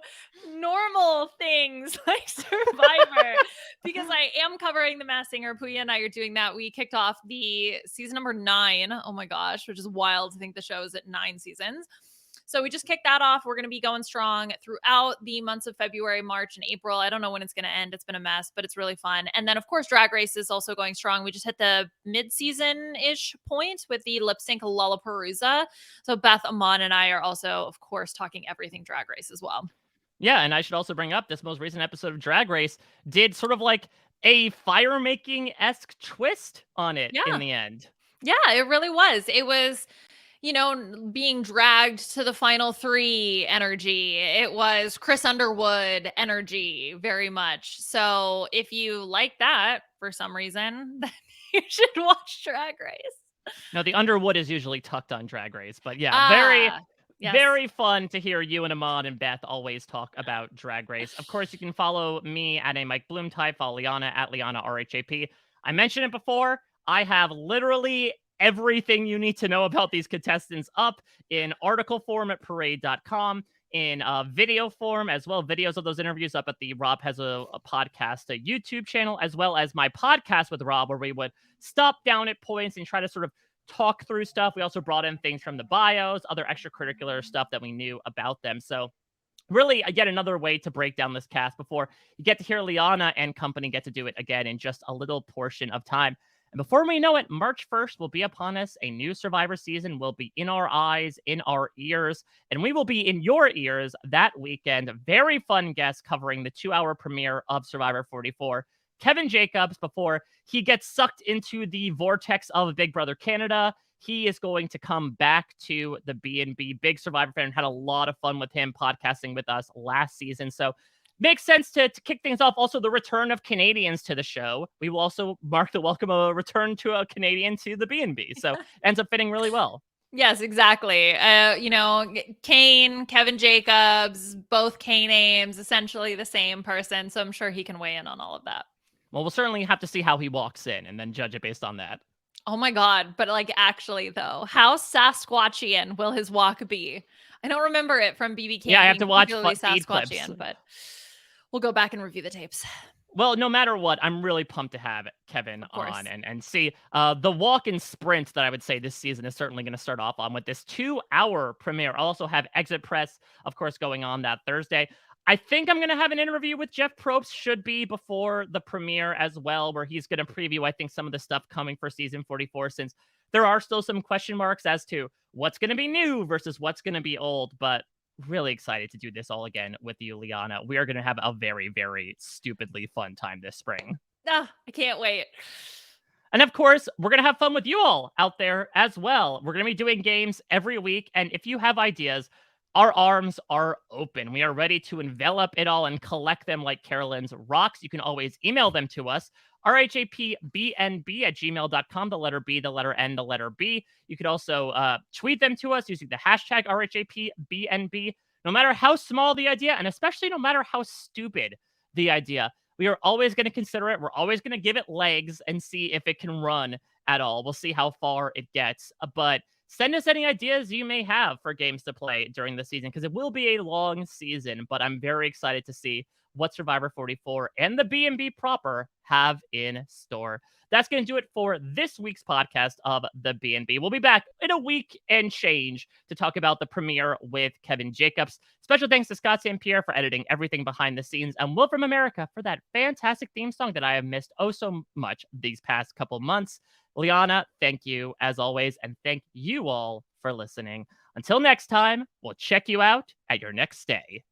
normal things like Survivor because I am covering The Masked Singer. Puya and I are doing that. We kicked off the season number 9. Oh my gosh, which is wild to think the show is at 9 seasons. So we just kicked that off. We're going to be going strong throughout the months of February, March, and April. I don't know when it's going to end. It's been a mess, but it's really fun. And then, of course, Drag Race is also going strong. We just hit the mid-season-ish point with the lip sync Lollapalooza. So Beth, Amon, and I are also, of course, talking everything Drag Race as well. Yeah, and I should also bring up this most recent episode of Drag Race did sort of like a fire-making-esque twist on it in the end. Yeah, it really was. It was, being dragged to the final 3 energy. It was Chris Underwood energy very much. So if you like that for some reason, then you should watch Drag Race. No, the Underwood is usually tucked on Drag Race, but yeah, very fun to hear you and Amon and Beth always talk about Drag Race. Of course, you can follow me at a Mike Bloom type, follow Liana at Liana RHAP. I mentioned it before. I have literally everything you need to know about these contestants up in article form at parade.com, in video form as well, videos of those interviews up at the Rob Has a Podcast, a YouTube channel, as well as my podcast with Rob, where we would stop down at points and try to sort of talk through stuff. We also brought in things from the bios, other extracurricular stuff that we knew about them. So really, yet another way to break down this cast before you get to hear Liana and company get to do it again in just a little portion of time. And before we know it, March 1st will be upon us. A new Survivor season will be in our eyes, in our ears, and we will be in your ears that weekend. Very fun guest covering the 2-hour premiere of Survivor 44. Kevin Jacobs, before he gets sucked into the vortex of Big Brother Canada, he is going to come back to the B&B. Big Survivor fan, had a lot of fun with him podcasting with us last season. So makes sense to kick things off. Also, the return of Canadians to the show. We will also mark the welcome of a return to a Canadian to the B&B. So ends up fitting really well. Yes, exactly. Kane, Kevin Jacobs, both K names, essentially the same person. So I'm sure he can weigh in on all of that. Well, we'll certainly have to see how he walks in and then judge it based on that. Oh my God. But actually though, how Sasquatchian will his walk be? I don't remember it from BB King. Yeah, I have to watch Sasquatchian, clips. But we'll go back and review the tapes. Well, no matter what, I'm really pumped to have Kevin on and see the walk and sprint that I would say this season is certainly going to start off on with this 2-hour premiere. I'll also have Exit Press, of course, going on that Thursday. I think I'm going to have an interview with Jeff Probst, should be before the premiere as well, where he's going to preview, I think, some of the stuff coming for season 44, since there are still some question marks as to what's going to be new versus what's going to be old. But really excited to do this all again with you, Liana. We are going to have a very, very stupidly fun time this spring. I can't wait. And of course, we're going to have fun with you all out there as well. We're going to be doing games every week. And if you have ideas, our arms are open. We are ready to envelop it all and collect them like Carolyn's rocks. You can always email them to us, rhapbnb@gmail.com, the letter B, the letter N, the letter B. You could also tweet them to us using the hashtag RHAPBNB. No matter how small the idea, and especially no matter how stupid the idea, we are always going to consider it. We're always going to give it legs and see if it can run at all. We'll see how far it gets. But send us any ideas you may have for games to play during the season, because it will be a long season, but I'm very excited to see what Survivor 44 and the B&B proper have in store. That's going to do it for this week's podcast of the B&B. We'll be back in a week and change to talk about the premiere with Kevin Jacobs. Special thanks to Scott St. Pierre for editing everything behind the scenes, and Will from America for that fantastic theme song that I have missed oh so much these past couple months. Liana, thank you as always, and thank you all for listening. Until next time, we'll check you out at your next stay.